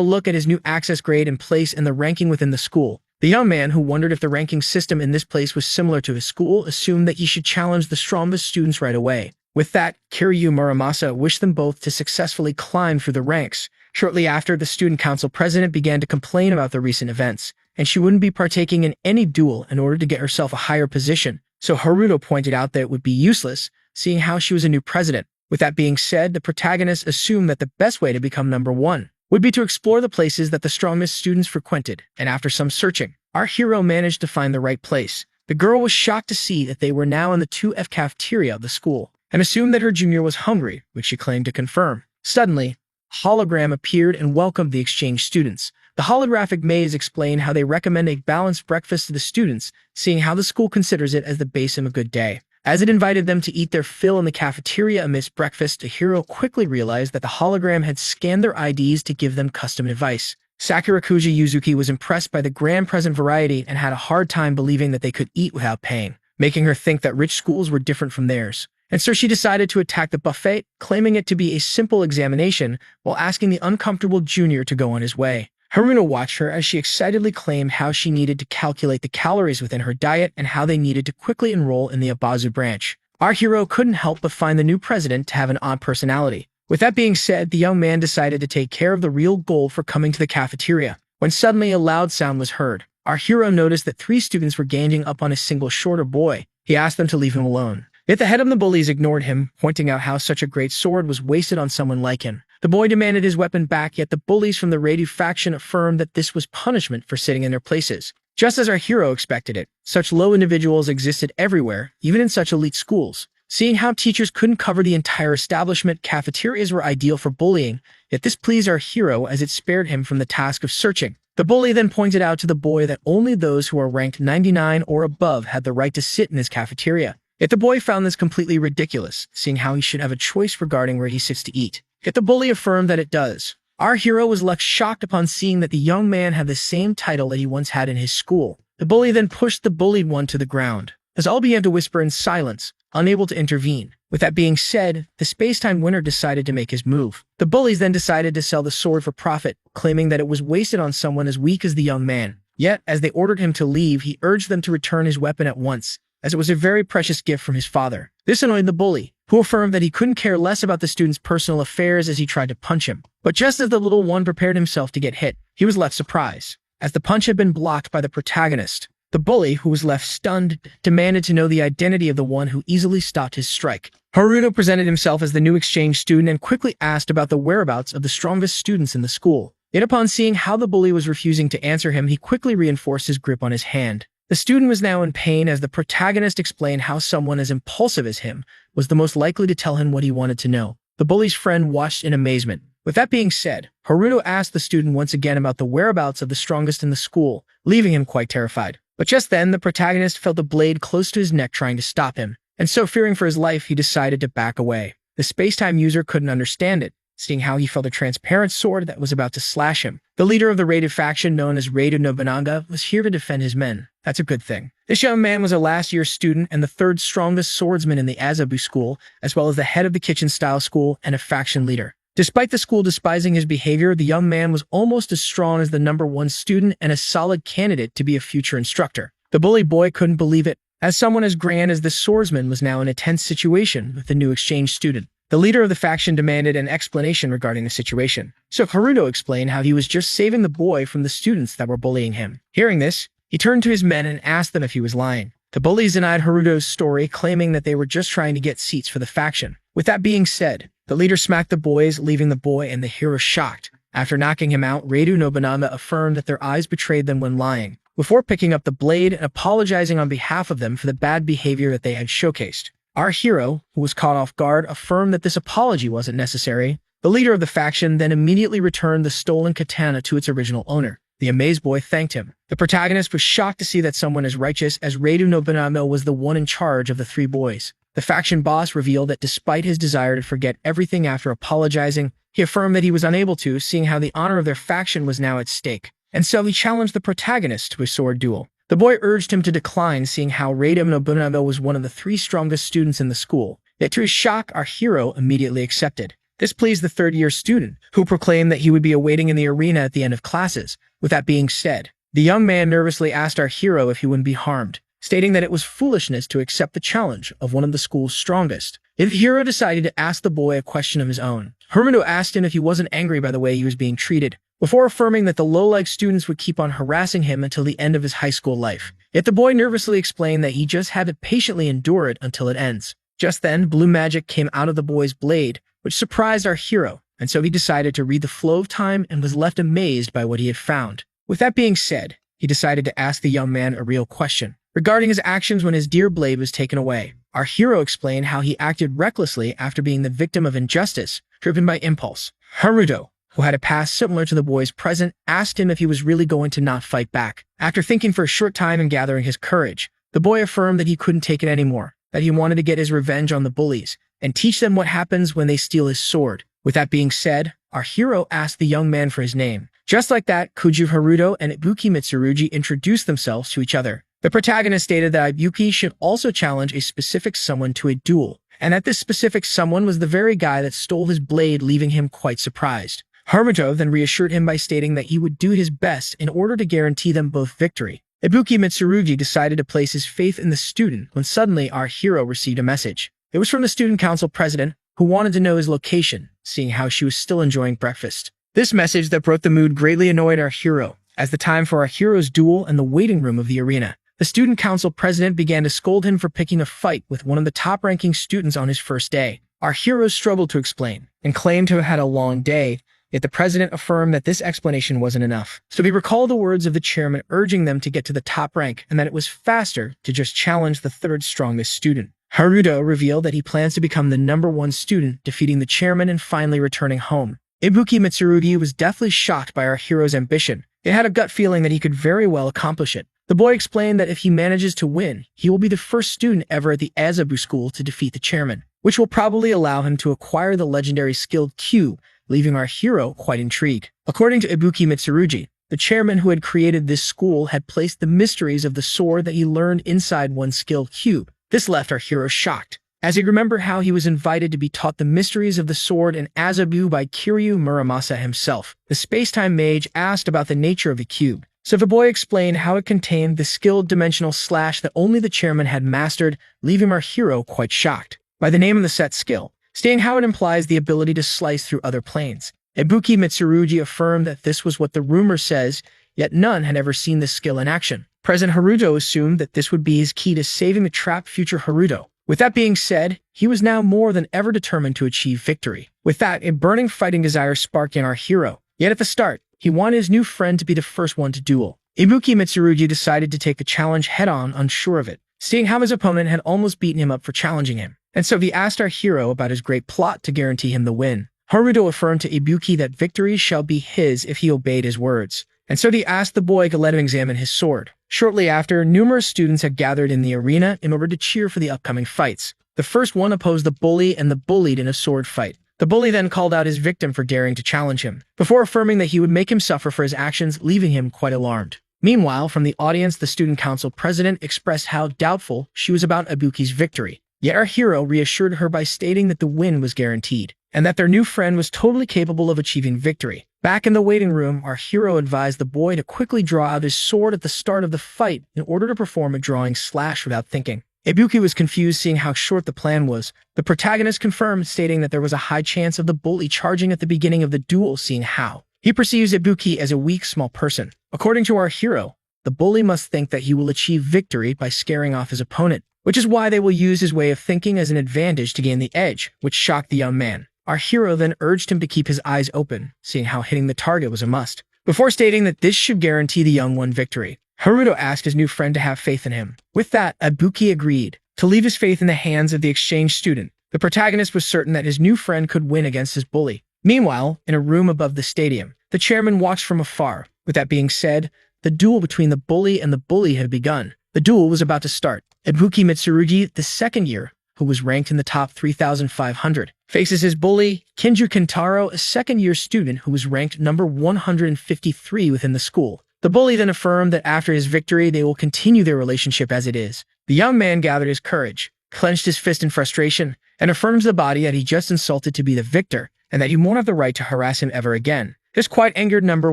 Speaker 1: look at his new access grade and place and the ranking within the school, the young man, who wondered if the ranking system in this place was similar to his school, assumed that he should challenge the strongest students right away. With that, Kiryu Muramasa wished them both to successfully climb through the ranks. Shortly after, the student council president began to complain about the recent events, and she wouldn't be partaking in any duel in order to get herself a higher position. So Haruto pointed out that it would be useless, seeing how she was a new president. With that being said, the protagonist assumed that the best way to become number one would be to explore the places that the strongest students frequented, and after some searching, our hero managed to find the right place. The girl was shocked to see that they were now in the 2F cafeteria of the school, and assumed that her junior was hungry, which she claimed to confirm. Suddenly, a hologram appeared and welcomed the exchange students. The holographic maze explained how they recommend a balanced breakfast to the students, seeing how the school considers it as the base of a good day. As it invited them to eat their fill in the cafeteria amidst breakfast, the hero quickly realized that the hologram had scanned their IDs to give them custom advice. Sakurakuji Yuzuki was impressed by the grand present variety and had a hard time believing that they could eat without paying, making her think that rich schools were different from theirs. And so she decided to attack the buffet, claiming it to be a simple examination, while asking the uncomfortable junior to go on his way. Haruno watched her as she excitedly claimed how she needed to calculate the calories within her diet and how they needed to quickly enroll in the Abazu branch. Our hero couldn't help but find the new president to have an odd personality. With that being said, the young man decided to take care of the real goal for coming to the cafeteria, when suddenly a loud sound was heard. Our hero noticed that 3 students were ganging up on a single shorter boy. He asked them to leave him alone. Yet the head of the bullies ignored him, pointing out how such a great sword was wasted on someone like him. The boy demanded his weapon back, yet the bullies from the Radu faction affirmed that this was punishment for sitting in their places. Just as our hero expected it, such low individuals existed everywhere, even in such elite schools. Seeing how teachers couldn't cover the entire establishment, cafeterias were ideal for bullying, yet this pleased our hero as it spared him from the task of searching. The bully then pointed out to the boy that only those who are ranked 99 or above had the right to sit in his cafeteria. Yet the boy found this completely ridiculous, seeing how he should have a choice regarding where he sits to eat. Yet the bully affirmed that it does. Our hero was left shocked upon seeing that the young man had the same title that he once had in his school. The bully then pushed the bullied one to the ground, as all began to whisper in silence, unable to intervene. With that being said, the space-time winner decided to make his move. The bullies then decided to sell the sword for profit, claiming that it was wasted on someone as weak as the young man. Yet, as they ordered him to leave, he urged them to return his weapon at once, as it was a very precious gift from his father. This annoyed the bully, who affirmed that he couldn't care less about the student's personal affairs as he tried to punch him. But just as the little one prepared himself to get hit, he was left surprised, as the punch had been blocked by the protagonist. The bully, who was left stunned, demanded to know the identity of the one who easily stopped his strike. Haruto presented himself as the new exchange student and quickly asked about the whereabouts of the strongest students in the school. Yet upon seeing how the bully was refusing to answer him, he quickly reinforced his grip on his hand. The student was now in pain as the protagonist explained how someone as impulsive as him was the most likely to tell him what he wanted to know. The bully's friend watched in amazement. With that being said, Haruto asked the student once again about the whereabouts of the strongest in the school, leaving him quite terrified. But just then, the protagonist felt a blade close to his neck trying to stop him, and so fearing for his life, he decided to back away. The space-time user couldn't understand it, seeing how he felt a transparent sword that was about to slash him. The leader of the raided faction known as Raid Nobunaga was here to defend his men. That's a good thing. This young man was a last-year student and the third strongest swordsman in the Azabu school, as well as the head of the kitchen-style school and a faction leader. Despite the school despising his behavior, the young man was almost as strong as the #1 student and a solid candidate to be a future instructor. The bully boy couldn't believe it, as someone as grand as this swordsman was now in a tense situation with the new exchange student. The leader of the faction demanded an explanation regarding the situation, so Haruto explained how he was just saving the boy from the students that were bullying him. Hearing this, he turned to his men and asked them if he was lying. The bullies denied Haruto's story, claiming that they were just trying to get seats for the faction. With that being said, the leader smacked the boys, leaving the boy and the hero shocked. After knocking him out, Raid Nobunaga affirmed that their eyes betrayed them when lying, before picking up the blade and apologizing on behalf of them for the bad behavior that they had showcased. Our hero, who was caught off guard, affirmed that this apology wasn't necessary. The leader of the faction then immediately returned the stolen katana to its original owner. The amazed boy thanked him. The protagonist was shocked to see that someone as righteous as Raid Nobunaga was the one in charge of the three boys. The faction boss revealed that despite his desire to forget everything after apologizing, he affirmed that he was unable to, seeing how the honor of their faction was now at stake. And so he challenged the protagonist to a sword duel. The boy urged him to decline, seeing how Raid Nobunaga was one of the three strongest students in the school. Yet to his shock, our hero immediately accepted. This pleased the third-year student, who proclaimed that he would be awaiting in the arena at the end of classes. With that being said, the young man nervously asked our hero if he wouldn't be harmed, stating that it was foolishness to accept the challenge of one of the school's strongest. The hero decided to ask the boy a question of his own. Haruto asked him if he wasn't angry by the way he was being treated, before affirming that the low-like students would keep on harassing him until the end of his high school life. Yet the boy nervously explained that he just had to patiently endure it until it ends. Just then, blue magic came out of the boy's blade, which surprised our hero, and so he decided to read the flow of time and was left amazed by what he had found. With that being said, he decided to ask the young man a real question regarding his actions when his dear blade was taken away. Our hero explained how he acted recklessly after being the victim of injustice, driven by impulse. Haruto, who had a past similar to the boy's present, asked him if he was really going to not fight back. After thinking for a short time and gathering his courage, the boy affirmed that he couldn't take it anymore, that he wanted to get his revenge on the bullies and teach them what happens when they steal his sword. With that being said, our hero asked the young man for his name. Just like that, Kuju Haruto and Ibuki Mitsurugi introduced themselves to each other. The protagonist stated that Ibuki should also challenge a specific someone to a duel, and that this specific someone was the very guy that stole his blade, leaving him quite surprised. Haruto then reassured him by stating that he would do his best in order to guarantee them both victory. Ibuki Mitsurugi decided to place his faith in the student when suddenly our hero received a message. It was from the student council president, who wanted to know his location, seeing how she was still enjoying breakfast. This message that broke the mood greatly annoyed our hero, as the time for our hero's duel in the waiting room of the arena. The student council president began to scold him for picking a fight with one of the top-ranking students on his first day. Our hero struggled to explain, and claimed to have had a long day, yet the president affirmed that this explanation wasn't enough. So he recalled the words of the chairman urging them to get to the top rank, and that it was faster to just challenge the third strongest student. Haruto revealed that he plans to become the #1 student, defeating the chairman and finally returning home. Ibuki Mitsurugi was deathly shocked by our hero's ambition. He had a gut feeling that he could very well accomplish it. The boy explained that if he manages to win, he will be the first student ever at the Azabu school to defeat the chairman, which will probably allow him to acquire the legendary skilled cube, leaving our hero quite intrigued. According to Ibuki Mitsurugi, the chairman who had created this school had placed the mysteries of the sword that he learned inside one skilled cube. This left our hero shocked, as he remembered how he was invited to be taught the mysteries of the sword in Azabu by Kiryu Muramasa himself. The space-time mage asked about the nature of the cube, so the boy explained how it contained the skilled dimensional slash that only the chairman had mastered, leaving our hero quite shocked by the name of the set skill, stating how it implies the ability to slice through other planes. Ibuki Mitsurugi affirmed that this was what the rumor says, yet none had ever seen this skill in action. President Haruto assumed that this would be his key to saving the trapped future Haruto. With that being said, he was now more than ever determined to achieve victory. With that, a burning fighting desire sparked in our hero. Yet at the start, he wanted his new friend to be the first one to duel. Ibuki Mitsurugi decided to take the challenge head-on, unsure of it, seeing how his opponent had almost beaten him up for challenging him. And so he asked our hero about his great plot to guarantee him the win. Haruto affirmed to Ibuki that victory shall be his if he obeyed his words. And so he asked the boy to let him examine his sword. Shortly after, numerous students had gathered in the arena in order to cheer for the upcoming fights. The first one opposed the bully and the bullied in a sword fight. The bully then called out his victim for daring to challenge him, before affirming that he would make him suffer for his actions, leaving him quite alarmed. Meanwhile, from the audience, the student council president expressed how doubtful she was about Ibuki's victory. Yet our hero reassured her by stating that the win was guaranteed, and that their new friend was totally capable of achieving victory. Back in the waiting room, our hero advised the boy to quickly draw out his sword at the start of the fight in order to perform a drawing slash without thinking. Ibuki was confused seeing how short the plan was. The protagonist confirmed, stating that there was a high chance of the bully charging at the beginning of the duel, seeing how he perceives Ibuki as a weak, small person. According to our hero, the bully must think that he will achieve victory by scaring off his opponent, which is why they will use his way of thinking as an advantage to gain the edge, which shocked the young man. Our hero then urged him to keep his eyes open, seeing how hitting the target was a must, before stating that this should guarantee the young one victory. Haruto asked his new friend to have faith in him. With that, Ibuki agreed to leave his faith in the hands of the exchange student. The protagonist was certain that his new friend could win against his bully. Meanwhile, in a room above the stadium, the chairman watched from afar. With that being said, the duel between the bully and the bully had begun. The duel was about to start. Ibuki Mitsurugi, the second year, who was ranked in the top 3,500, faces his bully, Kinju Kentaro, a second-year student who was ranked number 153 within the school. The bully then affirmed that after his victory, they will continue their relationship as it is. The young man gathered his courage, clenched his fist in frustration, and affirmed to the body that he just insulted to be the victor, and that he won't have the right to harass him ever again. This quite angered number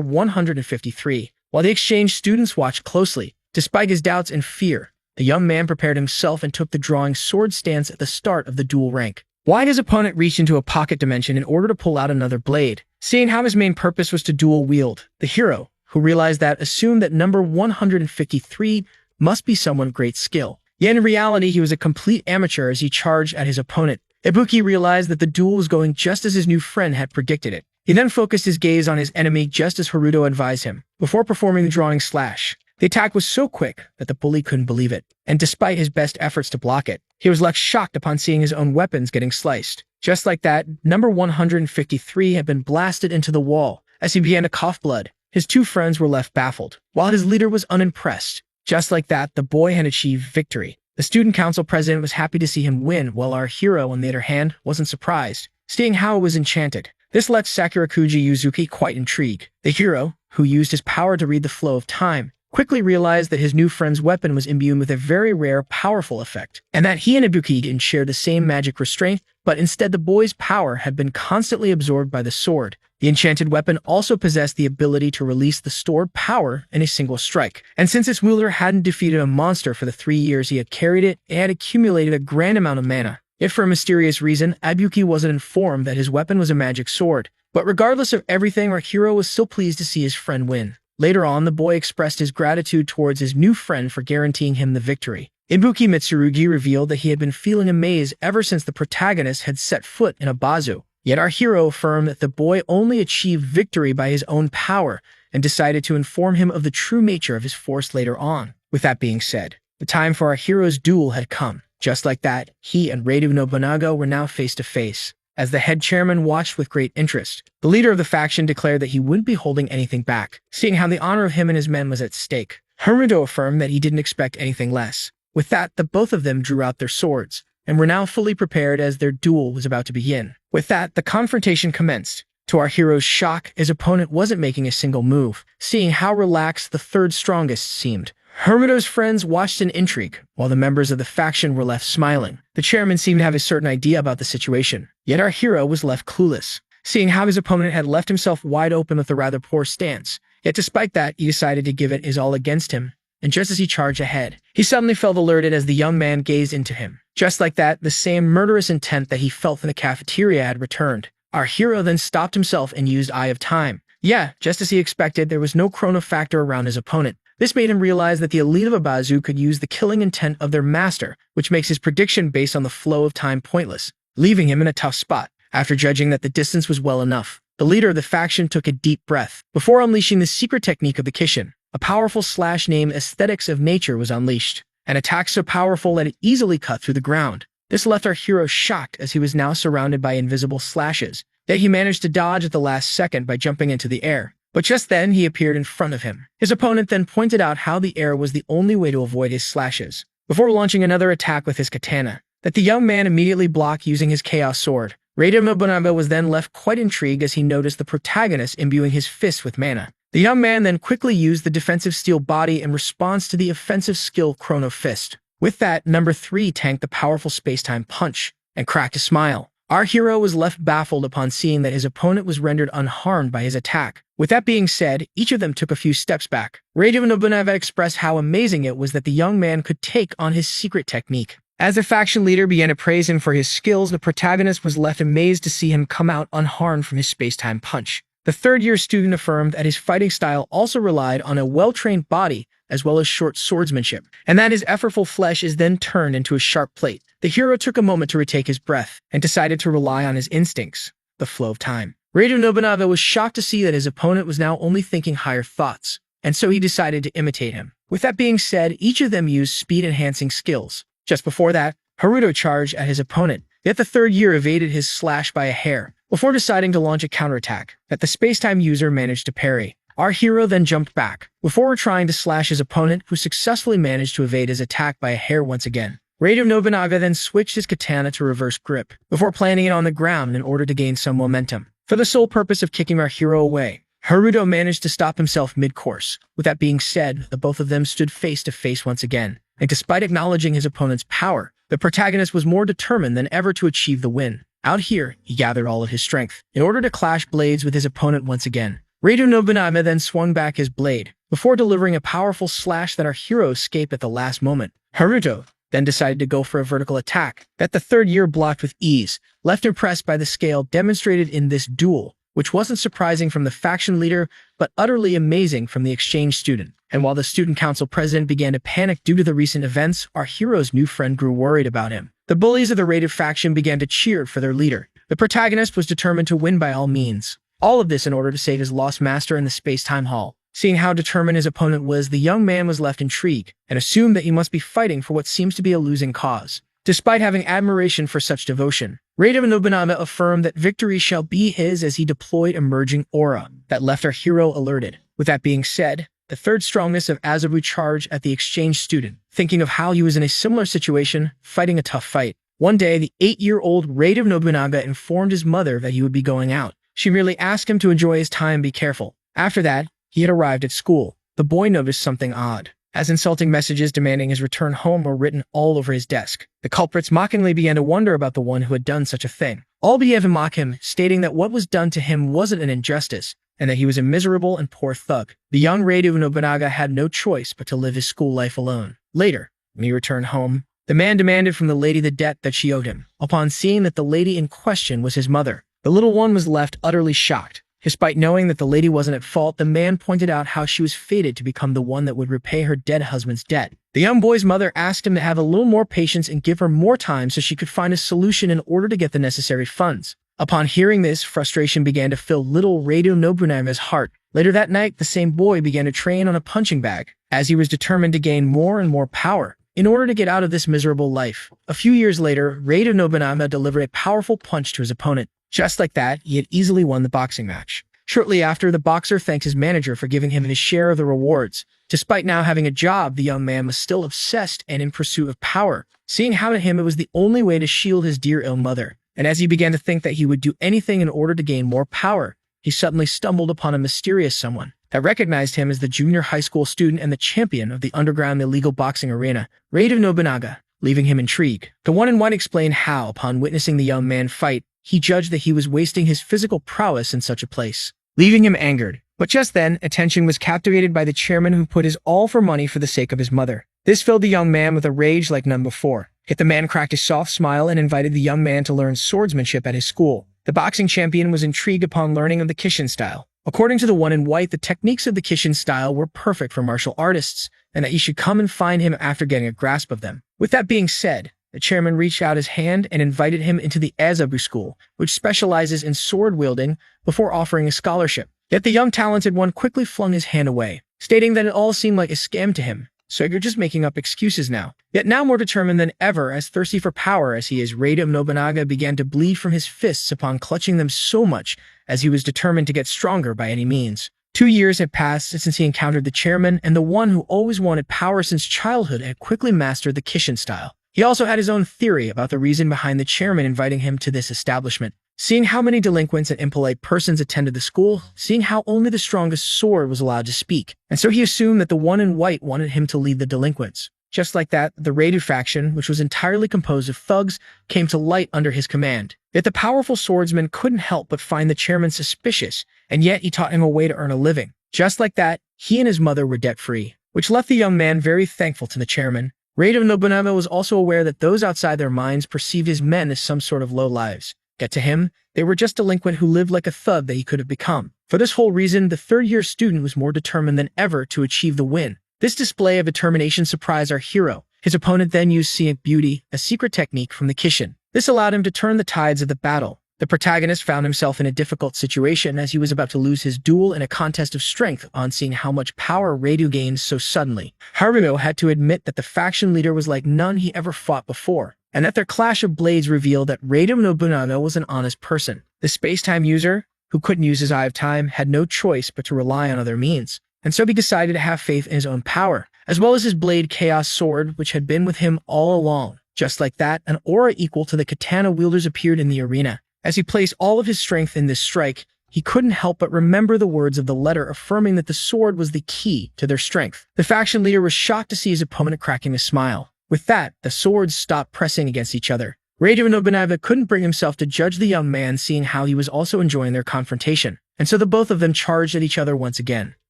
Speaker 1: 153. While the exchange students watched closely, despite his doubts and fear, the young man prepared himself and took the drawing sword stance at the start of the duel rank. While his opponent reached into a pocket dimension in order to pull out another blade, seeing how his main purpose was to dual wield, the hero, who realized that, assumed that number 153 must be someone of great skill. Yet in reality, he was a complete amateur as he charged at his opponent. Ibuki realized that the duel was going just as his new friend had predicted it. He then focused his gaze on his enemy just as Haruto advised him, before performing the drawing slash. The attack was so quick that the bully couldn't believe it, and despite his best efforts to block it, he was left shocked upon seeing his own weapons getting sliced. Just like that, number 153 had been blasted into the wall. As he began to cough blood, his two friends were left baffled, while his leader was unimpressed. Just like that, the boy had achieved victory. The student council president was happy to see him win, while our hero, on the other hand, wasn't surprised, seeing how it was enchanted. This left Sakurakuji Yuzuki quite intrigued. The hero, who used his power to read the flow of time, quickly realized that his new friend's weapon was imbued with a very rare, powerful effect, and that he and Ibuki didn't share the same magic restraint, but instead the boy's power had been constantly absorbed by the sword. The enchanted weapon also possessed the ability to release the stored power in a single strike, and since its wielder hadn't defeated a monster for the 3 years he had carried it, it had accumulated a grand amount of mana. If for a mysterious reason, Ibuki wasn't informed that his weapon was a magic sword. But regardless of everything, our hero was still pleased to see his friend win. Later on, the boy expressed his gratitude towards his new friend for guaranteeing him the victory. Ibuki Mitsurugi revealed that he had been feeling amazed ever since the protagonist had set foot in Abazu. Yet our hero affirmed that the boy only achieved victory by his own power and decided to inform him of the true nature of his force later on. With that being said, the time for our hero's duel had come. Just like that, he and Raidu Nobunaga were now face to face. As the head chairman watched with great interest, the leader of the faction declared that he wouldn't be holding anything back, seeing how the honor of him and his men was at stake. Haruto affirmed that he didn't expect anything less. With that, the both of them drew out their swords, and were now fully prepared as their duel was about to begin. With that, the confrontation commenced. To our hero's shock, his opponent wasn't making a single move, seeing how relaxed the third strongest seemed. Haruto's friends watched in intrigue, while the members of the faction were left smiling. The chairman seemed to have a certain idea about the situation, yet our hero was left clueless, seeing how his opponent had left himself wide open with a rather poor stance. Yet despite that, he decided to give it his all against him, and just as he charged ahead, he suddenly felt alerted as the young man gazed into him. Just like that, the same murderous intent that he felt in the cafeteria had returned. Our hero then stopped himself and used Eye of Time. Yeah, just as he expected, there was no chrono factor around his opponent. This made him realize that the elite of Abazu could use the killing intent of their master, which makes his prediction based on the flow of time pointless, leaving him in a tough spot. After judging that the distance was well enough, the leader of the faction took a deep breath before unleashing the secret technique of the Kishin. a powerful slash named Aesthetics of Nature was unleashed, an attack so powerful that it easily cut through the ground. This left our hero shocked as he was now surrounded by invisible slashes, yet he managed to dodge at the last second by jumping into the air. But just then, he appeared in front of him. His opponent then pointed out how the air was the only way to avoid his slashes, before launching another attack with his katana, that the young man immediately blocked using his chaos sword. Rada Nobunaga was then left quite intrigued as he noticed the protagonist imbuing his fist with mana. The young man then quickly used the defensive steel body in response to the offensive skill Chrono Fist. With that, number 3 tanked the powerful space-time punch and cracked a smile. Our hero was left baffled upon seeing that his opponent was rendered unharmed by his attack. With that being said, each of them took a few steps back. Rada Nobunaga expressed how amazing it was that the young man could take on his secret technique. As the faction leader began to praise him for his skills, the protagonist was left amazed to see him come out unharmed from his space-time punch. The third-year student affirmed that his fighting style also relied on a well-trained body as well as short swordsmanship, and that his effortful flesh is then turned into a sharp plate. The hero took a moment to retake his breath and decided to rely on his instincts, the flow of time. Rada Nobunaga was shocked to see that his opponent was now only thinking higher thoughts, and so he decided to imitate him. With that being said, each of them used speed-enhancing skills. Just before that, Haruto charged at his opponent, yet the third year evaded his slash by a hair, before deciding to launch a counterattack that the space-time user managed to parry. Our hero then jumped back, before trying to slash his opponent, who successfully managed to evade his attack by a hair once again. Rada Nobunaga then switched his katana to reverse grip, before planting it on the ground in order to gain some momentum. For the sole purpose of kicking our hero away, Haruto managed to stop himself mid-course. With that being said, the both of them stood face to face once again, and despite acknowledging his opponent's power, the protagonist was more determined than ever to achieve the win. Out here, he gathered all of his strength in order to clash blades with his opponent once again. Rada Nobunaga then swung back his blade, before delivering a powerful slash that our hero escaped at the last moment. Haruto then decided to go for a vertical attack that the third year blocked with ease, left impressed by the scale demonstrated in this duel, which wasn't surprising from the faction leader, but utterly amazing from the exchange student. And while the student council president began to panic due to the recent events, our hero's new friend grew worried about him. The bullies of the raided faction began to cheer for their leader. The protagonist was determined to win by all means. All of this in order to save his lost master in the space-time hall. Seeing how determined his opponent was, the young man was left intrigued and assumed that he must be fighting for what seems to be a losing cause. Despite having admiration for such devotion, Rada Nobunaga affirmed that victory shall be his as he deployed emerging aura that left our hero alerted. With that being said, the third strongest of Azabu charged at the exchange student, thinking of how he was in a similar situation, fighting a tough fight. One day, the 8-year-old Rada Nobunaga informed his mother that he would be going out. She merely asked him to enjoy his time and be careful. After that, he had arrived at school. The boy noticed something odd, as insulting messages demanding his return home were written all over his desk. The culprits mockingly began to wonder about the one who had done such a thing. All began to mock him, stating that what was done to him wasn't an injustice, and that he was a miserable and poor thug. The young Rada Nobunaga had no choice but to live his school life alone. Later, when he returned home, the man demanded from the lady the debt that she owed him. Upon seeing that the lady in question was his mother, the little one was left utterly shocked. Despite knowing that the lady wasn't at fault, the man pointed out how she was fated to become the one that would repay her dead husband's debt. The young boy's mother asked him to have a little more patience and give her more time so she could find a solution in order to get the necessary funds. Upon hearing this, frustration began to fill little Rada Nobunaga's heart. Later that night, the same boy began to train on a punching bag, as he was determined to gain more and more power in order to get out of this miserable life. A few years later, Rada Nobunaga delivered a powerful punch to his opponent. Just like that, he had easily won the boxing match. Shortly after, the boxer thanked his manager for giving him his share of the rewards. Despite now having a job, the young man was still obsessed and in pursuit of power, seeing how to him it was the only way to shield his dear ill mother. And as he began to think that he would do anything in order to gain more power, he suddenly stumbled upon a mysterious someone that recognized him as the junior high school student and the champion of the underground illegal boxing arena, Rada Nobunaga, leaving him intrigued. The one in white explained how, upon witnessing the young man fight, he judged that he was wasting his physical prowess in such a place, leaving him angered. But just then, attention was captivated by the chairman who put his all for money for the sake of his mother. This filled the young man with a rage like none before. Yet the man cracked a soft smile and invited the young man to learn swordsmanship at his school. The boxing champion was intrigued upon learning of the Kishin style. According to the one in white, the techniques of the Kishin style were perfect for martial artists, and that he should come and find him after getting a grasp of them. With that being said, the chairman reached out his hand and invited him into the Azabu school, which specializes in sword wielding, before offering a scholarship. Yet the young talented one quickly flung his hand away. stating that it all seemed like a scam to him. So you're just making up excuses now. Yet now more determined than ever, as thirsty for power as he is, Radom Nobunaga began to bleed from his fists upon clutching them so much as he was determined to get stronger by any means. 2 years had passed since he encountered the chairman, and the one who always wanted power since childhood had quickly mastered the Kishin style. He also had his own theory about the reason behind the chairman inviting him to this establishment. Seeing how many delinquents and impolite persons attended the school, seeing how only the strongest sword was allowed to speak, and so he assumed that the one in white wanted him to lead the delinquents. Just like that, the Raided faction, which was entirely composed of thugs, came to light under his command. Yet the powerful swordsman couldn't help but find the chairman suspicious, and yet he taught him a way to earn a living. Just like that, he and his mother were debt-free, which left the young man very thankful to the chairman. Radom Nobunaga was also aware that those outside their minds perceived his men as some sort of low lives. Yet to him, they were just delinquent who lived like a thug that he could have become. For this whole reason, the third-year student was more determined than ever to achieve the win. This display of determination surprised our hero. His opponent then used Scenic Beauty, a secret technique from the Kishin. This allowed him to turn the tides of the battle. The protagonist found himself in a difficult situation as he was about to lose his duel in a contest of strength on seeing how much power Radu gained so suddenly. Haruno had to admit that the faction leader was like none he ever fought before, and that their clash of blades revealed that Radom Nobunaga was an honest person. The space-time user, who couldn't use his Eye of Time, had no choice but to rely on other means, and so he decided to have faith in his own power, as well as his blade Chaos Sword, which had been with him all along. Just like that, an aura equal to the katana wielders appeared in the arena. As he placed all of his strength in this strike, he couldn't help but remember the words of the letter affirming that the sword was the key to their strength. The faction leader was shocked to see his opponent cracking a smile. With that, the swords stopped pressing against each other. Radom Nobunaga couldn't bring himself to judge the young man, seeing how he was also enjoying their confrontation, and so the both of them charged at each other once again,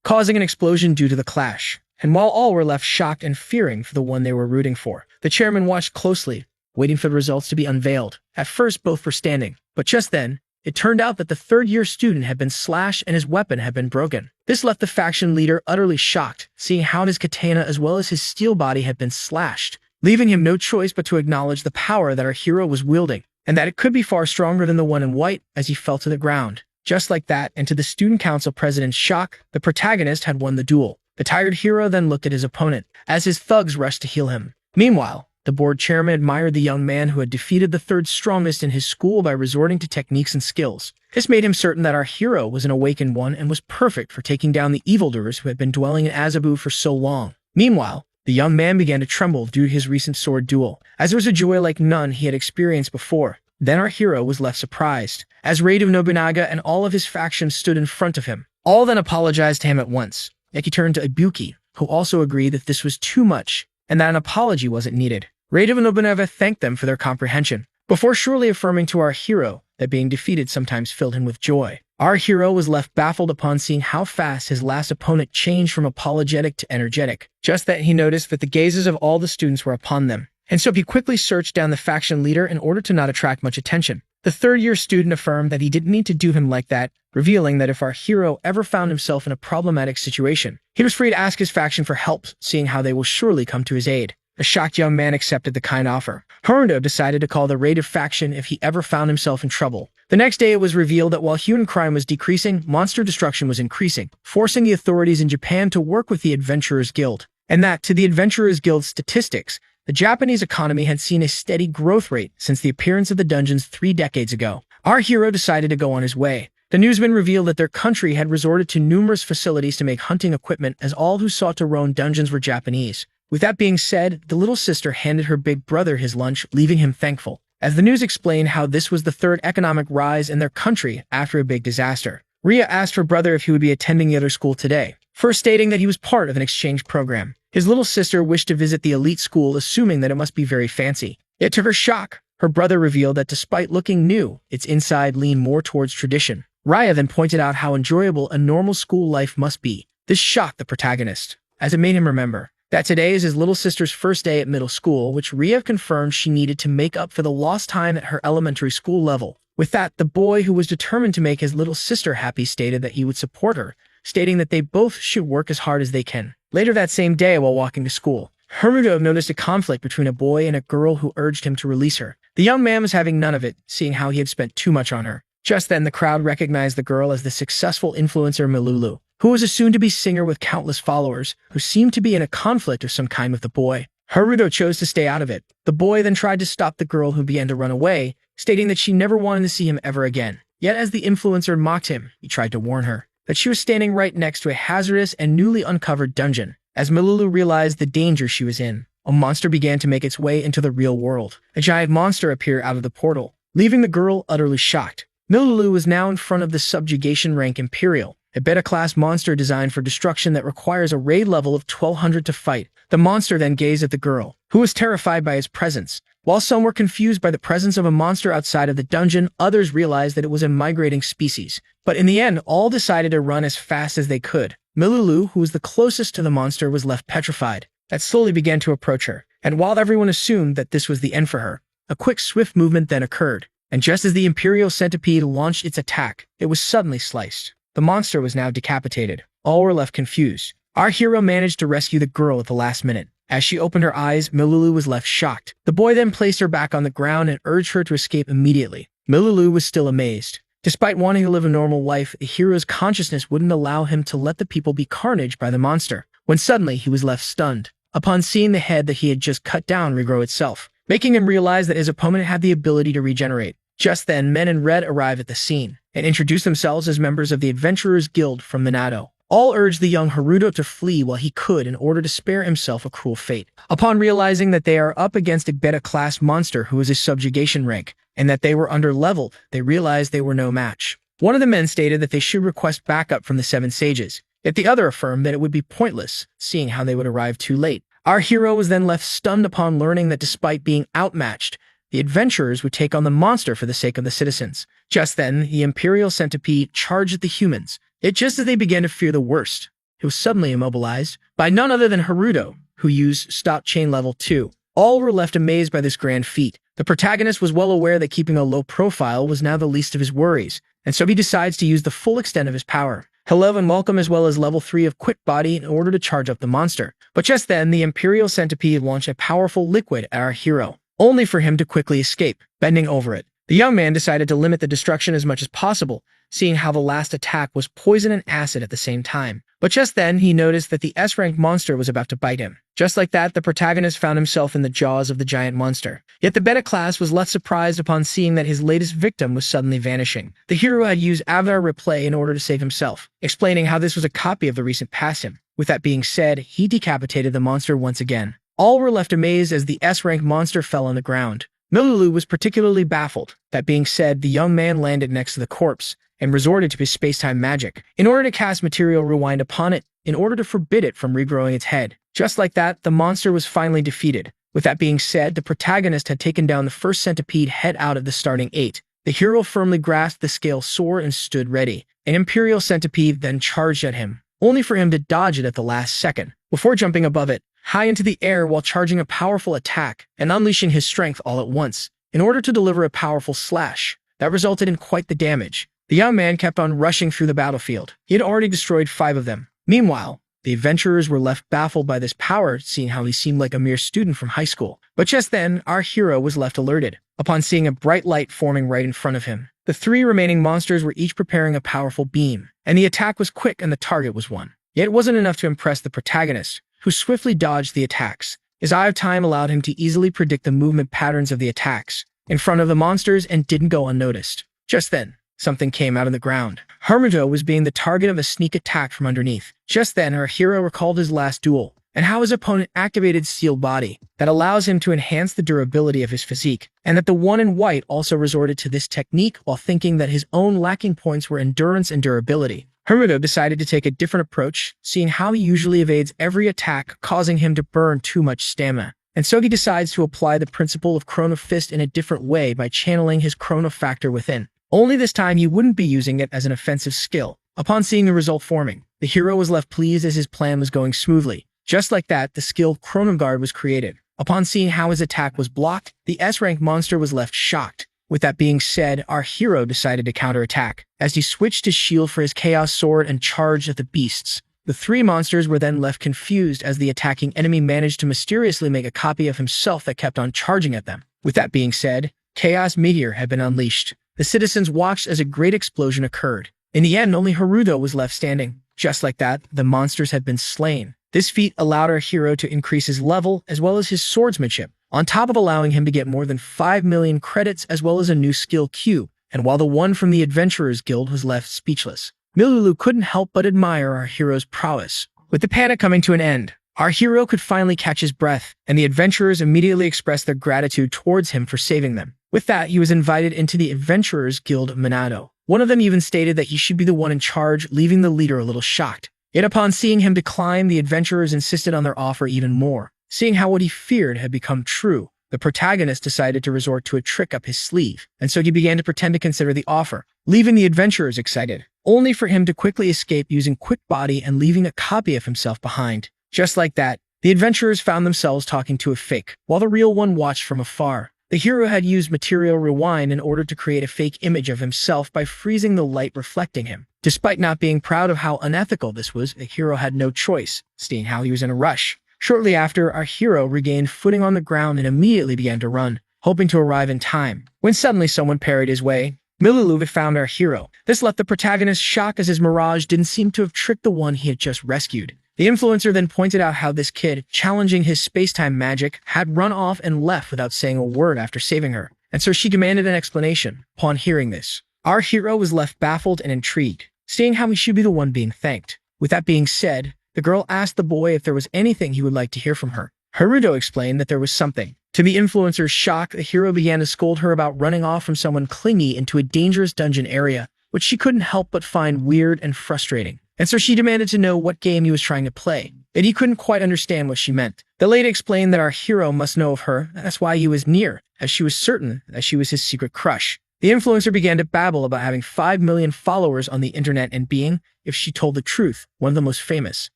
Speaker 1: causing an explosion due to the clash. And while all were left shocked and fearing for the one they were rooting for, the chairman watched closely, waiting for the results to be unveiled. At first, both were standing, but just then, it turned out that the third-year student had been slashed and his weapon had been broken. This left the faction leader utterly shocked, seeing how his katana as well as his steel body had been slashed, leaving him no choice but to acknowledge the power that our hero was wielding, and that it could be far stronger than the one in white as he fell to the ground. Just like that, and to the student council president's shock, the protagonist had won the duel. The tired hero then looked at his opponent, as his thugs rushed to heal him. Meanwhile, the board chairman admired the young man who had defeated the third strongest in his school by resorting to techniques and skills. This made him certain that our hero was an awakened one and was perfect for taking down the evildoers who had been dwelling in Azabu for so long. Meanwhile, the young man began to tremble due to his recent sword duel, as there was a joy like none he had experienced before. Then our hero was left surprised, as Radom Nobunaga and all of his faction stood in front of him. All then apologized to him at once. Yet he turned to Ibuki, who also agreed that this was too much, and that an apology wasn't needed. Radom Nobunaga thanked them for their comprehension, before surely affirming to our hero that being defeated sometimes filled him with joy. Our hero was left baffled upon seeing how fast his last opponent changed from apologetic to energetic. Just that he noticed that the gazes of all the students were upon them, and so he quickly searched down the faction leader in order to not attract much attention. The third-year student affirmed that he didn't need to do him like that, revealing that if our hero ever found himself in a problematic situation, he was free to ask his faction for help, seeing how they will surely come to his aid. The shocked young man accepted the kind offer. Haruno decided to call the Raided faction if he ever found himself in trouble. The next day it was revealed that while human crime was decreasing, monster destruction was increasing, forcing the authorities in Japan to work with the Adventurers Guild. And that, to the Adventurers Guild's statistics, the Japanese economy had seen a steady growth rate since the appearance of the dungeons 3 decades ago. Our hero decided to go on his way. The newsman revealed that their country had resorted to numerous facilities to make hunting equipment, as all who sought to roam dungeons were Japanese. With that being said, the little sister handed her big brother his lunch, leaving him thankful, as the news explained how this was the third economic rise in their country after a big disaster. Ria asked her brother if he would be attending the other school today, first stating that he was part of an exchange program. His little sister wished to visit the elite school, assuming that it must be very fancy. Yet to her shock, her brother revealed that despite looking new, its inside leaned more towards tradition. Raya then pointed out how enjoyable a normal school life must be. This shocked the protagonist, as it made him remember that today is his little sister's first day at middle school, which Ria confirmed she needed to make up for the lost time at her elementary school level. With that, the boy, who was determined to make his little sister happy, stated that he would support her, stating that they both should work as hard as they can. Later that same day, while walking to school, Haruno noticed a conflict between a boy and a girl who urged him to release her. The young man was having none of it, seeing how he had spent too much on her. Just then, the crowd recognized the girl as the successful influencer Milulu, who was a soon-to-be singer with countless followers, who seemed to be in a conflict of some kind with the boy. Haruto chose to stay out of it. The boy then tried to stop the girl, who began to run away, stating that she never wanted to see him ever again. Yet as the influencer mocked him, he tried to warn her that she was standing right next to a hazardous and newly uncovered dungeon. As Milulu realized the danger she was in, a monster began to make its way into the real world. A giant monster appeared out of the portal, leaving the girl utterly shocked. Milulu was now in front of the subjugation rank Imperial, a beta-class monster designed for destruction that requires a raid level of 1200 to fight. The monster then gazed at the girl, who was terrified by his presence. While some were confused by the presence of a monster outside of the dungeon, others realized that it was a migrating species. But in the end, all decided to run as fast as they could. Milulu, who was the closest to the monster, was left petrified. That slowly began to approach her, and while everyone assumed that this was the end for her, a quick, swift movement then occurred, and just as the Imperial Centipede launched its attack, it was suddenly sliced. The monster was now decapitated. All were left confused. Our hero managed to rescue the girl at the last minute. As she opened her eyes, Milulu was left shocked. The boy then placed her back on the ground and urged her to escape immediately. Milulu was still amazed. Despite wanting to live a normal life, the hero's consciousness wouldn't allow him to let the people be carnaged by the monster, when suddenly he was left stunned upon seeing the head that he had just cut down regrow itself, making him realize that his opponent had the ability to regenerate. Just then, men in red arrived at the scene and introduced themselves as members of the Adventurers Guild from Minato. All urged the young Haruto to flee while he could in order to spare himself a cruel fate. Upon realizing that they are up against a beta-class monster who is a subjugation rank, and that they were under-leveled, they realized they were no match. One of the men stated that they should request backup from the Seven Sages, yet the other affirmed that it would be pointless, seeing how they would arrive too late. Our hero was then left stunned upon learning that despite being outmatched, the adventurers would take on the monster for the sake of the citizens. Just then, the Imperial Centipede charged at the humans. Yet just as they began to fear the worst, it was suddenly immobilized by none other than Haruto, who used Stop Chain Level 2. All were left amazed by this grand feat. The protagonist was well aware that keeping a low profile was now the least of his worries, and so he decides to use the full extent of his power. Hello and welcome, as well as level 3 of Quick Body, in order to charge up the monster. But just then, the Imperial Centipede launched a powerful liquid at our hero, only for him to quickly escape, bending over it. The young man decided to limit the destruction as much as possible, seeing how the last attack was poison and acid at the same time. But just then, he noticed that the S-rank monster was about to bite him. Just like that, the protagonist found himself in the jaws of the giant monster. Yet the beta class was less surprised upon seeing that his latest victim was suddenly vanishing. The hero had used Avatar Replay in order to save himself, explaining how this was a copy of the recent past him. With that being said, he decapitated the monster once again. All were left amazed as the S-rank monster fell on the ground. Milulu was particularly baffled. That being said, the young man landed next to the corpse and resorted to his space-time magic in order to cast Material Rewind upon it in order to forbid it from regrowing its head. Just like that, the monster was finally defeated. With that being said, the protagonist had taken down the first centipede head out of the starting 8. The hero firmly grasped the scale sword and stood ready. An Imperial Centipede then charged at him, only for him to dodge it at the last second, before jumping above it, high into the air while charging a powerful attack and unleashing his strength all at once, in order to deliver a powerful slash that resulted in quite the damage. The young man kept on rushing through the battlefield. He had already destroyed 5 of them. Meanwhile, the adventurers were left baffled by this power, seeing how he seemed like a mere student from high school. But just then, our hero was left alerted, upon seeing a bright light forming right in front of him. The 3 remaining monsters were each preparing a powerful beam, and the attack was quick and the target was one. Yet it wasn't enough to impress the protagonist, who swiftly dodged the attacks. His eye of time allowed him to easily predict the movement patterns of the attacks in front of the monsters and didn't go unnoticed. Just then, something came out of the ground. Haruto was being the target of a sneak attack from underneath. Just then, our hero recalled his last duel, and how his opponent activated Sealed Body that allows him to enhance the durability of his physique, and that the one in white also resorted to this technique while thinking that his own lacking points were endurance and durability. Haruto decided to take a different approach, seeing how he usually evades every attack, causing him to burn too much stamina. And so he decides to apply the principle of Chrono Fist in a different way by channeling his Chrono Factor within. Only this time he wouldn't be using it as an offensive skill. Upon seeing the result forming, the hero was left pleased as his plan was going smoothly. Just like that, the skill Chrono Guard was created. Upon seeing how his attack was blocked, the S-rank monster was left shocked. With that being said, our hero decided to counterattack, as he switched his shield for his Chaos Sword and charged at the beasts. The 3 monsters were then left confused as the attacking enemy managed to mysteriously make a copy of himself that kept on charging at them. With that being said, Chaos Meteor had been unleashed. The citizens watched as a great explosion occurred. In the end, only Haruto was left standing. Just like that, the monsters had been slain. This feat allowed our hero to increase his level as well as his swordsmanship, on top of allowing him to get more than 5 million credits as well as a new skill cube. And while the one from the Adventurers Guild was left speechless, Milulu couldn't help but admire our hero's prowess. With the panic coming to an end, our hero could finally catch his breath, and the adventurers immediately expressed their gratitude towards him for saving them. With that, he was invited into the Adventurers Guild of Minato. One of them even stated that he should be the one in charge, leaving the leader a little shocked. Yet upon seeing him decline, the adventurers insisted on their offer even more. Seeing how what he feared had become true, the protagonist decided to resort to a trick up his sleeve, and so he began to pretend to consider the offer, leaving the adventurers excited, only for him to quickly escape using quick body and leaving a copy of himself behind. Just like that, the adventurers found themselves talking to a fake, while the real one watched from afar. The hero had used material rewind in order to create a fake image of himself by freezing the light reflecting him. Despite not being proud of how unethical this was, the hero had no choice, seeing how he was in a rush. Shortly after, our hero regained footing on the ground and immediately began to run, hoping to arrive in time, when suddenly someone parried his way. Milulu found our hero. This left the protagonist shocked as his mirage didn't seem to have tricked the one he had just rescued. The influencer then pointed out how this kid, challenging his space-time magic, had run off and left without saying a word after saving her, and so she demanded an explanation. Upon hearing this, our hero was left baffled and intrigued, seeing how he should be the one being thanked. With that being said, the girl asked the boy if there was anything he would like to hear from her. Haruto explained that there was something. To the influencer's shock, the hero began to scold her about running off from someone clingy into a dangerous dungeon area, which she couldn't help but find weird and frustrating. And so she demanded to know what game he was trying to play, and he couldn't quite understand what she meant. The lady explained that our hero must know of her, that's why he was near, as she was certain that she was his secret crush. The influencer began to babble about having 5 million followers on the internet and being, if she told the truth, one of the most famous,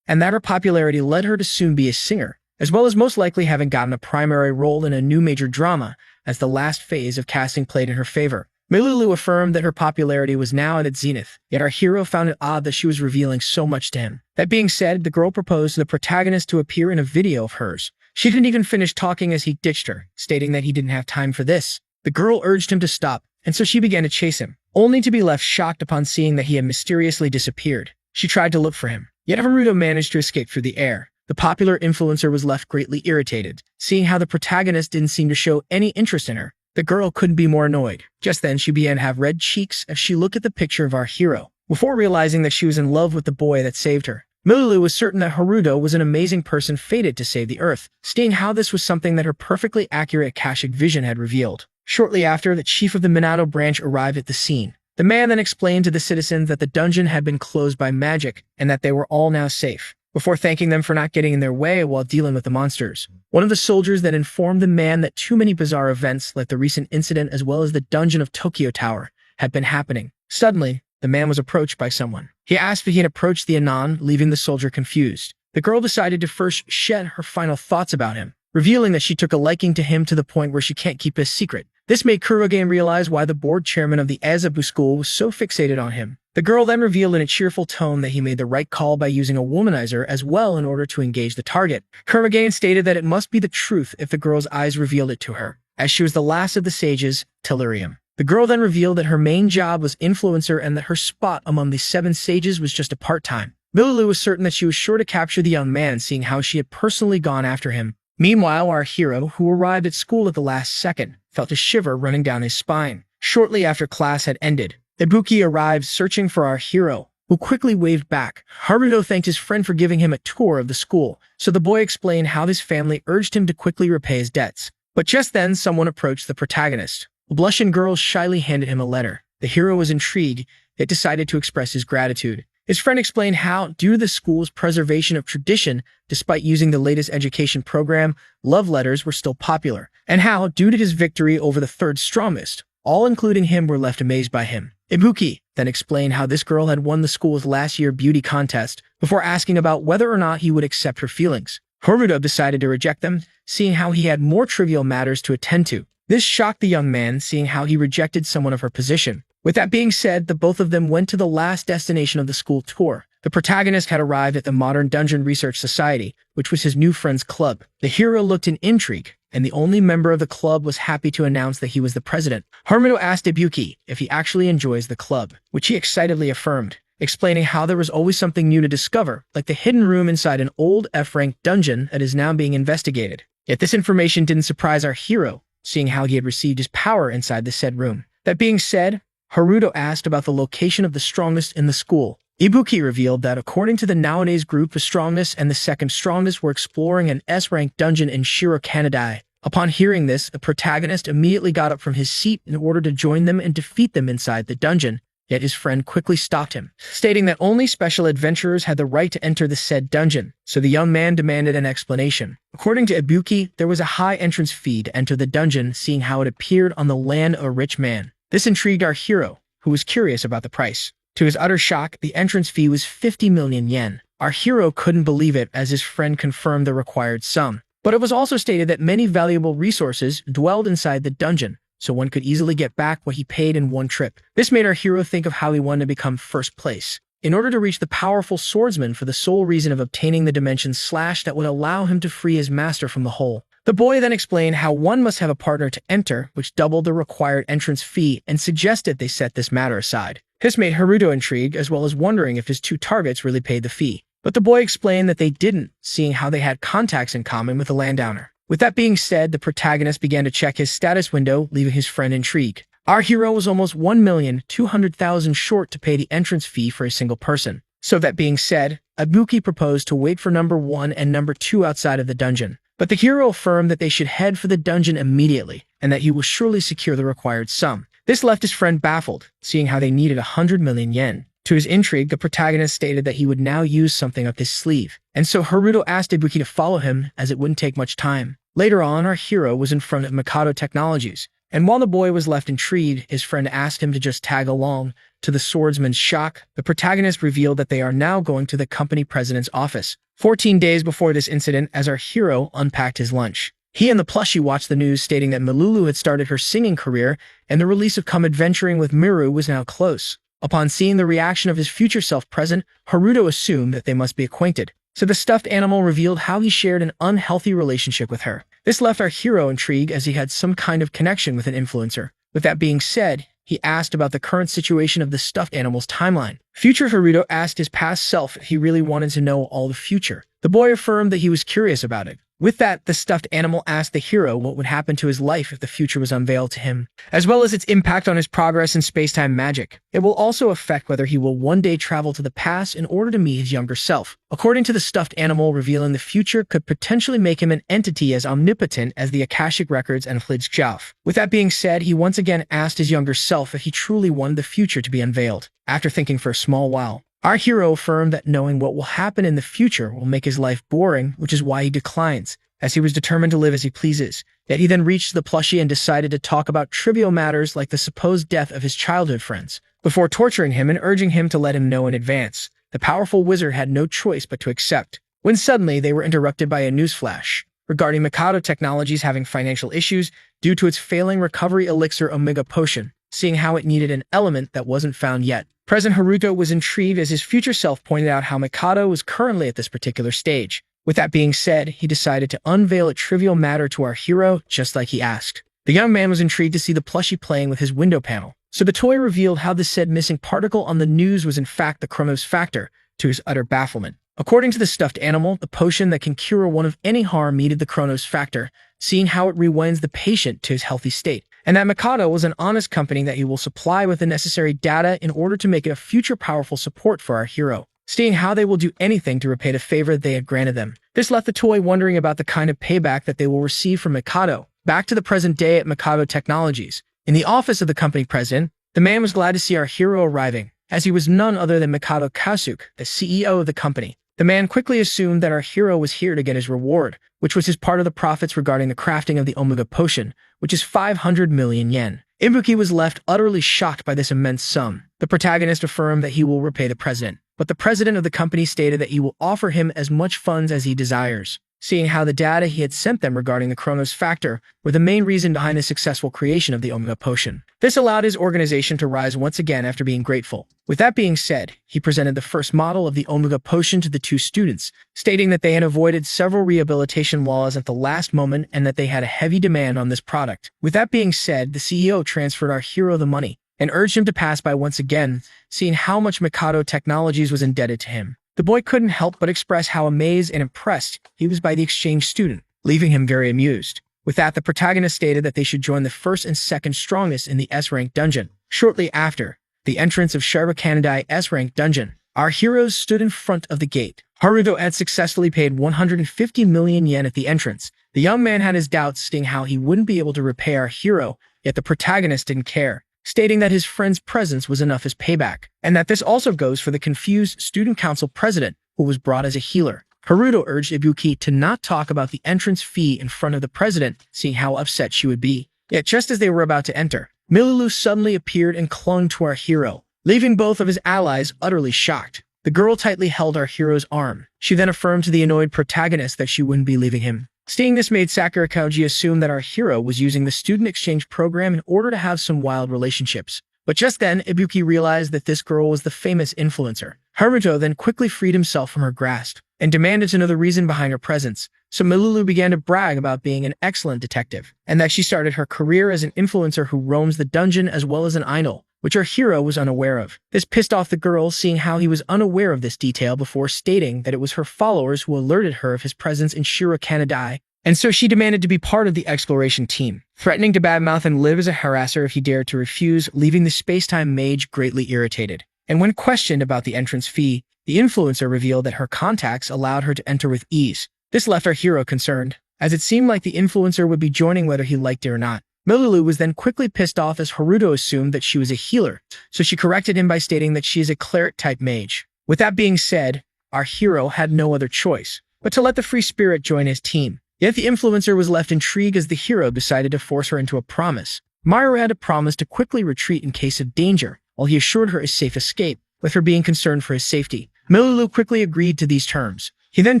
Speaker 1: and that her popularity led her to soon be a singer, as well as most likely having gotten a primary role in a new major drama, as the last phase of casting played in her favor. Milulu affirmed that her popularity was now at its zenith, yet our hero found it odd that she was revealing so much to him. That being said, the girl proposed to the protagonist to appear in a video of hers. She didn't even finish talking as he ditched her, stating that he didn't have time for this. The girl urged him to stop, and so she began to chase him, only to be left shocked upon seeing that he had mysteriously disappeared. She tried to look for him, yet Haruto managed to escape through the air. The popular influencer was left greatly irritated, seeing how the protagonist didn't seem to show any interest in her. The girl couldn't be more annoyed. Just then, she began to have red cheeks as she looked at the picture of our hero, before realizing that she was in love with the boy that saved her. Milulu was certain that Haruto was an amazing person fated to save the Earth, seeing how this was something that her perfectly accurate Akashic vision had revealed. Shortly after, the chief of the Minato branch arrived at the scene. The man then explained to the citizens that the dungeon had been closed by magic and that they were all now safe, before thanking them for not getting in their way while dealing with the monsters. One of the soldiers then informed the man that too many bizarre events like the recent incident as well as the dungeon of Tokyo Tower had been happening. Suddenly, the man was approached by someone. He asked if he had approached the Anon, leaving the soldier confused. The girl decided to first shed her final thoughts about him, revealing that she took a liking to him to the point where she can't keep his secret. This made Kurogen realize why the board chairman of the Azabu school was so fixated on him. The girl then revealed in a cheerful tone that he made the right call by using a womanizer as well in order to engage the target. Kurogen stated that it must be the truth if the girl's eyes revealed it to her, as she was the last of the sages, Tellurium. The girl then revealed that her main job was influencer and that her spot among the 7 sages was just a part-time. Milulu was certain that she was sure to capture the young man, seeing how she had personally gone after him. Meanwhile, our hero, who arrived at school at the last second, felt a shiver running down his spine. Shortly after class had ended, Ibuki arrived searching for our hero, who quickly waved back. Haruto thanked his friend for giving him a tour of the school, so the boy explained how his family urged him to quickly repay his debts. But just then, someone approached the protagonist. A blushing girl shyly handed him a letter. The hero was intrigued, yet decided to express his gratitude. His friend explained how, due to the school's preservation of tradition, despite using the latest education program, love letters were still popular, and how, due to his victory over the third strongest, all including him were left amazed by him. Ibuki then explained how this girl had won the school's last year beauty contest before asking about whether or not he would accept her feelings. Haruto decided to reject them, seeing how he had more trivial matters to attend to. This shocked the young man, seeing how he rejected someone of her position. With that being said, the both of them went to the last destination of the school tour. The protagonist had arrived at the Modern Dungeon Research Society, which was his new friend's club. The hero looked in intrigue, and the only member of the club was happy to announce that he was the president. Haruto asked Ibuki if he actually enjoys the club, which he excitedly affirmed, explaining how there was always something new to discover, like the hidden room inside an old F-rank dungeon that is now being investigated. Yet this information didn't surprise our hero, seeing how he had received his power inside the said room. That being said, Haruto asked about the location of the strongest in the school. Ibuki revealed that according to the nowadays group, the strongest and the second strongest were exploring an S-rank dungeon in Shiro Kanadai. Upon hearing this, the protagonist immediately got up from his seat in order to join them and defeat them inside the dungeon. Yet his friend quickly stopped him, stating that only special adventurers had the right to enter the said dungeon, so the young man demanded an explanation. According to Ibuki, there was a high entrance fee to enter the dungeon, seeing how it appeared on the land of a rich man. This intrigued our hero, who was curious about the price. To his utter shock, the entrance fee was 50 million yen. Our hero couldn't believe it as his friend confirmed the required sum. But it was also stated that many valuable resources dwelled inside the dungeon, so one could easily get back what he paid in one trip. This made our hero think of how he wanted to become first place, in order to reach the powerful swordsman for the sole reason of obtaining the dimension slash that would allow him to free his master from the hole. The boy then explained how one must have a partner to enter, which doubled the required entrance fee, and suggested they set this matter aside. This made Haruto intrigued, as well as wondering if his two targets really paid the fee. But the boy explained that they didn't, seeing how they had contacts in common with the landowner. With that being said, the protagonist began to check his status window, leaving his friend intrigued. Our hero was almost 1,200,000 short to pay the entrance fee for a single person. So that being said, Ibuki proposed to wait for number 1 and number 2 outside of the dungeon. But the hero affirmed that they should head for the dungeon immediately, and that he will surely secure the required sum. This left his friend baffled, seeing how they needed 100 million yen. To his intrigue, the protagonist stated that he would now use something up his sleeve, and so Haruto asked Ibuki to follow him, as it wouldn't take much time. Later on, our hero was in front of Mikado Technologies, and while the boy was left intrigued, his friend asked him to just tag along. To the swordsman's shock, the protagonist revealed that they are now going to the company president's office. 14 days before this incident, as our hero unpacked his lunch, he and the plushie watched the news stating that Milulu had started her singing career, and the release of Come Adventuring with Miru was now close. Upon seeing the reaction of his future self present, Haruto assumed that they must be acquainted. So the stuffed animal revealed how he shared an unhealthy relationship with her. This left our hero intrigued, as he had some kind of connection with an influencer. With that being said, he asked about the current situation of the stuffed animal's timeline. Future Haruto asked his past self if he really wanted to know all the future. The boy affirmed that he was curious about it. With that, the stuffed animal asked the hero what would happen to his life if the future was unveiled to him, as well as its impact on his progress in space-time magic. It will also affect whether he will one day travel to the past in order to meet his younger self. According to the stuffed animal, revealing the future could potentially make him an entity as omnipotent as the Akashic Records and Flidzjaf. With that being said, he once again asked his younger self if he truly wanted the future to be unveiled. After thinking for a small while, our hero affirmed that knowing what will happen in the future will make his life boring, which is why he declines, as he was determined to live as he pleases. Yet he then reached the plushie and decided to talk about trivial matters like the supposed death of his childhood friends, before torturing him and urging him to let him know in advance. The powerful wizard had no choice but to accept, when suddenly they were interrupted by a newsflash regarding Mikado Technologies having financial issues due to its failing recovery elixir Omega Potion, seeing how it needed an element that wasn't found yet. Present Haruto was intrigued, as his future self pointed out how Mikado was currently at this particular stage. With that being said, he decided to unveil a trivial matter to our hero, just like he asked. The young man was intrigued to see the plushie playing with his window panel, so the toy revealed how the said missing particle on the news was in fact the Chronos Factor, to his utter bafflement. According to the stuffed animal, the potion that can cure one of any harm needed the Chronos Factor, seeing how it rewinds the patient to his healthy state, and that Mikado was an honest company that he will supply with the necessary data in order to make it a future powerful support for our hero, seeing how they will do anything to repay the favor they had granted them. This left the toy wondering about the kind of payback that they will receive from Mikado. Back to the present day at Mikado Technologies. In the office of the company president, the man was glad to see our hero arriving, as he was none other than Mikado Kasuke, the CEO of the company. The man quickly assumed that our hero was here to get his reward, which was his part of the profits regarding the crafting of the Omega Potion, which is 500 million yen. Ibuki was left utterly shocked by this immense sum. The protagonist affirmed that he will repay the president, but the president of the company stated that he will offer him as much funds as he desires. seeing how the data he had sent them regarding the Chronos factor were the main reason behind the successful creation of the Omega Potion. This allowed his organization to rise once again after being grateful. With that being said, he presented the first model of the Omega Potion to the two students, stating that they had avoided several rehabilitation laws at the last moment and that they had a heavy demand on this product. With that being said, the CEO transferred our hero the money and urged him to pass by once again, seeing how much Mikado Technologies was indebted to him. The boy couldn't help but express how amazed and impressed he was by the exchange student, leaving him very amused. With that, the protagonist stated that they should join the first and second strongest in the S-rank dungeon. Shortly after the entrance of Shira Kanadai S-rank dungeon, our heroes stood in front of the gate. Haruto had successfully paid 150 million yen at the entrance. The young man had his doubts, seeing how he wouldn't be able to repay our hero, yet the protagonist didn't care, stating that his friend's presence was enough as payback, and that this also goes for the confused student council president who was brought as a healer. Haruto urged Ibuki to not talk about the entrance fee in front of the president, seeing how upset she would be. Yet just as they were about to enter, Milulu suddenly appeared and clung to our hero, leaving both of his allies utterly shocked. The girl tightly held our hero's arm. She then affirmed to the annoyed protagonist that she wouldn't be leaving him. Seeing this made Sakura Koji assume that our hero was using the student exchange program in order to have some wild relationships. But just then, Ibuki realized that this girl was the famous influencer. Haruto then quickly freed himself from her grasp and demanded to know the reason behind her presence. So Milulu began to brag about being an excellent detective and that she started her career as an influencer who roams the dungeon as well as an idol, which our hero was unaware of. This pissed off the girl, seeing how he was unaware of this detail before stating that it was her followers who alerted her of his presence in Shira Kanadai, and so she demanded to be part of the exploration team, threatening to badmouth and live as a harasser if he dared to refuse, leaving the space-time mage greatly irritated. And when questioned about the entrance fee, the influencer revealed that her contacts allowed her to enter with ease. This left our hero concerned, as it seemed like the influencer would be joining whether he liked it or not. Milulu was then quickly pissed off as Haruto assumed that she was a healer, so she corrected him by stating that she is a cleric-type mage. With that being said, our hero had no other choice but to let the free spirit join his team. Yet the influencer was left intrigued as the hero decided to force her into a promise. Maru had to promise to quickly retreat in case of danger, while he assured her a safe escape, with her being concerned for his safety. Milulu quickly agreed to these terms. He then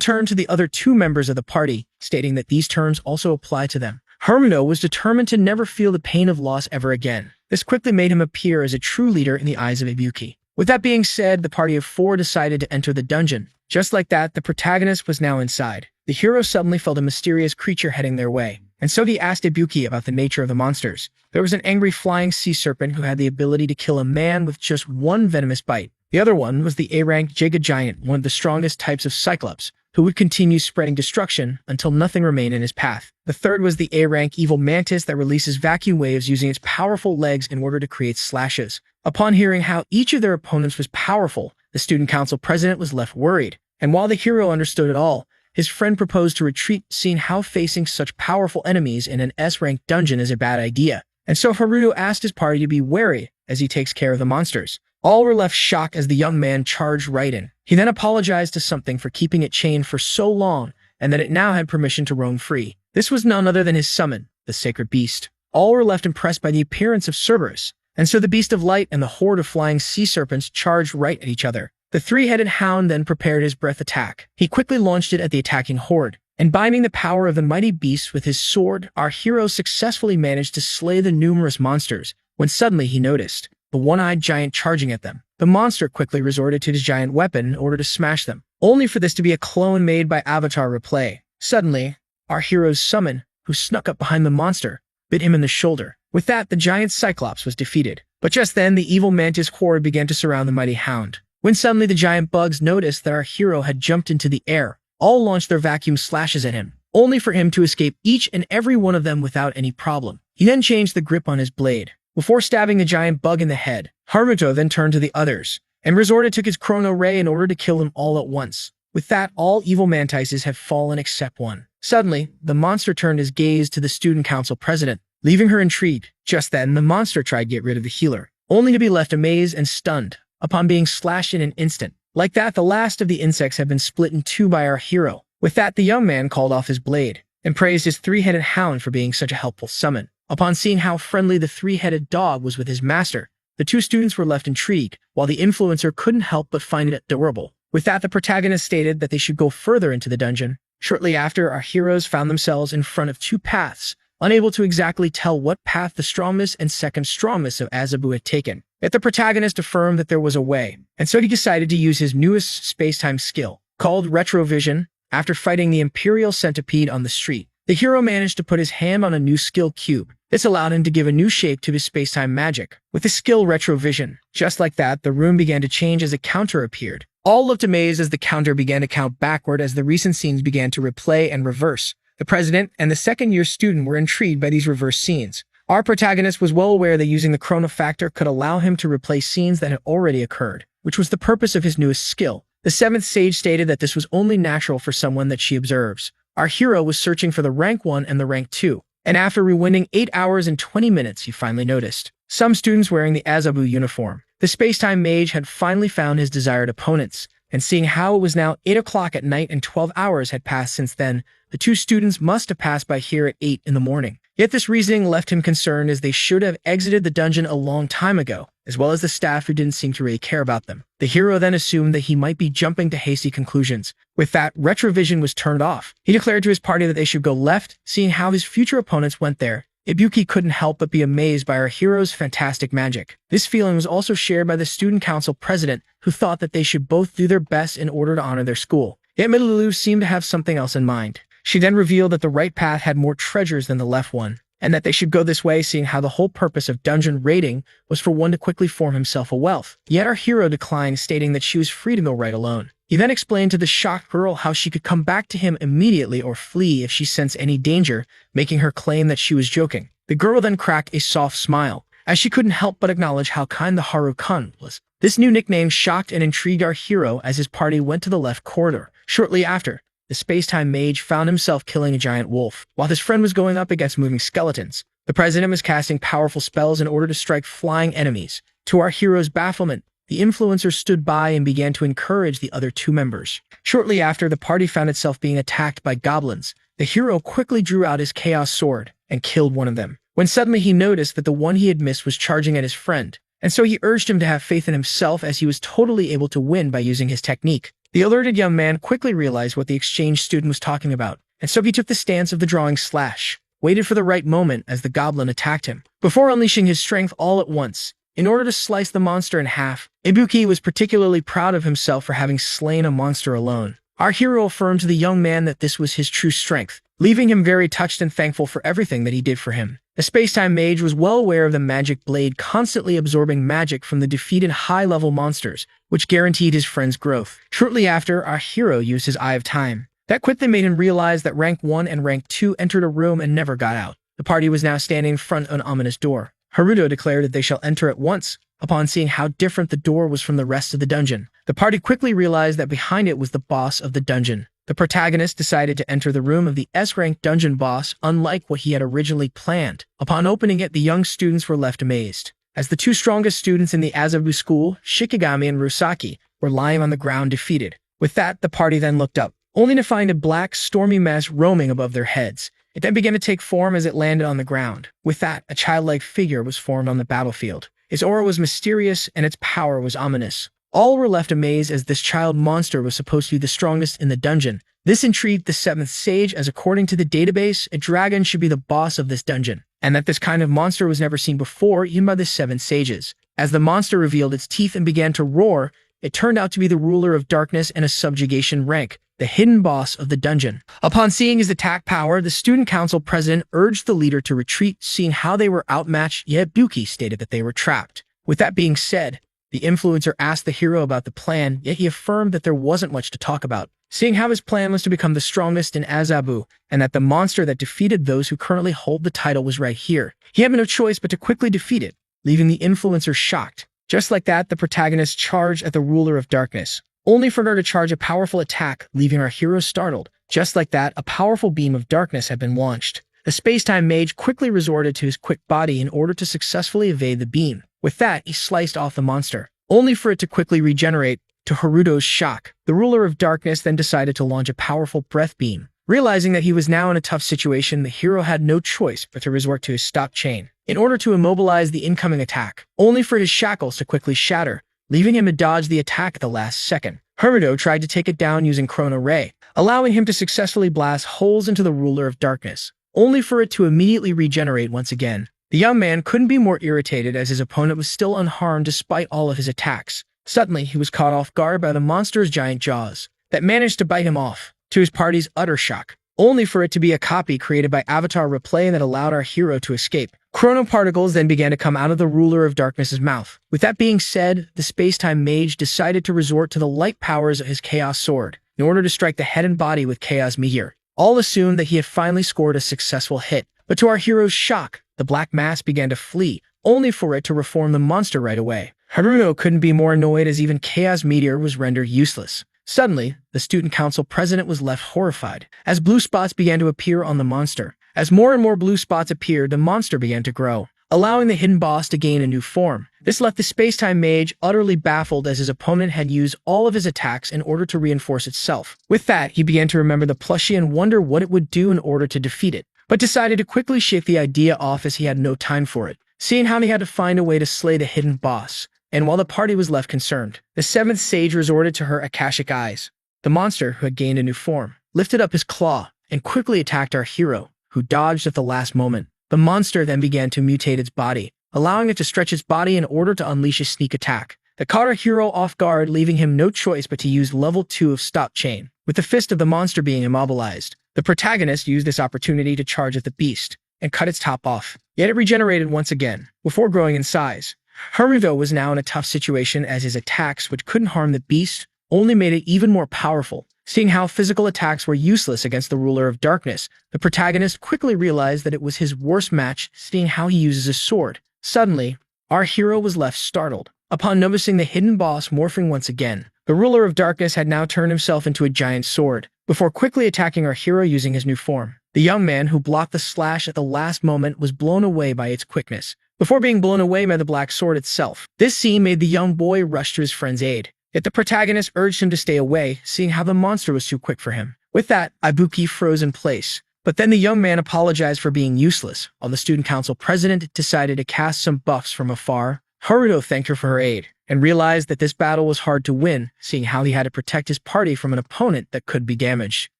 Speaker 1: turned to the other two members of the party, stating that these terms also apply to them. Haruto was determined to never feel the pain of loss ever again. This quickly made him appear as a true leader in the eyes of Ibuki. With that being said, the party of four decided to enter the dungeon. Just like that, the protagonist was now inside. The hero suddenly felt a mysterious creature heading their way, and so he asked Ibuki about the nature of the monsters. There was an angry flying sea serpent who had the ability to kill a man with just one venomous bite. The other one was the A-rank Giga Giant, one of the strongest types of Cyclops, who would continue spreading destruction until nothing remained in his path. The third was the A-rank Evil Mantis that releases vacuum waves using its powerful legs in order to create slashes. Upon hearing how each of their opponents was powerful, the student council president was left worried, and while the hero understood it all, his friend proposed to retreat, seeing how facing such powerful enemies in an S-rank dungeon is a bad idea. And so Haruto asked his party to be wary as he takes care of the monsters. All were left shocked as the young man charged right in. He then apologized to something for keeping it chained for so long, and that it now had permission to roam free. This was none other than his summon, the sacred beast. All were left impressed by the appearance of Cerberus, and so the beast of light and the horde of flying sea serpents charged right at each other. The three-headed hound then prepared his breath attack. He quickly launched it at the attacking horde, and binding the power of the mighty beast with his sword, our hero successfully managed to slay the numerous monsters, when suddenly he noticed the one-eyed giant charging at them. The monster quickly resorted to his giant weapon in order to smash them, only for this to be a clone made by Avatar Replay. Suddenly, our hero's summon, who snuck up behind the monster, bit him in the shoulder. With that, the giant Cyclops was defeated. But just then, the evil mantis horde began to surround the mighty hound. When suddenly the giant bugs noticed that our hero had jumped into the air, all launched their vacuum slashes at him, only for him to escape each and every one of them without any problem. He then changed the grip on his blade. Before stabbing the giant bug in the head, Haruto then turned to the others, and resorted to his chrono ray in order to kill them all at once. With that, all evil mantises have fallen except one. Suddenly, the monster turned his gaze to the student council president, leaving her intrigued. Just then, the monster tried to get rid of the healer, only to be left amazed and stunned upon being slashed in an instant. Like that, the last of the insects had been split in two by our hero. With that, the young man called off his blade and praised his three-headed hound for being such a helpful summon. Upon seeing how friendly the three-headed dog was with his master, the two students were left intrigued, while the influencer couldn't help but find it adorable. With that, the protagonist stated that they should go further into the dungeon, Shortly after, our heroes found themselves in front of two paths, unable to exactly tell what path the strongest and second strongest of Azabu had taken. Yet the protagonist affirmed that there was a way, and so he decided to use his newest space-time skill, called Retrovision. After fighting the Imperial Centipede on the street, the hero managed to put his hand on a new skill cube. This allowed him to give a new shape to his space-time magic. With the skill Retrovision, just like that, the room began to change as a counter appeared. All looked amazed as the counter began to count backward as the recent scenes began to replay and reverse. The president and the second-year student were intrigued by these reverse scenes. Our protagonist was well aware that using the chrono factor could allow him to replay scenes that had already occurred, which was the purpose of his newest skill. The seventh sage stated that this was only natural for someone that she observes. Our hero was searching for the rank 1 and the rank 2, and after rewinding 8 hours and 20 minutes, he finally noticed some students wearing the Azabu uniform. The space-time mage had finally found his desired opponents, and seeing how it was now 8 o'clock at night and 12 hours had passed since then, the two students must have passed by here at 8 in the morning. Yet this reasoning left him concerned as they should have exited the dungeon a long time ago, as well as the staff who didn't seem to really care about them. The hero then assumed that he might be jumping to hasty conclusions. With that, Retrovision was turned off. He declared to his party that they should go left, seeing how his future opponents went there. Ibuki couldn't help but be amazed by our hero's fantastic magic. This feeling was also shared by the student council president, who thought that they should both do their best in order to honor their school. Yet Midoriya seemed to have something else in mind. She then revealed that the right path had more treasures than the left one, and that they should go this way, seeing how the whole purpose of dungeon raiding was for one to quickly form himself a wealth. Yet our hero declined, stating that she was free to go right alone. He then explained to the shocked girl how she could come back to him immediately or flee if she sensed any danger, making her claim that she was joking. The girl then cracked a soft smile, as she couldn't help but acknowledge how kind the Haru-kun was. This new nickname shocked and intrigued our hero as his party went to the left corridor. Shortly after, the space-time mage found himself killing a giant wolf, while his friend was going up against moving skeletons. The president was casting powerful spells in order to strike flying enemies. To our hero's bafflement, the influencer stood by and began to encourage the other two members. Shortly after, the party found itself being attacked by goblins. The hero quickly drew out his chaos sword and killed one of them, when suddenly he noticed that the one he had missed was charging at his friend, and so he urged him to have faith in himself as he was totally able to win by using his technique. The alerted young man quickly realized what the exchange student was talking about, and so he took the stance of the drawing slash, waited for the right moment as the goblin attacked him, before unleashing his strength all at once, in order to slice the monster in half. Ibuki was particularly proud of himself for having slain a monster alone. Our hero affirmed to the young man that this was his true strength, leaving him very touched and thankful for everything that he did for him. The space-time mage was well aware of the magic blade constantly absorbing magic from the defeated high-level monsters, which guaranteed his friend's growth. Shortly after, our hero used his Eye of Time. That quickly made him realize that rank 1 and rank 2 entered a room and never got out. The party was now standing in front of an ominous door. Haruto declared that they shall enter at once. Upon seeing how different the door was from the rest of the dungeon, the party quickly realized that behind it was the boss of the dungeon. The protagonist decided to enter the room of the S-rank dungeon boss, unlike what he had originally planned. Upon opening it, the young students were left amazed, as the two strongest students in the Azabu school, Shikigami and Rusaki, were lying on the ground defeated. With that, the party then looked up, only to find a black, stormy mass roaming above their heads. It then began to take form as it landed on the ground. With that, a childlike figure was formed on the battlefield. Its aura was mysterious, and its power was ominous. All were left amazed as this child monster was supposed to be the strongest in the dungeon. This intrigued the 7th sage, as according to the database, a dragon should be the boss of this dungeon, and that this kind of monster was never seen before, even by the 7 sages. As the monster revealed its teeth and began to roar, it turned out to be the ruler of darkness and a subjugation rank, the hidden boss of the dungeon. Upon seeing his attack power, the student council president urged the leader to retreat, seeing how they were outmatched, yet Buki stated that they were trapped. With that being said, the influencer asked the hero about the plan, yet he affirmed that there wasn't much to talk about, seeing how his plan was to become the strongest in Azabu, and that the monster that defeated those who currently hold the title was right here. He had no choice but to quickly defeat it, leaving the influencer shocked. Just like that, the protagonist charged at the ruler of darkness, only for her to charge a powerful attack, leaving our hero startled. Just like that, a powerful beam of darkness had been launched. The space-time mage quickly resorted to his quick body in order to successfully evade the beam. With that, he sliced off the monster, only for it to quickly regenerate. To Haruto's shock, the ruler of darkness then decided to launch a powerful breath beam. Realizing that he was now in a tough situation, the hero had no choice but to resort to his stop chain in order to immobilize the incoming attack, only for his shackles to quickly shatter, leaving him to dodge the attack at the last second. Haruto tried to take it down using Chrono Ray, allowing him to successfully blast holes into the ruler of darkness, only for it to immediately regenerate once again. The young man couldn't be more irritated as his opponent was still unharmed despite all of his attacks. Suddenly, he was caught off guard by the monster's giant jaws that managed to bite him off, to his party's utter shock, only for it to be a copy created by Avatar Replay that allowed our hero to escape. Chrono particles then began to come out of the ruler of darkness's mouth. With that being said, the space-time mage decided to resort to the light powers of his Chaos Sword in order to strike the head and body with Chaos Meteor. All assumed that he had finally scored a successful hit, but to our hero's shock, the black mass began to flee, only for it to reform the monster right away. Haruto couldn't be more annoyed as even Chaos Meteor was rendered useless. Suddenly, the student council president was left horrified, as blue spots began to appear on the monster. As more and more blue spots appeared, the monster began to grow, allowing the hidden boss to gain a new form. This left the space-time mage utterly baffled as his opponent had used all of his attacks in order to reinforce itself. With that, he began to remember the plushie and wonder what it would do in order to defeat it, but decided to quickly shake the idea off as he had no time for it, seeing how he had to find a way to slay the hidden boss. And while the party was left concerned, the seventh sage resorted to her Akashic Eyes. The monster, who had gained a new form, lifted up his claw and quickly attacked our hero, who dodged at the last moment. The monster then began to mutate its body, allowing it to stretch its body in order to unleash a sneak attack that caught our hero off guard, leaving him no choice but to use level 2 of Stop Chain. With the fist of the monster being immobilized, the protagonist used this opportunity to charge at the beast and cut its top off. Yet it regenerated once again, before growing in size. Haruto was now in a tough situation as his attacks, which couldn't harm the beast, only made it even more powerful. Seeing how physical attacks were useless against the ruler of darkness, the protagonist quickly realized that it was his worst match, seeing how he uses a sword. Suddenly, our hero was left startled upon noticing the hidden boss morphing once again. The ruler of darkness had now turned himself into a giant sword, before quickly attacking our hero using his new form. The young man who blocked the slash at the last moment was blown away by its quickness, before being blown away by the black sword itself. This scene made the young boy rush to his friend's aid, yet the protagonist urged him to stay away, seeing how the monster was too quick for him. With that, Ibuki froze in place. But then the young man apologized for being useless, while the student council president decided to cast some buffs from afar. Haruto thanked her for her aid, and realized that this battle was hard to win, seeing how he had to protect his party from an opponent that could be damaged.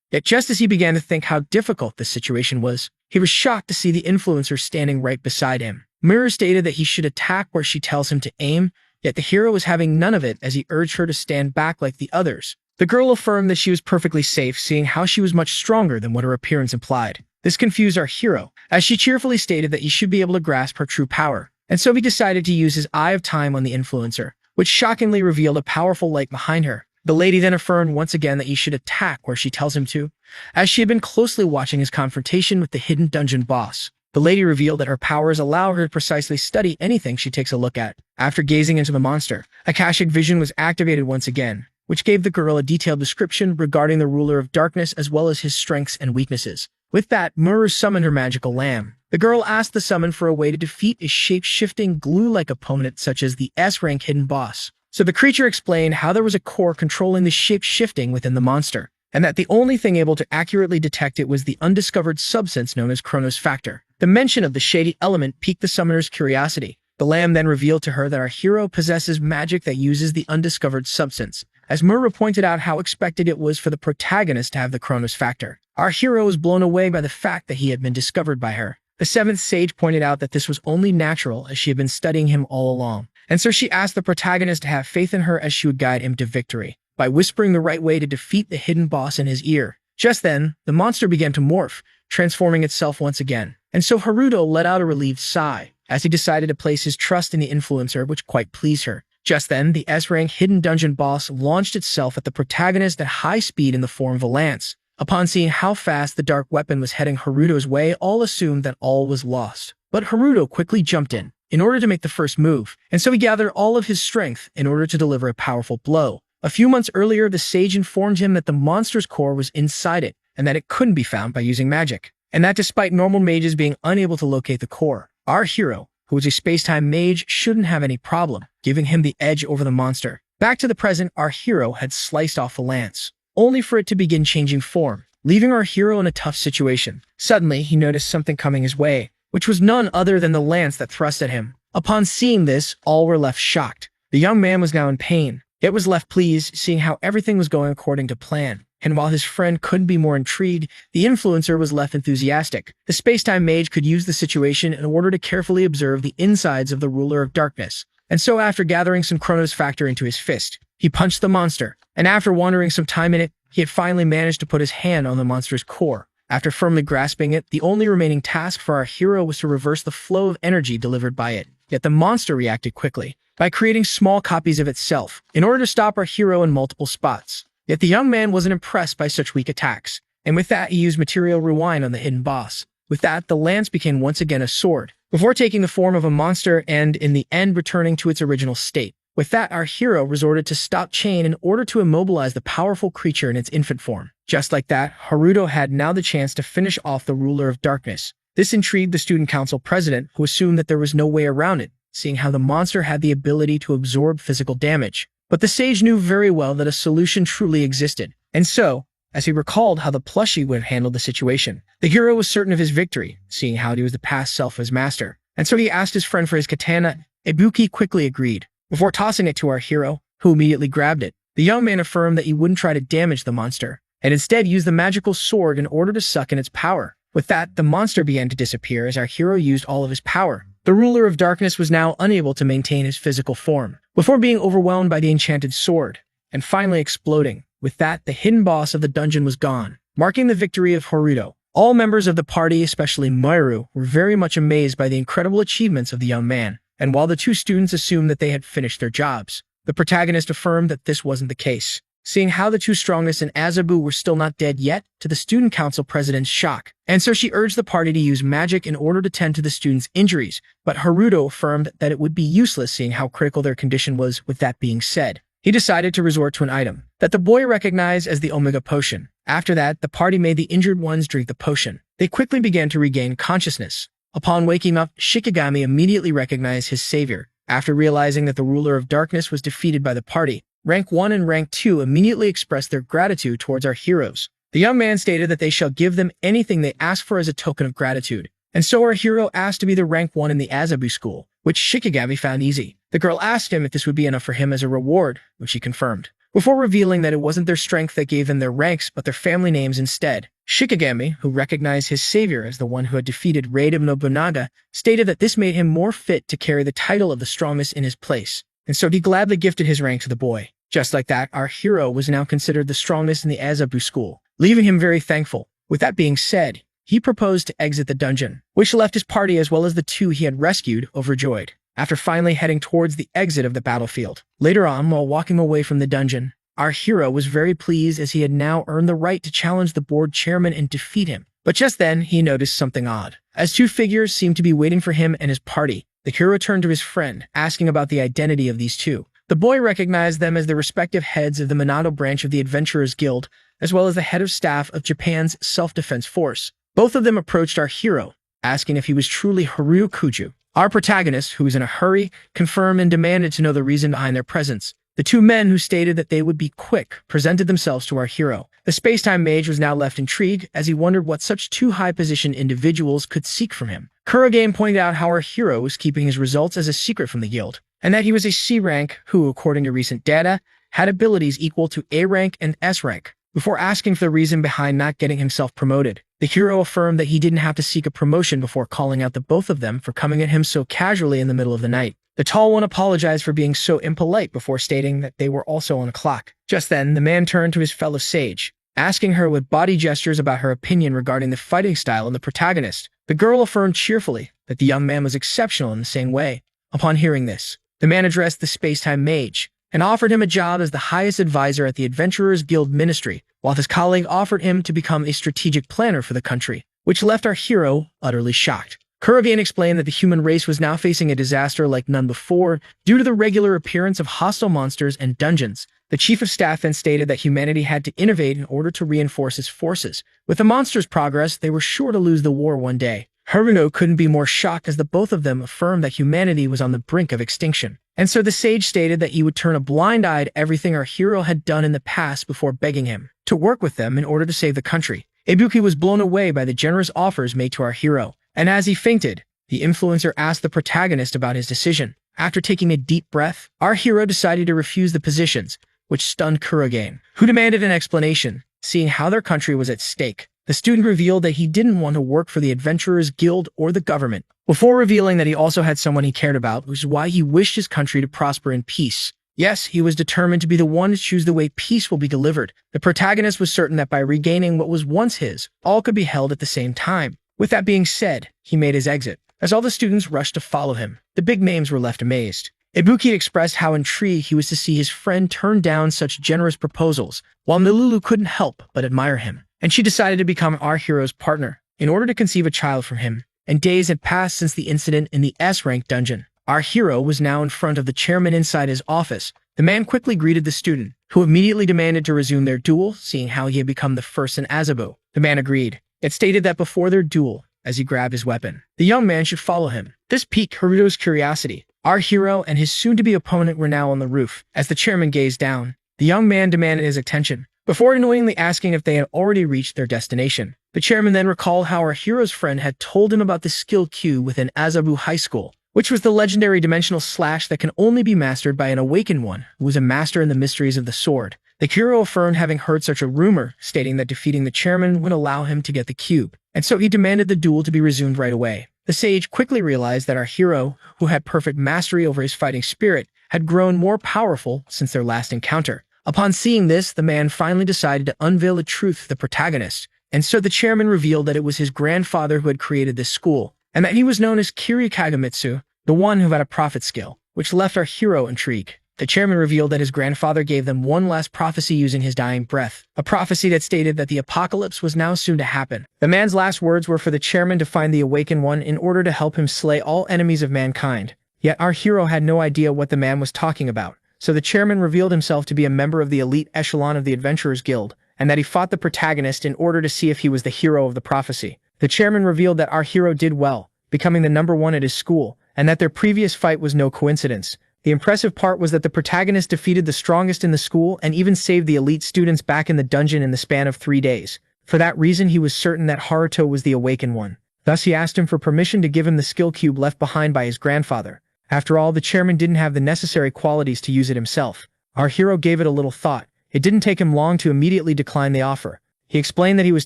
Speaker 1: Yet just as he began to think how difficult this situation was, he was shocked to see the influencer standing right beside him. Mirror stated that he should attack where she tells him to aim, yet the hero was having none of it as he urged her to stand back like the others. The girl affirmed that she was perfectly safe, seeing how she was much stronger than what her appearance implied. This confused our hero, as she cheerfully stated that he should be able to grasp her true power, and so he decided to use his Eye of Time on the influencer, which shockingly revealed a powerful light behind her. The lady then affirmed once again that he should attack where she tells him to, as she had been closely watching his confrontation with the hidden dungeon boss. The lady revealed that her powers allow her to precisely study anything she takes a look at. After gazing into the monster, Akashic Vision was activated once again, which gave the girl a detailed description regarding the ruler of darkness as well as his strengths and weaknesses. With that, Muru summoned her magical lamb. The girl asked the summon for a way to defeat a shape-shifting glue-like opponent such as the S-rank hidden boss. So the creature explained how there was a core controlling the shape-shifting within the monster, and that the only thing able to accurately detect it was the undiscovered substance known as Chronos Factor. The mention of the shady element piqued the summoner's curiosity. The lamb then revealed to her that our hero possesses magic that uses the undiscovered substance, as Mura pointed out how expected it was for the protagonist to have the Chronos Factor. Our hero was blown away by the fact that he had been discovered by her. The seventh sage pointed out that this was only natural as she had been studying him all along, and so she asked the protagonist to have faith in her as she would guide him to victory, by whispering the right way to defeat the hidden boss in his ear. Just then, the monster began to morph, transforming itself once again, and so Haruto let out a relieved sigh, as he decided to place his trust in the influencer, which quite pleased her. Just then, the S-rank hidden dungeon boss launched itself at the protagonist at high speed in the form of a lance. Upon seeing how fast the dark weapon was heading Haruto's way, all assumed that all was lost. But Haruto quickly jumped in order to make the first move, and so he gathered all of his strength in order to deliver a powerful blow. A few months earlier, the sage informed him that the monster's core was inside it, and that it couldn't be found by using magic. And that despite normal mages being unable to locate the core, our hero, who was a space-time mage, shouldn't have any problem, giving him the edge over the monster. Back to the present, our hero had sliced off the lance, only for it to begin changing form, leaving our hero in a tough situation. Suddenly, he noticed something coming his way, which was none other than the lance that thrust at him. Upon seeing this, all were left shocked. The young man was now in pain, yet was left pleased seeing how everything was going according to plan. And while his friend couldn't be more intrigued, the influencer was left enthusiastic. The space-time mage could use the situation in order to carefully observe the insides of the ruler of darkness. And so after gathering some Chronos factor into his fist, he punched the monster. And after wandering some time in it, he had finally managed to put his hand on the monster's core. After firmly grasping it, the only remaining task for our hero was to reverse the flow of energy delivered by it. Yet the monster reacted quickly by creating small copies of itself in order to stop our hero in multiple spots. Yet the young man wasn't impressed by such weak attacks, and with that he used material rewind on the hidden boss. With that, the lance became once again a sword, before taking the form of a monster and, in the end, returning to its original state. With that, our hero resorted to stop chain in order to immobilize the powerful creature in its infant form. Just like that, Haruto had now the chance to finish off the ruler of darkness. This intrigued the student council president, who assumed that there was no way around it, seeing how the monster had the ability to absorb physical damage. But the sage knew very well that a solution truly existed. And so, as he recalled how the plushie would have handled the situation, the hero was certain of his victory, seeing how he was the past self of his master. And so he asked his friend for his katana. Ibuki quickly agreed, before tossing it to our hero, who immediately grabbed it. The young man affirmed that he wouldn't try to damage the monster, and instead use the magical sword in order to suck in its power. With that, the monster began to disappear as our hero used all of his power. The ruler of darkness was now unable to maintain his physical form, before being overwhelmed by the enchanted sword, and finally exploding. With that, the hidden boss of the dungeon was gone, marking the victory of Haruto. All members of the party, especially Maru, were very much amazed by the incredible achievements of the young man, and while the two students assumed that they had finished their jobs, the protagonist affirmed that this wasn't the case. Seeing how the two strongest in Azabu were still not dead yet, to the student council president's shock. And so she urged the party to use magic in order to tend to the students' injuries, but Haruto affirmed that it would be useless seeing how critical their condition was. With that being said, he decided to resort to an item that the boy recognized as the Omega Potion. After that, the party made the injured ones drink the potion. They quickly began to regain consciousness. Upon waking up, Shikigami immediately recognized his savior. After realizing that the ruler of darkness was defeated by the party, Rank 1 and Rank 2 immediately expressed their gratitude towards our heroes. The young man stated that they shall give them anything they ask for as a token of gratitude. And so our hero asked to be the Rank 1 in the Azabu school, which Shikigami found easy. The girl asked him if this would be enough for him as a reward, which he confirmed, before revealing that it wasn't their strength that gave them their ranks but their family names instead. Shikigami, who recognized his savior as the one who had defeated Raiden Nobunaga, stated that this made him more fit to carry the title of the strongest in his place, and so he gladly gifted his rank to the boy. Just like that, our hero was now considered the strongest in the Azabu school, leaving him very thankful. With that being said, he proposed to exit the dungeon, which left his party as well as the two he had rescued overjoyed, after finally heading towards the exit of the battlefield. Later on, while walking away from the dungeon, our hero was very pleased as he had now earned the right to challenge the board chairman and defeat him. But just then, he noticed something odd. As two figures seemed to be waiting for him and his party, the hero turned to his friend, asking about the identity of these two. The boy recognized them as the respective heads of the Minato branch of the Adventurers Guild, as well as the head of staff of Japan's self-defense force. Both of them approached our hero, asking if he was truly Haruo Kuju. Our protagonist, who was in a hurry, confirmed and demanded to know the reason behind their presence. The two men, who stated that they would be quick, presented themselves to our hero. The space-time mage was now left intrigued as he wondered what such two high-positioned individuals could seek from him. Kurogane pointed out how our hero was keeping his results as a secret from the guild, and that he was a C rank who, according to recent data, had abilities equal to A rank and S rank. Before asking for the reason behind not getting himself promoted, the hero affirmed that he didn't have to seek a promotion before calling out the both of them for coming at him so casually in the middle of the night. The tall one apologized for being so impolite before stating that they were also on a clock. Just then, the man turned to his fellow sage, asking her with body gestures about her opinion regarding the fighting style and the protagonist. The girl affirmed cheerfully that the young man was exceptional in the same way. Upon hearing this, the man addressed the space-time mage and offered him a job as the highest advisor at the Adventurers Guild Ministry, while his colleague offered him to become a strategic planner for the country, which left our hero utterly shocked. Kurogane explained that the human race was now facing a disaster like none before due to the regular appearance of hostile monsters and dungeons. The chief of staff then stated that humanity had to innovate in order to reinforce its forces. With the monsters' progress, they were sure to lose the war one day. Haruno couldn't be more shocked as the both of them affirmed that humanity was on the brink of extinction. And so the sage stated that he would turn a blind eye to everything our hero had done in the past before begging him to work with them in order to save the country. Ibuki was blown away by the generous offers made to our hero, and as he fainted, the influencer asked the protagonist about his decision. After taking a deep breath, our hero decided to refuse the positions, which stunned Kurogen, who demanded an explanation. Seeing how their country was at stake, the student revealed that he didn't want to work for the Adventurers Guild or the government, before revealing that he also had someone he cared about, which is why he wished his country to prosper in peace. Yes, he was determined to be the one to choose the way peace will be delivered. The protagonist was certain that by regaining what was once his, all could be held at the same time. With that being said, he made his exit. As all the students rushed to follow him, the big names were left amazed. Ibuki expressed how intrigued he was to see his friend turn down such generous proposals, while Milulu couldn't help but admire him. And she decided to become our hero's partner, in order to conceive a child from him. And days had passed since the incident in the S-rank dungeon. Our hero was now in front of the chairman inside his office. The man quickly greeted the student, who immediately demanded to resume their duel, seeing how he had become the first in Azabu. The man agreed. It stated that before their duel, as he grabbed his weapon, the young man should follow him. This piqued Haruto's curiosity. Our hero and his soon-to-be opponent were now on the roof. As the chairman gazed down, the young man demanded his attention, before annoyingly asking if they had already reached their destination. The chairman then recalled how our hero's friend had told him about the skill queue within Azabu High School, which was the legendary dimensional slash that can only be mastered by an awakened one who was a master in the mysteries of the sword. The hero affirmed having heard such a rumor, stating that defeating the chairman would allow him to get the cube, and so he demanded the duel to be resumed right away. The sage quickly realized that our hero, who had perfect mastery over his fighting spirit, had grown more powerful since their last encounter. Upon seeing this, the man finally decided to unveil the truth to the protagonist, and so the chairman revealed that it was his grandfather who had created this school, and that he was known as Kiri Kagamitsu, the one who had a prophet skill, which left our hero intrigued. The chairman revealed that his grandfather gave them one last prophecy using his dying breath, a prophecy that stated that the apocalypse was now soon to happen. The man's last words were for the chairman to find the awakened one in order to help him slay all enemies of mankind. Yet our hero had no idea what the man was talking about, so the chairman revealed himself to be a member of the elite echelon of the Adventurers Guild, and that he fought the protagonist in order to see if he was the hero of the prophecy. The chairman revealed that our hero did well, becoming the #1 at his school, and that their previous fight was no coincidence. The impressive part was that the protagonist defeated the strongest in the school and even saved the elite students back in the dungeon in the span of 3 days. For that reason, he was certain that Haruto was the awakened one. Thus, he asked him for permission to give him the skill cube left behind by his grandfather. After all, the chairman didn't have the necessary qualities to use it himself. Our hero gave it a little thought. It didn't take him long to immediately decline the offer. He explained that he was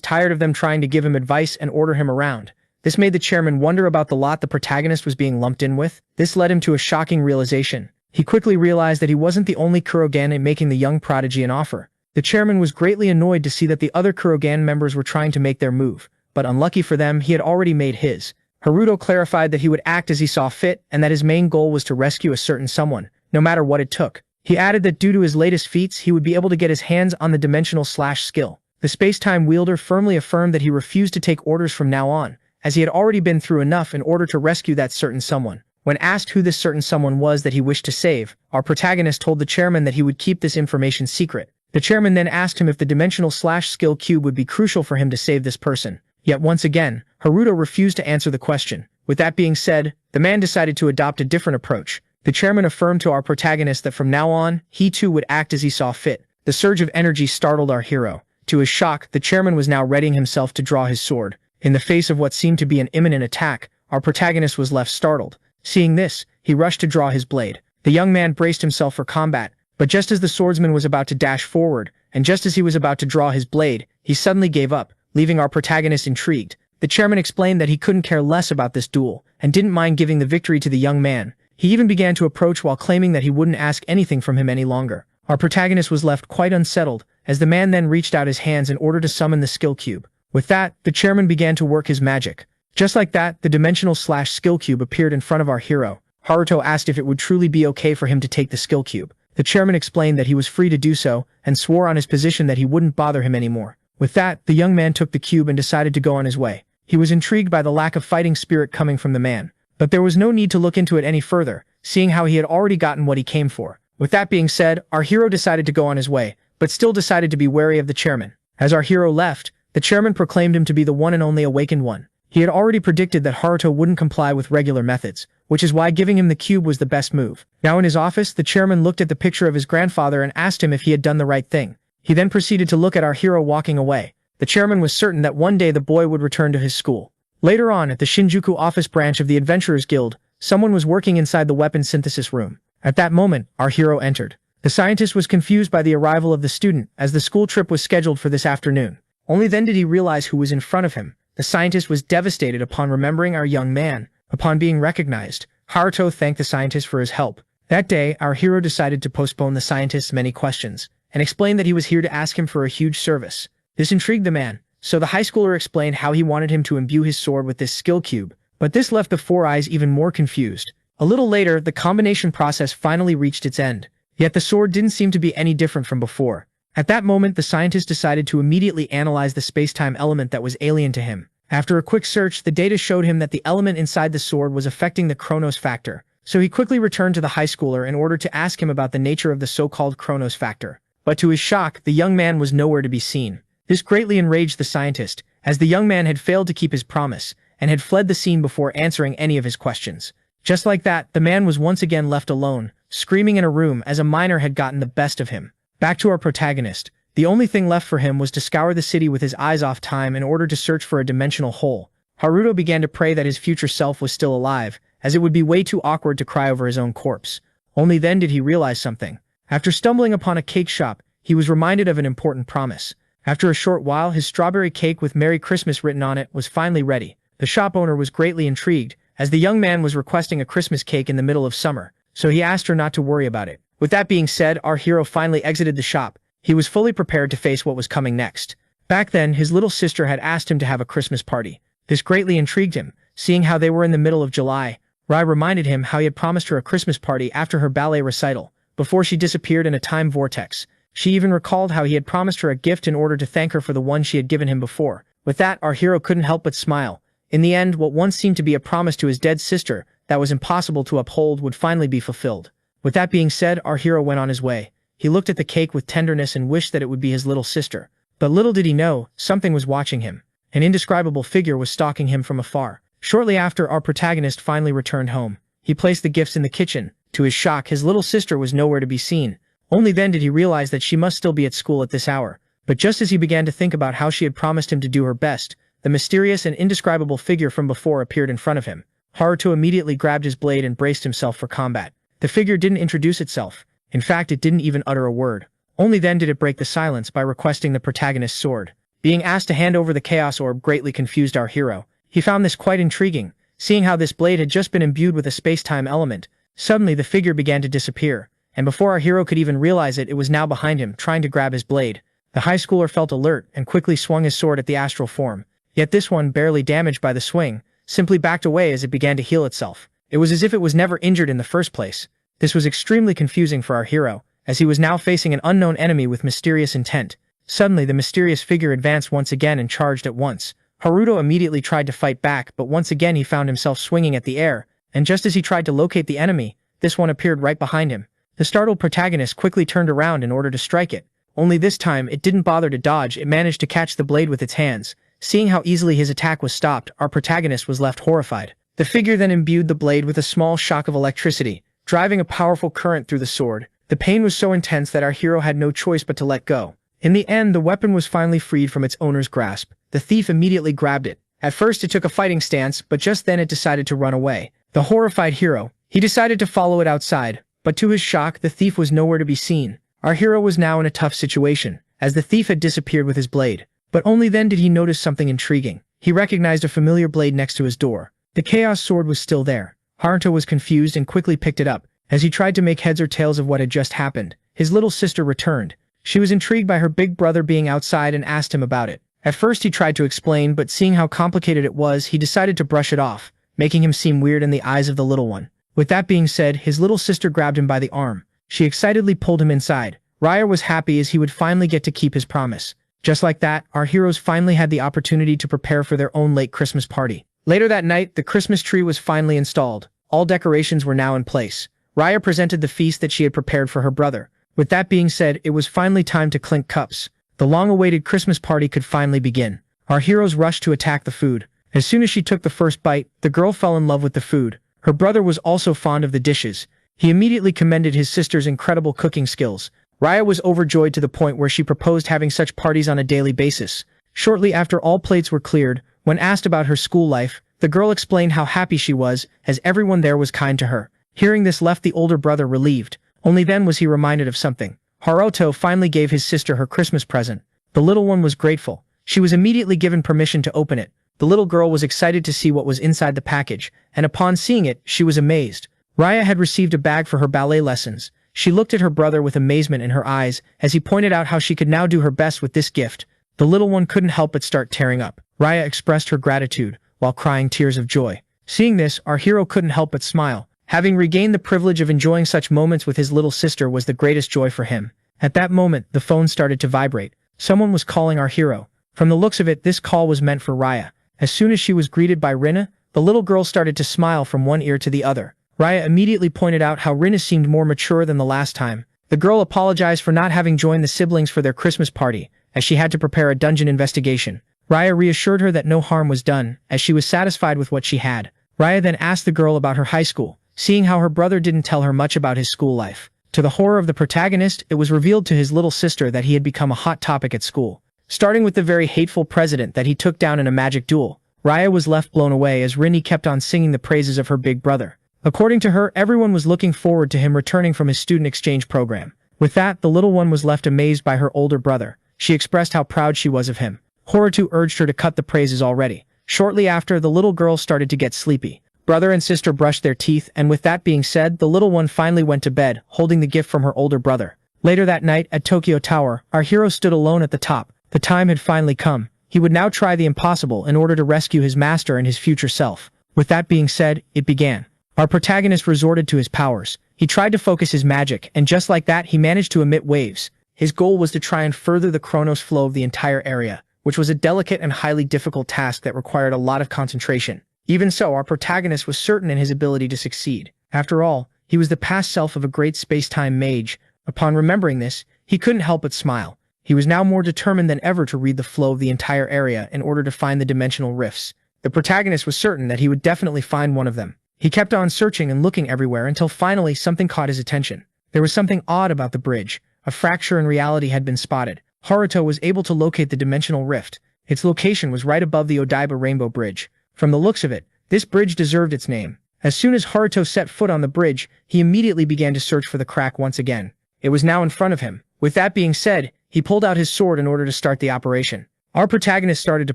Speaker 1: tired of them trying to give him advice and order him around. This made the chairman wonder about the lot the protagonist was being lumped in with. This led him to a shocking realization. He quickly realized that he wasn't the only Kurogan making the young prodigy an offer. The chairman was greatly annoyed to see that the other Kurogan members were trying to make their move, but unlucky for them, he had already made his. Haruto clarified that he would act as he saw fit and that his main goal was to rescue a certain someone, no matter what it took. He added that due to his latest feats, he would be able to get his hands on the dimensional slash skill. The space-time wielder firmly affirmed that he refused to take orders from now on, as he had already been through enough in order to rescue that certain someone. When asked who this certain someone was that he wished to save, our protagonist told the chairman that he would keep this information secret. The chairman then asked him if the dimensional slash skill cube would be crucial for him to save this person. Yet once again, Haruto refused to answer the question. With that being said, the man decided to adopt a different approach. The chairman affirmed to our protagonist that from now on, he too would act as he saw fit. The surge of energy startled our hero. To his shock, the chairman was now readying himself to draw his sword. In the face of what seemed to be an imminent attack, our protagonist was left startled. Seeing this, he rushed to draw his blade. The young man braced himself for combat, but just as the swordsman was about to dash forward, and just as he was about to draw his blade, he suddenly gave up, leaving our protagonist intrigued. The chairman explained that he couldn't care less about this duel, and didn't mind giving the victory to the young man. He even began to approach while claiming that he wouldn't ask anything from him any longer. Our protagonist was left quite unsettled, as the man then reached out his hands in order to summon the skill cube. With that, the chairman began to work his magic. Just like that, the dimensional slash skill cube appeared in front of our hero. Haruto asked if it would truly be okay for him to take the skill cube. The chairman explained that he was free to do so, and swore on his position that he wouldn't bother him anymore. With that, the young man took the cube and decided to go on his way. He was intrigued by the lack of fighting spirit coming from the man. But there was no need to look into it any further, seeing how he had already gotten what he came for. With that being said, our hero decided to go on his way, but still decided to be wary of the chairman. As our hero left, the chairman proclaimed him to be the one and only awakened one. He had already predicted that Haruto wouldn't comply with regular methods, which is why giving him the cube was the best move. Now in his office, the chairman looked at the picture of his grandfather and asked him if he had done the right thing. He then proceeded to look at our hero walking away. The chairman was certain that one day the boy would return to his school. Later on, at the Shinjuku office branch of the Adventurers Guild, someone was working inside the weapon synthesis room. At that moment, our hero entered. The scientist was confused by the arrival of the student, as the school trip was scheduled for this afternoon. Only then did he realize who was in front of him. The scientist was devastated upon remembering our young man. Upon being recognized, Haruto thanked the scientist for his help. That day, our hero decided to postpone the scientist's many questions, and explained that he was here to ask him for a huge service. This intrigued the man, so the high schooler explained how he wanted him to imbue his sword with this skill cube, but this left the Four Eyes even more confused. A little later, the combination process finally reached its end, yet the sword didn't seem to be any different from before. At that moment, the scientist decided to immediately analyze the space-time element that was alien to him. After a quick search, the data showed him that the element inside the sword was affecting the Chronos factor, so he quickly returned to the high schooler in order to ask him about the nature of the so-called Chronos factor. But to his shock, the young man was nowhere to be seen. This greatly enraged the scientist, as the young man had failed to keep his promise, and had fled the scene before answering any of his questions. Just like that, the man was once again left alone, screaming in a room as a minor had gotten the best of him. Back to our protagonist. The only thing left for him was to scour the city with his eyes off time in order to search for a dimensional hole. Haruto began to pray that his future self was still alive, as it would be way too awkward to cry over his own corpse. Only then did he realize something. After stumbling upon a cake shop, he was reminded of an important promise. After a short while, his strawberry cake with Merry Christmas written on it was finally ready. The shop owner was greatly intrigued, as the young man was requesting a Christmas cake in the middle of summer, so he asked her not to worry about it. With that being said, our hero finally exited the shop. He was fully prepared to face what was coming next. Back then, his little sister had asked him to have a Christmas party. This greatly intrigued him, seeing how they were in the middle of July. Rai reminded him how he had promised her a Christmas party after her ballet recital, before she disappeared in a time vortex. She even recalled how he had promised her a gift in order to thank her for the one she had given him before. With that, our hero couldn't help but smile. In the end, what once seemed to be a promise to his dead sister that was impossible to uphold would finally be fulfilled. With that being said, our hero went on his way. He looked at the cake with tenderness and wished that it would be his little sister. But little did he know, something was watching him. An indescribable figure was stalking him from afar. Shortly after, our protagonist finally returned home. He placed the gifts in the kitchen. To his shock, his little sister was nowhere to be seen. Only then did he realize that she must still be at school at this hour. But just as he began to think about how she had promised him to do her best, the mysterious and indescribable figure from before appeared in front of him. Haruto immediately grabbed his blade and braced himself for combat. The figure didn't introduce itself. In fact, it didn't even utter a word. Only then did it break the silence by requesting the protagonist's sword. Being asked to hand over the Chaos Orb greatly confused our hero. He found this quite intriguing, seeing how this blade had just been imbued with a space-time element. Suddenly, the figure began to disappear, and before our hero could even realize it, it was now behind him, trying to grab his blade. The high schooler felt alert and quickly swung his sword at the astral form. Yet this one, barely damaged by the swing, simply backed away as it began to heal itself. It was as if it was never injured in the first place. This was extremely confusing for our hero, as he was now facing an unknown enemy with mysterious intent. Suddenly, the mysterious figure advanced once again and charged at once. Haruto immediately tried to fight back, but once again he found himself swinging at the air, and just as he tried to locate the enemy, this one appeared right behind him. The startled protagonist quickly turned around in order to strike it. Only this time, it didn't bother to dodge, it managed to catch the blade with its hands. Seeing how easily his attack was stopped, our protagonist was left horrified. The figure then imbued the blade with a small shock of electricity, driving a powerful current through the sword. The pain was so intense that our hero had no choice but to let go. In the end, the weapon was finally freed from its owner's grasp. The thief immediately grabbed it. At first, it took a fighting stance, but just then it decided to run away. The horrified hero, he decided to follow it outside, but to his shock, the thief was nowhere to be seen. Our hero was now in a tough situation, as the thief had disappeared with his blade. But only then did he notice something intriguing. He recognized a familiar blade next to his door. The Chaos Sword was still there. Haruto was confused and quickly picked it up. As he tried to make heads or tails of what had just happened, his little sister returned. She was intrigued by her big brother being outside and asked him about it. At first he tried to explain, but seeing how complicated it was, he decided to brush it off, making him seem weird in the eyes of the little one. With that being said, his little sister grabbed him by the arm. She excitedly pulled him inside. Raya was happy as he would finally get to keep his promise. Just like that, our heroes finally had the opportunity to prepare for their own late Christmas party. Later that night, the Christmas tree was finally installed. All decorations were now in place. Raya presented the feast that she had prepared for her brother. With that being said, it was finally time to clink cups. The long-awaited Christmas party could finally begin. Our heroes rushed to attack the food. As soon as she took the first bite, the girl fell in love with the food. Her brother was also fond of the dishes. He immediately commended his sister's incredible cooking skills. Raya was overjoyed to the point where she proposed having such parties on a daily basis. Shortly after all plates were cleared, when asked about her school life, The girl explained how happy she was, as everyone there was kind to her. Hearing this left the older brother relieved. Only then was he reminded of something. Haruto finally gave his sister her Christmas present. The little one was grateful. She was immediately given permission to open it. The little girl was excited to see what was inside the package, and upon seeing it, she was amazed. Raya had received a bag for her ballet lessons. She looked at her brother with amazement in her eyes, as he pointed out how she could now do her best with this gift. The little one couldn't help but start tearing up. Raya expressed her gratitude, while crying tears of joy. Seeing this, our hero couldn't help but smile. Having regained the privilege of enjoying such moments with his little sister was the greatest joy for him. At that moment, the phone started to vibrate. Someone was calling our hero. From the looks of it, this call was meant for Raya. As soon as she was greeted by Rina, the little girl started to smile from one ear to the other. Raya immediately pointed out how Rina seemed more mature than the last time. The girl apologized for not having joined the siblings for their Christmas party, as she had to prepare a dungeon investigation. Raya reassured her that no harm was done, as she was satisfied with what she had. Raya then asked the girl about her high school, seeing how her brother didn't tell her much about his school life. To the horror of the protagonist, it was revealed to his little sister that he had become a hot topic at school. Starting with the very hateful president that he took down in a magic duel, Raya was left blown away as Rini kept on singing the praises of her big brother. According to her, everyone was looking forward to him returning from his student exchange program. With that, the little one was left amazed by her older brother. She expressed how proud she was of him. Haruto urged her to cut the praises already. Shortly after, the little girl started to get sleepy. Brother and sister brushed their teeth, and with that being said, the little one finally went to bed, holding the gift from her older brother. Later that night, at Tokyo Tower, our hero stood alone at the top. The time had finally come. He would now try the impossible in order to rescue his master and his future self. With that being said, it began. Our protagonist resorted to his powers. He tried to focus his magic, and just like that, he managed to emit waves. His goal was to try and further the Chronos flow of the entire area, which was a delicate and highly difficult task that required a lot of concentration. Even so, our protagonist was certain in his ability to succeed. After all, he was the past self of a great space-time mage. Upon remembering this, he couldn't help but smile. He was now more determined than ever to read the flow of the entire area in order to find the dimensional rifts. The protagonist was certain that he would definitely find one of them. He kept on searching and looking everywhere until finally something caught his attention. There was something odd about the bridge. A fracture in reality had been spotted. Haruto was able to locate the dimensional rift. Its location was right above the Odaiba Rainbow Bridge. From the looks of it, this bridge deserved its name. As soon as Haruto set foot on the bridge, he immediately began to search for the crack once again. It was now in front of him. With that being said, he pulled out his sword in order to start the operation. Our protagonist started to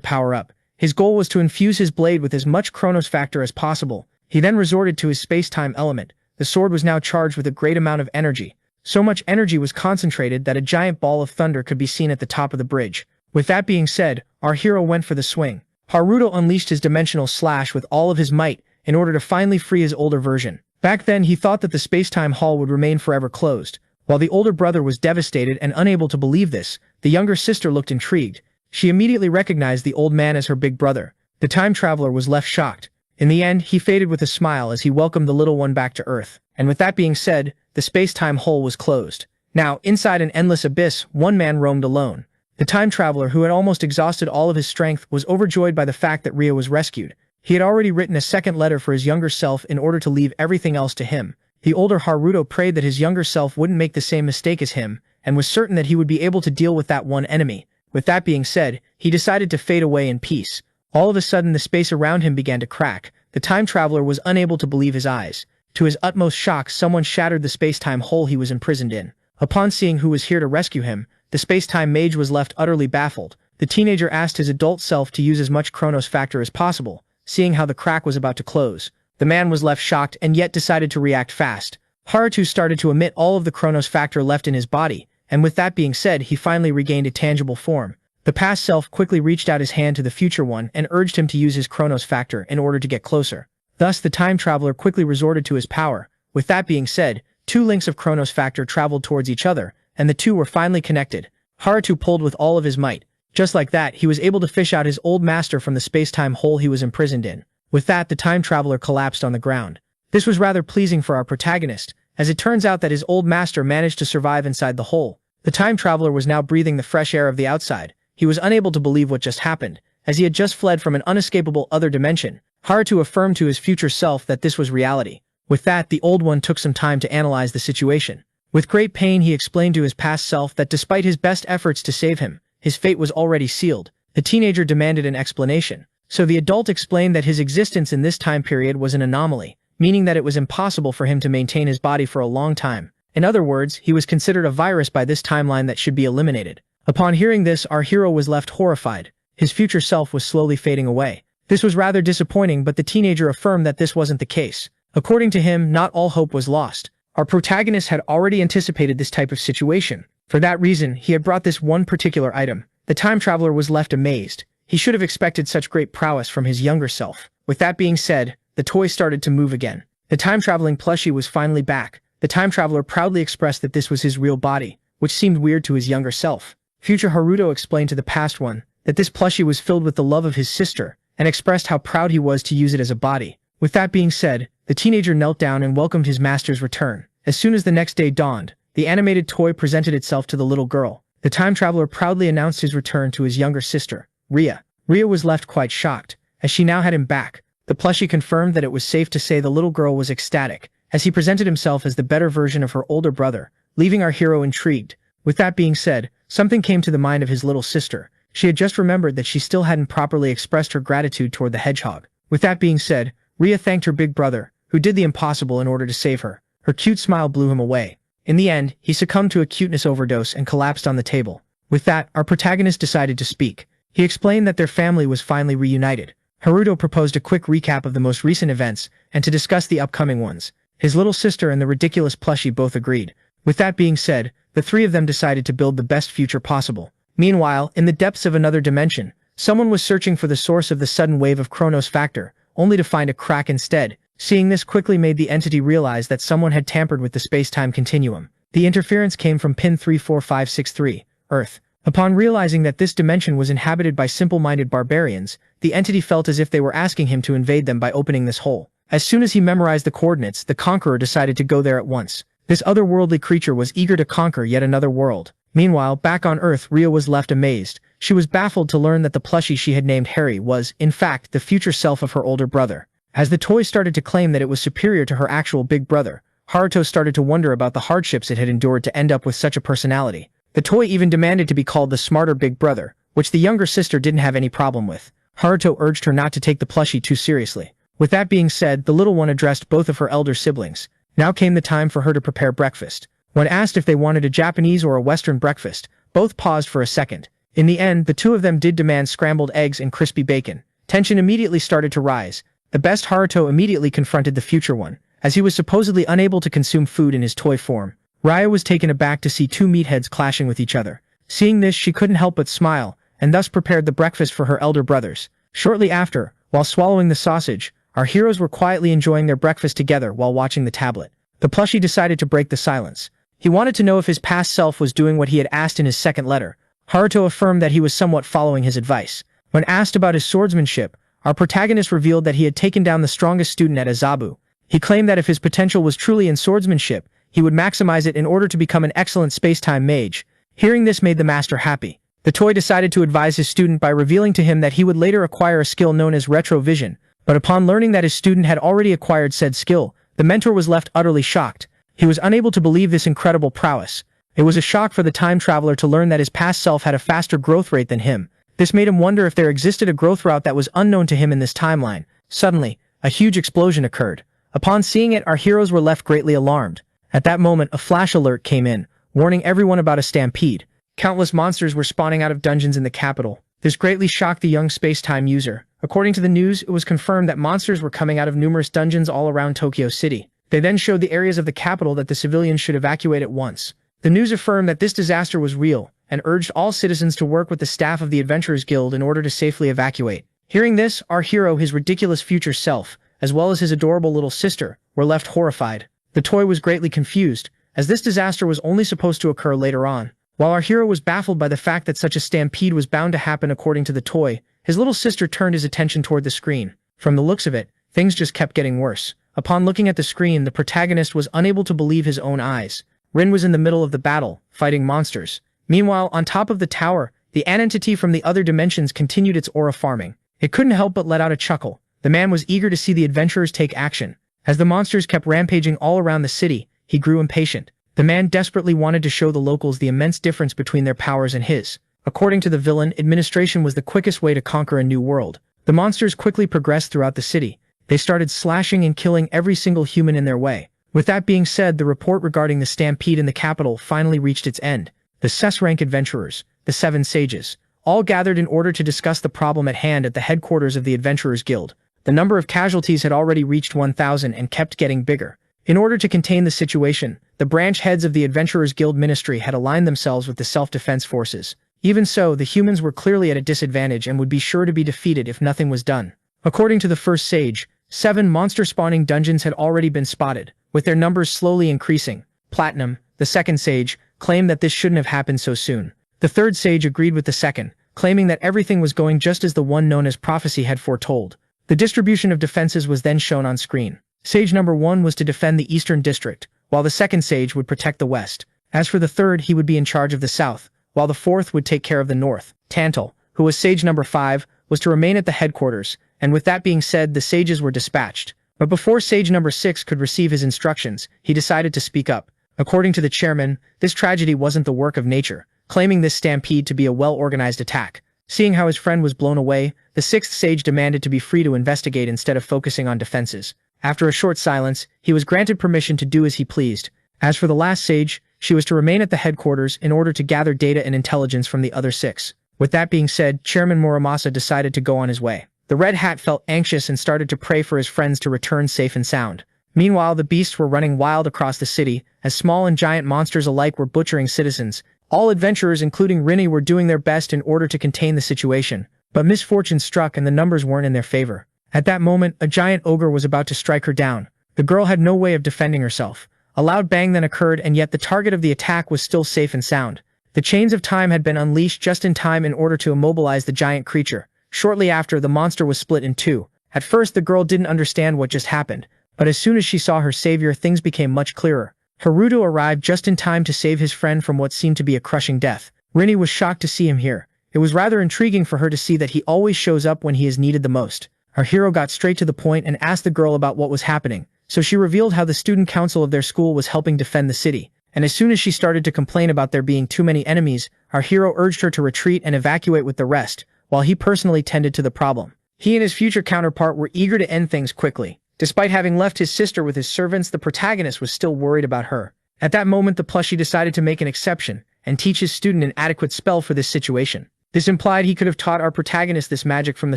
Speaker 1: power up. His goal was to infuse his blade with as much Chronos factor as possible. He then resorted to his space-time element. The sword was now charged with a great amount of energy. So much energy was concentrated that a giant ball of thunder could be seen at the top of the bridge. With that being said, our hero went for the swing. Haruto unleashed his dimensional slash with all of his might in order to finally free his older version. Back then, he thought that the space-time hall would remain forever closed. While the older brother was devastated and unable to believe this, the younger sister looked intrigued. She immediately recognized the old man as her big brother. The time traveler was left shocked. In the end, he faded with a smile as he welcomed the little one back to Earth. And with that being said, the space-time hole was closed. Now, inside an endless abyss, one man roamed alone. The time traveler, who had almost exhausted all of his strength, was overjoyed by the fact that Ria was rescued. He had already written a second letter for his younger self in order to leave everything else to him. The older Haruto prayed that his younger self wouldn't make the same mistake as him, and was certain that he would be able to deal with that one enemy. With that being said, he decided to fade away in peace. All of a sudden, the space around him began to crack. The time traveler was unable to believe his eyes. To his utmost shock, someone shattered the space-time hole he was imprisoned in. Upon seeing who was here to rescue him, the space-time mage was left utterly baffled. The teenager asked his adult self to use as much Chronos factor as possible, seeing how the crack was about to close. The man was left shocked and yet decided to react fast. Haruto started to emit all of the Chronos factor left in his body, and with that being said, he finally regained a tangible form. The past self quickly reached out his hand to the future one and urged him to use his Chronos factor in order to get closer. Thus, the time traveler quickly resorted to his power. With that being said, two links of Chronos factor traveled towards each other, and the two were finally connected. Haruto pulled with all of his might. Just like that, he was able to fish out his old master from the space-time hole he was imprisoned in. With that, the time traveler collapsed on the ground. This was rather pleasing for our protagonist, as it turns out that his old master managed to survive inside the hole. The time traveler was now breathing the fresh air of the outside. He was unable to believe what just happened, as he had just fled from an unescapable other dimension. Haruto affirmed to his future self that this was reality. With that, the old one took some time to analyze the situation. With great pain, he explained to his past self that despite his best efforts to save him, his fate was already sealed. The teenager demanded an explanation. So the adult explained that his existence in this time period was an anomaly, meaning that it was impossible for him to maintain his body for a long time. In other words, he was considered a virus by this timeline that should be eliminated. Upon hearing this, our hero was left horrified. His future self was slowly fading away. This was rather disappointing, but the teenager affirmed that this wasn't the case. According to him, not all hope was lost. Our protagonist had already anticipated this type of situation. For that reason, he had brought this one particular item. The time traveler was left amazed. He should have expected such great prowess from his younger self. With that being said, the toy started to move again. The time-traveling plushie was finally back. The time traveler proudly expressed that this was his real body, which seemed weird to his younger self. Future Haruto explained to the past one that this plushie was filled with the love of his sister, and expressed how proud he was to use it as a body. With that being said, the teenager knelt down and welcomed his master's return. As soon as the next day dawned, the animated toy presented itself to the little girl. The time traveler proudly announced his return to his younger sister, Ria. Ria was left quite shocked, as she now had him back. The plushie confirmed that it was safe to say the little girl was ecstatic, as he presented himself as the better version of her older brother, leaving our hero intrigued. With that being said, something came to the mind of his little sister. She had just remembered that she still hadn't properly expressed her gratitude toward the hedgehog. With that being said, Ria thanked her big brother, who did the impossible in order to save her. Her cute smile blew him away. In the end, he succumbed to a cuteness overdose and collapsed on the table. With that, our protagonist decided to speak. He explained that their family was finally reunited. Haruto proposed a quick recap of the most recent events, and to discuss the upcoming ones. His little sister and the ridiculous plushie both agreed. With that being said, the three of them decided to build the best future possible. Meanwhile, in the depths of another dimension, someone was searching for the source of the sudden wave of Chronos factor, only to find a crack instead. Seeing this quickly made the entity realize that someone had tampered with the space-time continuum. The interference came from pin 34563, Earth. Upon realizing that this dimension was inhabited by simple-minded barbarians, the entity felt as if they were asking him to invade them by opening this hole. As soon as he memorized the coordinates, the conqueror decided to go there at once. This otherworldly creature was eager to conquer yet another world. Meanwhile, back on Earth, Ria was left amazed. She was baffled to learn that the plushie she had named Harry was, in fact, the future self of her older brother. As the toy started to claim that it was superior to her actual big brother, Haruto started to wonder about the hardships it had endured to end up with such a personality. The toy even demanded to be called the smarter big brother, which the younger sister didn't have any problem with. Haruto urged her not to take the plushie too seriously. With that being said, the little one addressed both of her elder siblings. Now came the time for her to prepare breakfast. When asked if they wanted a Japanese or a Western breakfast, both paused for a second. In the end, the two of them did demand scrambled eggs and crispy bacon. Tension immediately started to rise. The best Haruto immediately confronted the future one, as he was supposedly unable to consume food in his toy form. Raya was taken aback to see two meatheads clashing with each other. Seeing this, she couldn't help but smile, and thus prepared the breakfast for her elder brothers. Shortly after, while swallowing the sausage, our heroes were quietly enjoying their breakfast together while watching the tablet. The plushie decided to break the silence. He wanted to know if his past self was doing what he had asked in his second letter. Haruto affirmed that he was somewhat following his advice. When asked about his swordsmanship, our protagonist revealed that he had taken down the strongest student at Azabu. He claimed that if his potential was truly in swordsmanship, he would maximize it in order to become an excellent space-time mage. Hearing this made the master happy. The toy decided to advise his student by revealing to him that he would later acquire a skill known as retrovision, but upon learning that his student had already acquired said skill, the mentor was left utterly shocked. He was unable to believe this incredible prowess. It was a shock for the time traveler to learn that his past self had a faster growth rate than him. This made him wonder if there existed a growth route that was unknown to him in this timeline. Suddenly, a huge explosion occurred. Upon seeing it, our heroes were left greatly alarmed. At that moment, a flash alert came in, warning everyone about a stampede. Countless monsters were spawning out of dungeons in the capital. This greatly shocked the young space-time user. According to the news, it was confirmed that monsters were coming out of numerous dungeons all around Tokyo City. They then showed the areas of the capital that the civilians should evacuate at once. The news affirmed that this disaster was real, and urged all citizens to work with the staff of the Adventurers Guild in order to safely evacuate. Hearing this, our hero, his ridiculous future self, as well as his adorable little sister, were left horrified. The toy was greatly confused, as this disaster was only supposed to occur later on. While our hero was baffled by the fact that such a stampede was bound to happen according to the toy, his little sister turned his attention toward the screen. From the looks of it, things just kept getting worse. Upon looking at the screen, the protagonist was unable to believe his own eyes. Rin was in the middle of the battle, fighting monsters. Meanwhile, on top of the tower, the entity from the other dimensions continued its aura farming. It couldn't help but let out a chuckle. The man was eager to see the adventurers take action. As the monsters kept rampaging all around the city, he grew impatient. The man desperately wanted to show the locals the immense difference between their powers and his. According to the villain, administration was the quickest way to conquer a new world. The monsters quickly progressed throughout the city. They started slashing and killing every single human in their way. With that being said, the report regarding the stampede in the capital finally reached its end. The S-rank adventurers, the 7 sages, all gathered in order to discuss the problem at hand at the headquarters of the Adventurers Guild. The number of casualties had already reached 1,000 and kept getting bigger. In order to contain the situation, the branch heads of the Adventurers Guild Ministry had aligned themselves with the self-defense forces. Even so, the humans were clearly at a disadvantage and would be sure to be defeated if nothing was done. According to the first sage, 7 monster-spawning dungeons had already been spotted, with their numbers slowly increasing. Platinum, the second sage, claimed that this shouldn't have happened so soon. The third sage agreed with the second, claiming that everything was going just as the one known as prophecy had foretold. The distribution of defenses was then shown on screen. Sage number 1 was to defend the eastern district, while the second sage would protect the west. As for the third, he would be in charge of the south, while the fourth would take care of the north. Tantal, who was sage number 5, was to remain at the headquarters, and with that being said, the sages were dispatched. But before sage number 6 could receive his instructions, he decided to speak up. According to the chairman, this tragedy wasn't the work of nature, claiming this stampede to be a well-organized attack. Seeing how his friend was blown away, the 6th sage demanded to be free to investigate instead of focusing on defenses. After a short silence, he was granted permission to do as he pleased. As for the last sage, she was to remain at the headquarters in order to gather data and intelligence from the other 6. With that being said, Chairman Muramasa decided to go on his way. The Red Hat felt anxious and started to pray for his friends to return safe and sound. Meanwhile, the beasts were running wild across the city, as small and giant monsters alike were butchering citizens. All adventurers, including Rini, were doing their best in order to contain the situation. But misfortune struck and the numbers weren't in their favor. At that moment, a giant ogre was about to strike her down. The girl had no way of defending herself. A loud bang then occurred, and yet the target of the attack was still safe and sound. The chains of time had been unleashed just in time in order to immobilize the giant creature. Shortly after, the monster was split in 2. At first, the girl didn't understand what just happened, but as soon as she saw her savior, things became much clearer. Haruto arrived just in time to save his friend from what seemed to be a crushing death. Rini was shocked to see him here. It was rather intriguing for her to see that he always shows up when he is needed the most. Our hero got straight to the point and asked the girl about what was happening, so she revealed how the student council of their school was helping defend the city. And as soon as she started to complain about there being too many enemies, our hero urged her to retreat and evacuate with the rest, while he personally tended to the problem. He and his future counterpart were eager to end things quickly. Despite having left his sister with his servants, the protagonist was still worried about her. At that moment, the plushie decided to make an exception and teach his student an adequate spell for this situation. This implied he could have taught our protagonist this magic from the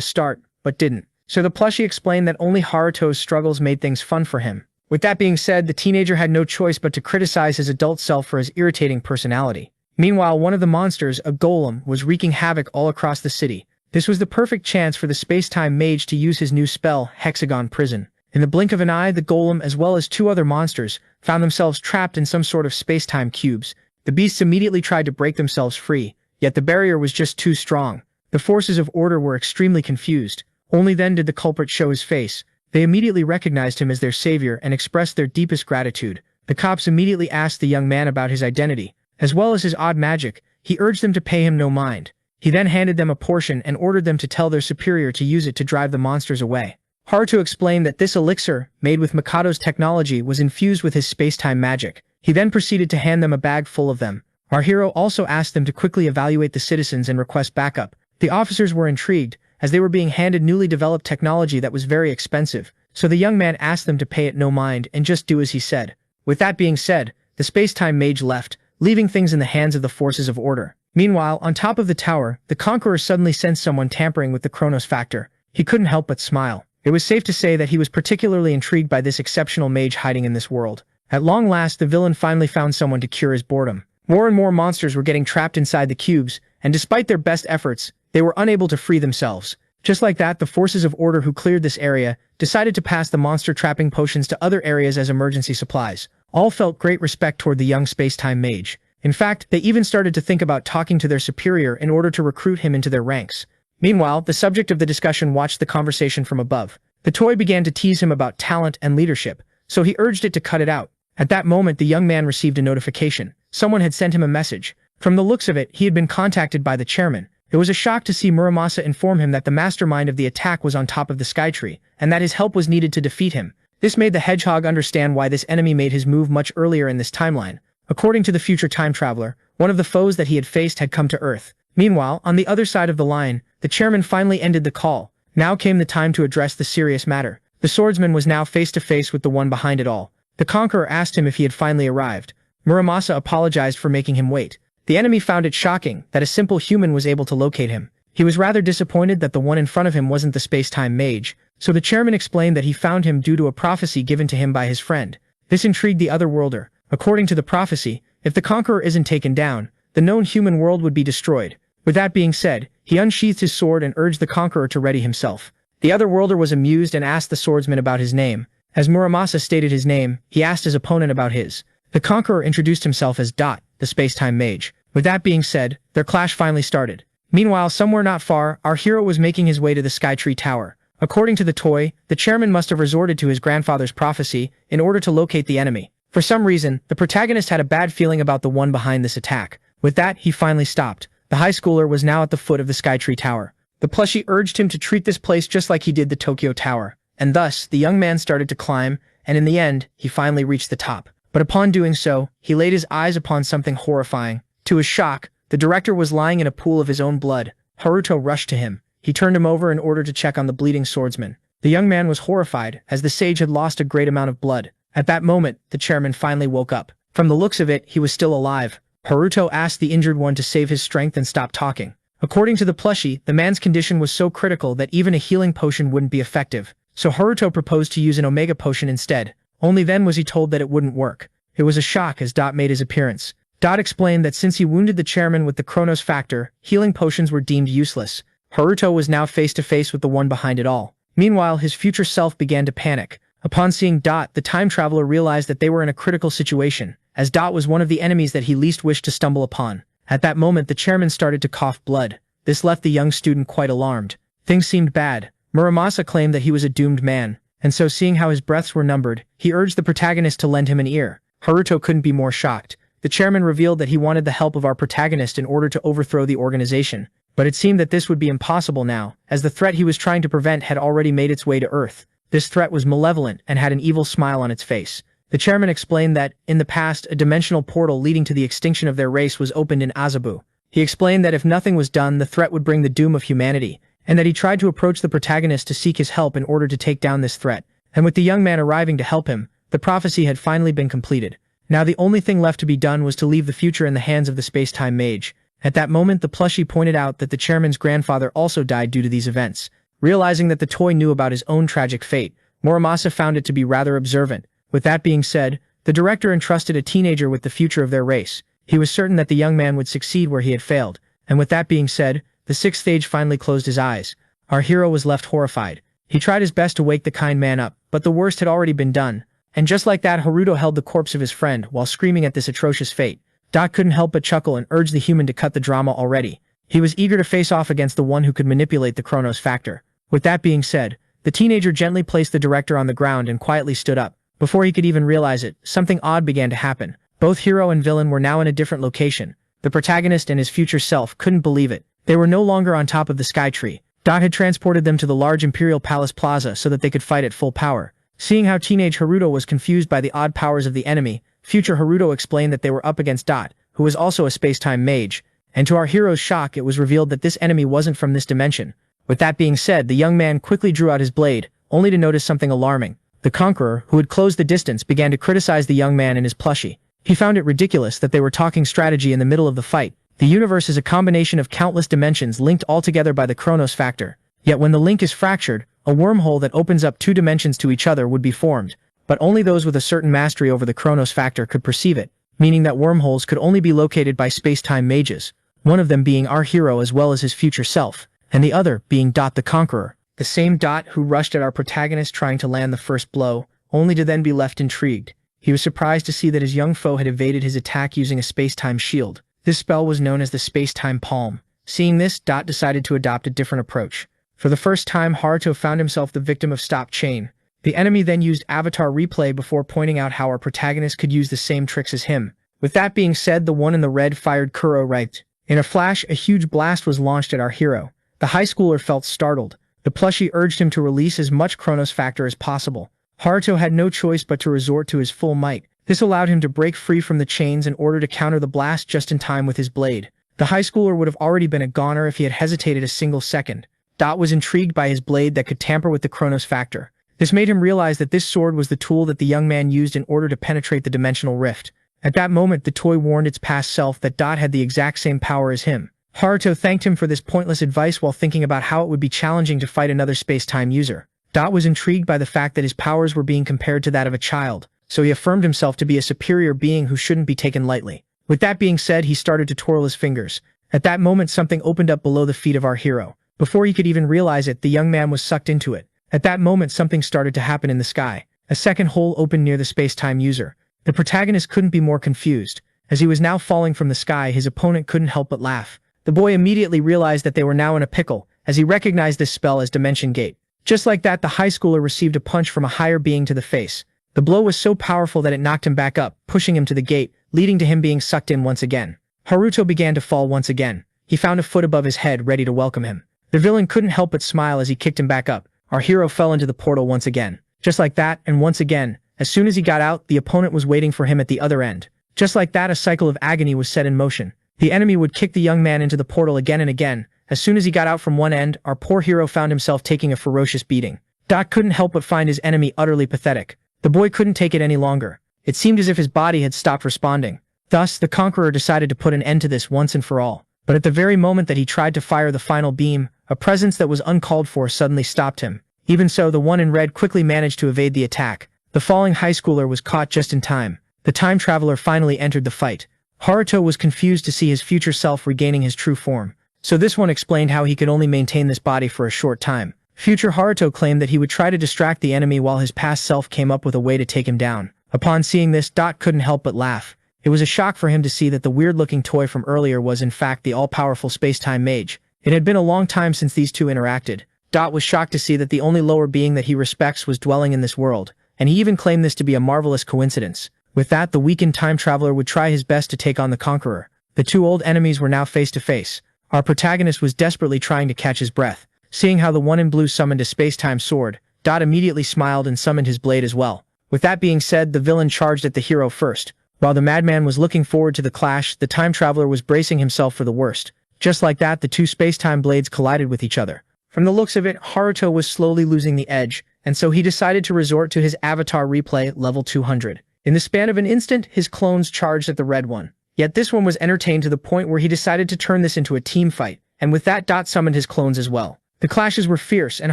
Speaker 1: start, but didn't. So the plushie explained that only Haruto's struggles made things fun for him. With that being said, the teenager had no choice but to criticize his adult self for his irritating personality. Meanwhile, one of the monsters, a golem, was wreaking havoc all across the city. This was the perfect chance for the space-time mage to use his new spell, Hexagon Prison. In the blink of an eye, the golem, as well as 2 other monsters, found themselves trapped in some sort of space-time cubes. The beasts immediately tried to break themselves free, yet the barrier was just too strong. The forces of order were extremely confused. Only then did the culprit show his face. They immediately recognized him as their savior and expressed their deepest gratitude. The cops immediately asked the young man about his identity, as well as his odd magic. He urged them to pay him no mind. He then handed them a portion and ordered them to tell their superior to use it to drive the monsters away. Haruto explained that this elixir, made with Mikado's technology, was infused with his space-time magic. He then proceeded to hand them a bag full of them. Our hero also asked them to quickly evaluate the citizens and request backup. The officers were intrigued, as they were being handed newly developed technology that was very expensive, so the young man asked them to pay it no mind and just do as he said. With that being said, the space-time mage left, leaving things in the hands of the forces of order. Meanwhile, on top of the tower, the conqueror suddenly sensed someone tampering with the Chronos factor. He couldn't help but smile. It was safe to say that he was particularly intrigued by this exceptional mage hiding in this world. At long last, the villain finally found someone to cure his boredom. More and more monsters were getting trapped inside the cubes, and despite their best efforts, they were unable to free themselves. Just like that, the forces of order who cleared this area decided to pass the monster trapping potions to other areas as emergency supplies. All felt great respect toward the young space-time mage. In fact, they even started to think about talking to their superior in order to recruit him into their ranks. Meanwhile, the subject of the discussion watched the conversation from above. The toy began to tease him about talent and leadership, so he urged it to cut it out. At that moment, the young man received a notification. Someone had sent him a message. From the looks of it, he had been contacted by the chairman. It was a shock to see Muramasa inform him that the mastermind of the attack was on top of the Skytree, and that his help was needed to defeat him. This made the hedgehog understand why this enemy made his move much earlier in this timeline. According to the future time traveler, one of the foes that he had faced had come to Earth. Meanwhile, on the other side of the line, the chairman finally ended the call. Now came the time to address the serious matter. The swordsman was now face to face with the one behind it all. The conqueror asked him if he had finally arrived. Muramasa apologized for making him wait. The enemy found it shocking that a simple human was able to locate him. He was rather disappointed that the one in front of him wasn't the space-time mage, so the chairman explained that he found him due to a prophecy given to him by his friend. This intrigued the other worlder. According to the prophecy, if the conqueror isn't taken down, the known human world would be destroyed. With that being said, he unsheathed his sword and urged the conqueror to ready himself. The other worlder was amused and asked the swordsman about his name. As Muramasa stated his name, he asked his opponent about his. The conqueror introduced himself as Dot, the space-time mage. With that being said, their clash finally started. Meanwhile, somewhere not far, our hero was making his way to the Skytree Tower. According to the toy, the chairman must have resorted to his grandfather's prophecy in order to locate the enemy. For some reason, the protagonist had a bad feeling about the one behind this attack. With that, he finally stopped. The high schooler was now at the foot of the Skytree Tower. The plushie urged him to treat this place just like he did the Tokyo Tower. And thus, the young man started to climb, and in the end, he finally reached the top. But upon doing so, he laid his eyes upon something horrifying. To his shock, the director was lying in a pool of his own blood. Haruto rushed to him. He turned him over in order to check on the bleeding swordsman. The young man was horrified, as the sage had lost a great amount of blood. At that moment, the chairman finally woke up. From the looks of it, he was still alive. Haruto asked the injured one to save his strength and stop talking. According to the plushie, the man's condition was so critical that even a healing potion wouldn't be effective. So Haruto proposed to use an Omega potion instead. Only then was he told that it wouldn't work. It was a shock as Dot made his appearance. Dot explained that since he wounded the chairman with the Chronos factor, healing potions were deemed useless. Haruto was now face to face with the one behind it all. Meanwhile, his future self began to panic. Upon seeing Dot, the time traveler realized that they were in a critical situation, as Dot was one of the enemies that he least wished to stumble upon. At that moment, the chairman started to cough blood. This left the young student quite alarmed. Things seemed bad. Muramasa claimed that he was a doomed man, and so seeing how his breaths were numbered, he urged the protagonist to lend him an ear. Haruto couldn't be more shocked. The chairman revealed that he wanted the help of our protagonist in order to overthrow the organization. But it seemed that this would be impossible now, as the threat he was trying to prevent had already made its way to Earth. This threat was malevolent and had an evil smile on its face. The chairman explained that, in the past, a dimensional portal leading to the extinction of their race was opened in Azabu. He explained that if nothing was done, the threat would bring the doom of humanity, and that he tried to approach the protagonist to seek his help in order to take down this threat. And with the young man arriving to help him, the prophecy had finally been completed. Now the only thing left to be done was to leave the future in the hands of the space-time mage. At that moment, the plushie pointed out that the chairman's grandfather also died due to these events. Realizing that the toy knew about his own tragic fate, Muramasa found it to be rather observant. With that being said, the director entrusted a teenager with the future of their race. He was certain that the young man would succeed where he had failed. And with that being said, the sixth stage finally closed his eyes. Our hero was left horrified. He tried his best to wake the kind man up, but the worst had already been done. And just like that, Haruto held the corpse of his friend while screaming at this atrocious fate. Dot couldn't help but chuckle and urge the human to cut the drama already. He was eager to face off against the one who could manipulate the Chronos factor. With that being said, the teenager gently placed the director on the ground and quietly stood up. Before he could even realize it, something odd began to happen. Both hero and villain were now in a different location. The protagonist and his future self couldn't believe it. They were no longer on top of the Skytree. Dot had transported them to the large Imperial Palace Plaza so that they could fight at full power. Seeing how teenage Haruto was confused by the odd powers of the enemy, future Haruto explained that they were up against Dot, who was also a space-time mage, and to our hero's shock it was revealed that this enemy wasn't from this dimension. With that being said, the young man quickly drew out his blade, only to notice something alarming. The conqueror, who had closed the distance, began to criticize the young man and his plushie. He found it ridiculous that they were talking strategy in the middle of the fight. The universe is a combination of countless dimensions linked all together by the Chronos factor. Yet when the link is fractured, a wormhole that opens up two dimensions to each other would be formed, but only those with a certain mastery over the Chronos factor could perceive it, meaning that wormholes could only be located by space-time mages, one of them being our hero as well as his future self, and the other being Dot the Conqueror, the same Dot who rushed at our protagonist trying to land the first blow, only to then be left intrigued. He was surprised to see that his young foe had evaded his attack using a space-time shield. This spell was known as the space-time palm. Seeing this, Dot decided to adopt a different approach. For the first time, Haruto found himself the victim of Stop Chain. The enemy then used Avatar Replay before pointing out how our protagonist could use the same tricks as him. With that being said, the one in the red fired Kuro right. In a flash, a huge blast was launched at our hero. The high schooler felt startled. The plushie urged him to release as much Chronos factor as possible. Haruto had no choice but to resort to his full might. This allowed him to break free from the chains in order to counter the blast just in time with his blade. The high schooler would have already been a goner if he had hesitated a single second. Dot was intrigued by his blade that could tamper with the Chronos factor. This made him realize that this sword was the tool that the young man used in order to penetrate the dimensional rift. At that moment, the toy warned its past self that Dot had the exact same power as him. Haruto thanked him for this pointless advice while thinking about how it would be challenging to fight another space-time user. Dot was intrigued by the fact that his powers were being compared to that of a child, so he affirmed himself to be a superior being who shouldn't be taken lightly. With that being said, he started to twirl his fingers. At that moment, something opened up below the feet of our hero. Before he could even realize it, the young man was sucked into it. At that moment, something started to happen in the sky. A second hole opened near the space-time user. The protagonist couldn't be more confused. As he was now falling from the sky, his opponent couldn't help but laugh. The boy immediately realized that they were now in a pickle, as he recognized this spell as Dimension Gate. Just like that, the high schooler received a punch from a higher being to the face. The blow was so powerful that it knocked him back up, pushing him to the gate, leading to him being sucked in once again. Haruto began to fall once again. He found a foot above his head, ready to welcome him. The villain couldn't help but smile as he kicked him back up. Our hero fell into the portal once again. Just like that, and once again. As soon as he got out, the opponent was waiting for him at the other end. Just like that, a cycle of agony was set in motion. The enemy would kick the young man into the portal again and again. As soon as he got out from one end, our poor hero found himself taking a ferocious beating. Dot couldn't help but find his enemy utterly pathetic. The boy couldn't take it any longer. It seemed as if his body had stopped responding. Thus, the conqueror decided to put an end to this once and for all. But at the very moment that he tried to fire the final beam, a presence that was uncalled for suddenly stopped him. Even so, the one in red quickly managed to evade the attack. The falling high schooler was caught just in time. The time traveler finally entered the fight. Haruto was confused to see his future self regaining his true form. So this one explained how he could only maintain this body for a short time. Future Haruto claimed that he would try to distract the enemy while his past self came up with a way to take him down. Upon seeing this, Dot couldn't help but laugh. It was a shock for him to see that the weird-looking toy from earlier was in fact the all-powerful space-time mage. It had been a long time since these two interacted. Dot was shocked to see that the only lower being that he respects was dwelling in this world, and he even claimed this to be a marvelous coincidence. With that, the weakened time traveler would try his best to take on the conqueror. The two old enemies were now face to face. Our protagonist was desperately trying to catch his breath. Seeing how the one in blue summoned a space-time sword, Dot immediately smiled and summoned his blade as well. With that being said, the villain charged at the hero first. While the madman was looking forward to the clash, the time traveler was bracing himself for the worst. Just like that, the two space-time blades collided with each other. From the looks of it, Haruto was slowly losing the edge, and so he decided to resort to his avatar replay level 200. In the span of an instant, his clones charged at the red one. Yet this one was entertained to the point where he decided to turn this into a team fight, and with that, Dot summoned his clones as well. The clashes were fierce, and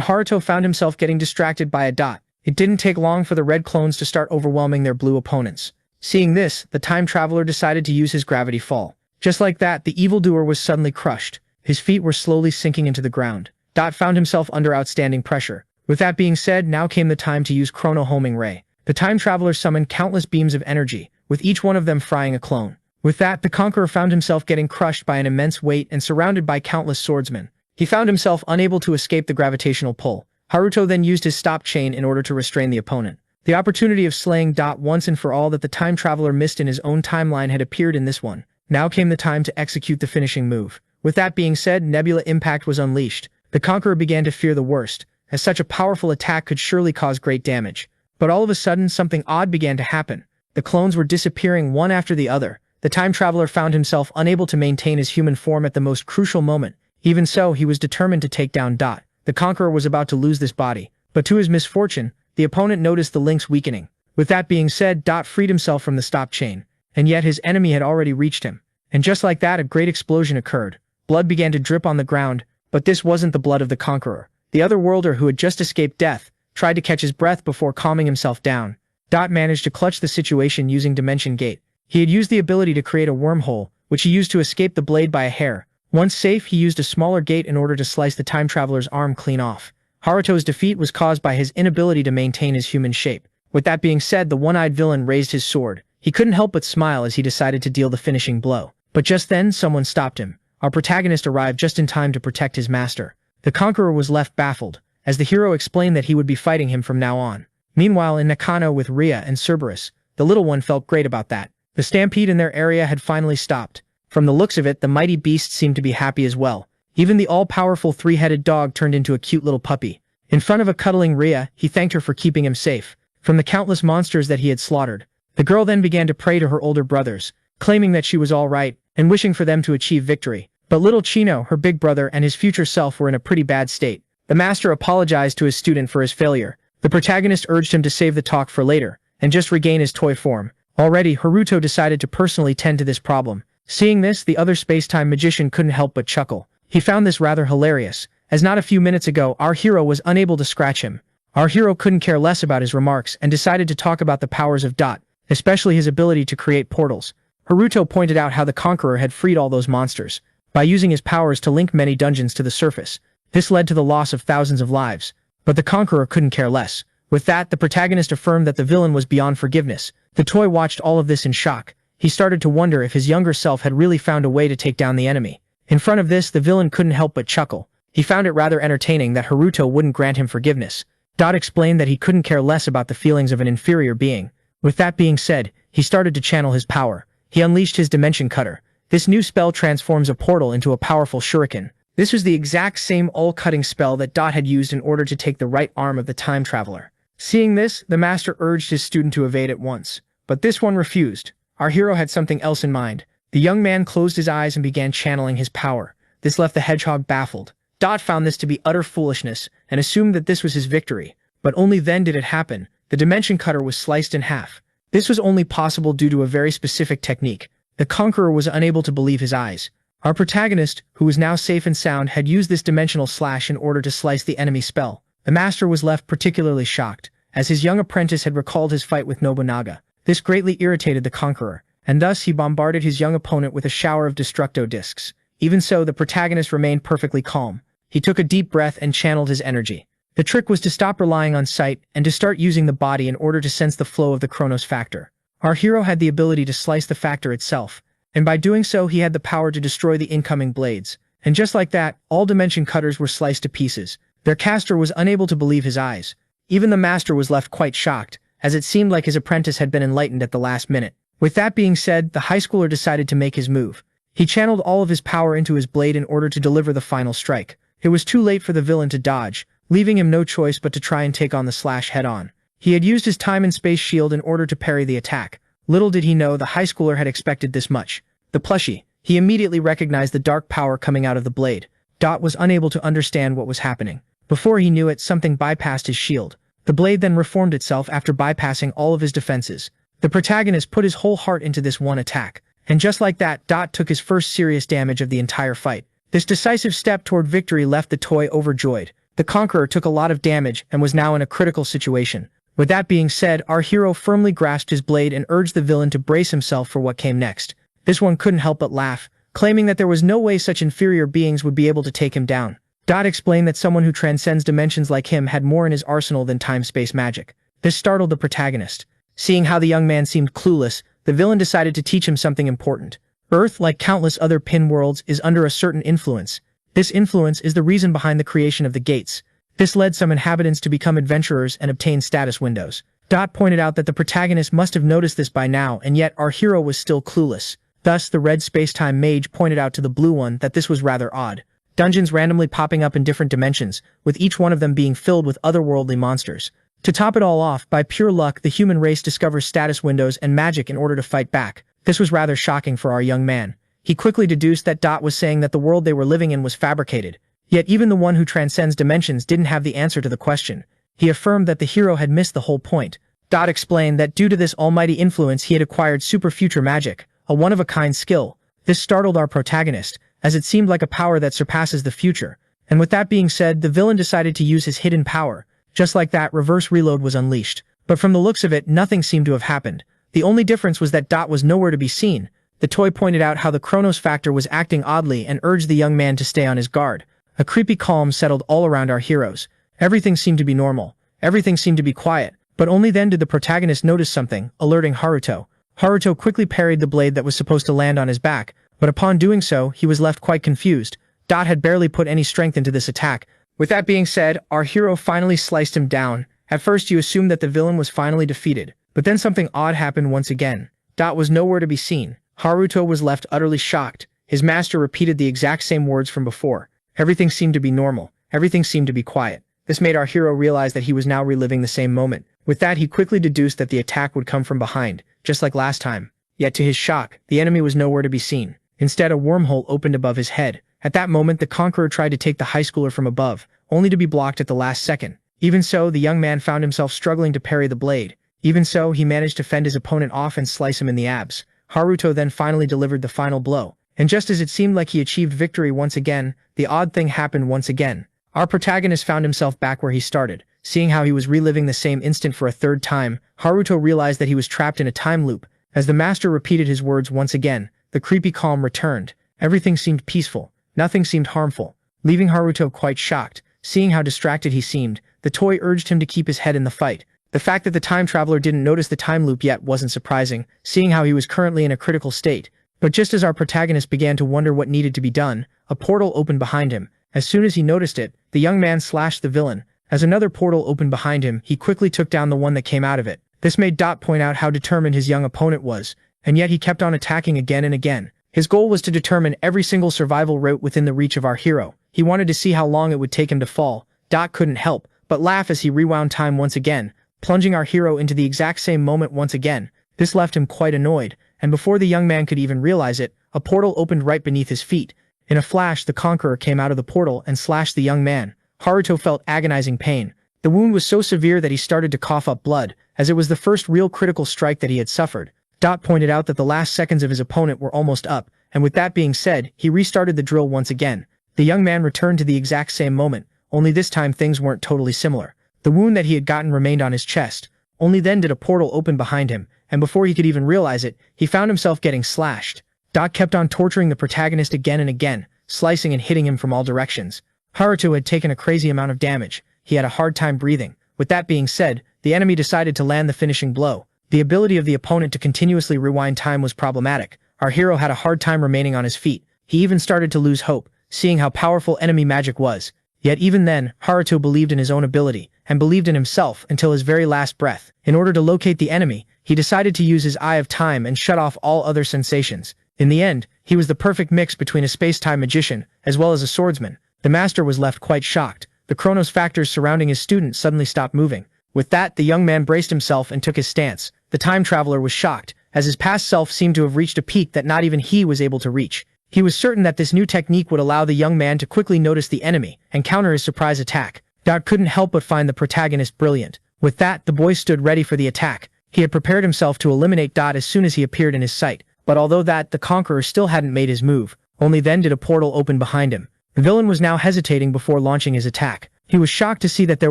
Speaker 1: Haruto found himself getting distracted by a Dot. It didn't take long for the red clones to start overwhelming their blue opponents. Seeing this, the time traveler decided to use his gravity fall. Just like that, the evildoer was suddenly crushed. His feet were slowly sinking into the ground. Dot found himself under outstanding pressure. With that being said, now came the time to use Chrono Homing Ray. The time traveler summoned countless beams of energy, with each one of them frying a clone. With that, the conqueror found himself getting crushed by an immense weight and surrounded by countless swordsmen. He found himself unable to escape the gravitational pull. Haruto then used his stop chain in order to restrain the opponent. The opportunity of slaying Dot once and for all that the time traveler missed in his own timeline had appeared in this one. Now came the time to execute the finishing move. With that being said, Nebula Impact was unleashed. The conqueror began to fear the worst, as such a powerful attack could surely cause great damage. But all of a sudden, something odd began to happen. The clones were disappearing one after the other. The time traveler found himself unable to maintain his human form at the most crucial moment. Even so, he was determined to take down Dot. The conqueror was about to lose this body, but to his misfortune, the opponent noticed the links weakening. With that being said, Dot freed himself from the stop chain, and yet his enemy had already reached him. And just like that, a great explosion occurred. Blood began to drip on the ground, but this wasn't the blood of the conqueror. The other worlder who had just escaped death tried to catch his breath before calming himself down. Dot managed to clutch the situation using Dimension Gate. He had used the ability to create a wormhole, which he used to escape the blade by a hair. Once safe, he used a smaller gate in order to slice the time traveler's arm clean off. Haruto's defeat was caused by his inability to maintain his human shape. With that being said, the one-eyed villain raised his sword. He couldn't help but smile as he decided to deal the finishing blow. But just then, someone stopped him. Our protagonist arrived just in time to protect his master. The conqueror was left baffled, as the hero explained that he would be fighting him from now on. Meanwhile, in Nakano with Ria and Cerberus, the little one felt great about that. The stampede in their area had finally stopped. From the looks of it, the mighty beast seemed to be happy as well. Even the all-powerful three-headed dog turned into a cute little puppy. In front of a cuddling Ria, he thanked her for keeping him safe from the countless monsters that he had slaughtered. The girl then began to pray to her older brothers, claiming that she was all right and wishing for them to achieve victory. But little Chino, her big brother, and his future self were in a pretty bad state. The master apologized to his student for his failure. The protagonist urged him to save the talk for later, and just regain his toy form. Already, Haruto decided to personally tend to this problem. Seeing this, the other space-time magician couldn't help but chuckle. He found this rather hilarious, as not a few minutes ago our hero was unable to scratch him. Our hero couldn't care less about his remarks and decided to talk about the powers of Dot, especially his ability to create portals. Haruto pointed out how the Conqueror had freed all those monsters by using his powers to link many dungeons to the surface. This led to the loss of thousands of lives. But the Conqueror couldn't care less. With that, the protagonist affirmed that the villain was beyond forgiveness. The toy watched all of this in shock. He started to wonder if his younger self had really found a way to take down the enemy. In front of this, the villain couldn't help but chuckle. He found it rather entertaining that Haruto wouldn't grant him forgiveness. Dot explained that he couldn't care less about the feelings of an inferior being. With that being said, he started to channel his power. He unleashed his Dimension Cutter. This new spell transforms a portal into a powerful shuriken. This was the exact same all-cutting spell that Dot had used in order to take the right arm of the time traveler. Seeing this, the master urged his student to evade at once. But this one refused. Our hero had something else in mind. The young man closed his eyes and began channeling his power. This left the hedgehog baffled. Dot found this to be utter foolishness and assumed that this was his victory. But only then did it happen. The Dimension Cutter was sliced in half. This was only possible due to a very specific technique. The Conqueror was unable to believe his eyes. Our protagonist, who was now safe and sound, had used this dimensional slash in order to slice the enemy spell. The master was left particularly shocked, as his young apprentice had recalled his fight with Nobunaga. This greatly irritated the Conqueror, and thus he bombarded his young opponent with a shower of destructo discs. Even so, the protagonist remained perfectly calm. He took a deep breath and channeled his energy. The trick was to stop relying on sight and to start using the body in order to sense the flow of the Chronos factor. Our hero had the ability to slice the factor itself, and by doing so he had the power to destroy the incoming blades. And just like that, all dimension cutters were sliced to pieces. Their caster was unable to believe his eyes. Even the master was left quite shocked, as it seemed like his apprentice had been enlightened at the last minute. With that being said, the high schooler decided to make his move. He channeled all of his power into his blade in order to deliver the final strike. It was too late for the villain to dodge, leaving him no choice but to try and take on the slash head-on. He had used his time and space shield in order to parry the attack. Little did he know the high schooler had expected this much. The plushie. He immediately recognized the dark power coming out of the blade. Dot was unable to understand what was happening. Before he knew it, something bypassed his shield. The blade then reformed itself after bypassing all of his defenses. The protagonist put his whole heart into this one attack. And just like that, Dot took his first serious damage of the entire fight. This decisive step toward victory left the toy overjoyed. The Conqueror took a lot of damage and was now in a critical situation. With that being said, our hero firmly grasped his blade and urged the villain to brace himself for what came next. This one couldn't help but laugh, claiming that there was no way such inferior beings would be able to take him down. Dot explained that someone who transcends dimensions like him had more in his arsenal than time-space magic. This startled the protagonist. Seeing how the young man seemed clueless, the villain decided to teach him something important. Earth, like countless other pin worlds, is under a certain influence. This influence is the reason behind the creation of the gates. This led some inhabitants to become adventurers and obtain status windows. Dot pointed out that the protagonist must have noticed this by now, and yet our hero was still clueless. Thus, the red space-time mage pointed out to the blue one that this was rather odd. Dungeons randomly popping up in different dimensions, with each one of them being filled with otherworldly monsters. To top it all off, by pure luck, the human race discovers status windows and magic in order to fight back. This was rather shocking for our young man. He quickly deduced that Dot was saying that the world they were living in was fabricated. Yet even the one who transcends dimensions didn't have the answer to the question. He affirmed that the hero had missed the whole point. Dot explained that due to this almighty influence he had acquired super future magic, a one-of-a-kind skill. This startled our protagonist, as it seemed like a power that surpasses the future. And with that being said, the villain decided to use his hidden power. Just like that, reverse reload was unleashed. But from the looks of it, nothing seemed to have happened. The only difference was that Dot was nowhere to be seen. The toy pointed out how the Chronos factor was acting oddly and urged the young man to stay on his guard. A creepy calm settled all around our heroes. Everything seemed to be normal. Everything seemed to be quiet. But only then did the protagonist notice something, alerting Haruto. Haruto quickly parried the blade that was supposed to land on his back, but upon doing so, he was left quite confused. Dot had barely put any strength into this attack. With that being said, our hero finally sliced him down. At first you assumed that the villain was finally defeated, but then something odd happened once again. Dot was nowhere to be seen. Haruto was left utterly shocked. His master repeated the exact same words from before. Everything seemed to be normal. Everything seemed to be quiet. This made our hero realize that he was now reliving the same moment. With that, he quickly deduced that the attack would come from behind, just like last time. Yet to his shock, the enemy was nowhere to be seen. Instead, a wormhole opened above his head. At that moment, the conqueror tried to take the high schooler from above, only to be blocked at the last second. Even so, the young man found himself struggling to parry the blade. Even so, he managed to fend his opponent off and slice him in the abs. Haruto then finally delivered the final blow. And just as it seemed like he achieved victory once again, the odd thing happened once again. Our protagonist found himself back where he started. Seeing how he was reliving the same instant for a third time, Haruto realized that he was trapped in a time loop. As the master repeated his words once again, the creepy calm returned. Everything seemed peaceful. Nothing seemed harmful. Leaving Haruto quite shocked. Seeing how distracted he seemed, the toy urged him to keep his head in the fight. The fact that the time traveler didn't notice the time loop yet wasn't surprising, seeing how he was currently in a critical state. But just as our protagonist began to wonder what needed to be done, a portal opened behind him. As soon as he noticed it, the young man slashed the villain. As another portal opened behind him, he quickly took down the one that came out of it. This made Dot point out how determined his young opponent was, and yet he kept on attacking again and again. His goal was to determine every single survival route within the reach of our hero. He wanted to see how long it would take him to fall. Dot couldn't help but laugh as he rewound time once again, plunging our hero into the exact same moment once again. This left him quite annoyed, and before the young man could even realize it, a portal opened right beneath his feet. In a flash, the conqueror came out of the portal and slashed the young man. Haruto felt agonizing pain. The wound was so severe that he started to cough up blood, as it was the first real critical strike that he had suffered. Dot pointed out that the last seconds of his opponent were almost up, and with that being said, he restarted the drill once again. The young man returned to the exact same moment, only this time things weren't totally similar. The wound that he had gotten remained on his chest. Only then did a portal open behind him, and before he could even realize it, he found himself getting slashed. Dot kept on torturing the protagonist again and again, slicing and hitting him from all directions. Haruto had taken a crazy amount of damage. He had a hard time breathing. With that being said, the enemy decided to land the finishing blow. The ability of the opponent to continuously rewind time was problematic. Our hero had a hard time remaining on his feet. He even started to lose hope, seeing how powerful enemy magic was. Yet even then, Haruto believed in his own ability, and believed in himself until his very last breath. In order to locate the enemy, he decided to use his Eye of Time and shut off all other sensations. In the end, he was the perfect mix between a space-time magician, as well as a swordsman. The master was left quite shocked. The Chronos factors surrounding his student suddenly stopped moving. With that, the young man braced himself and took his stance. The time traveler was shocked, as his past self seemed to have reached a peak that not even he was able to reach. He was certain that this new technique would allow the young man to quickly notice the enemy and counter his surprise attack. Dot couldn't help but find the protagonist brilliant. With that, the boy stood ready for the attack. He had prepared himself to eliminate Dot as soon as he appeared in his sight. But although that, the conqueror still hadn't made his move. Only then did a portal open behind him. The villain was now hesitating before launching his attack. He was shocked to see that there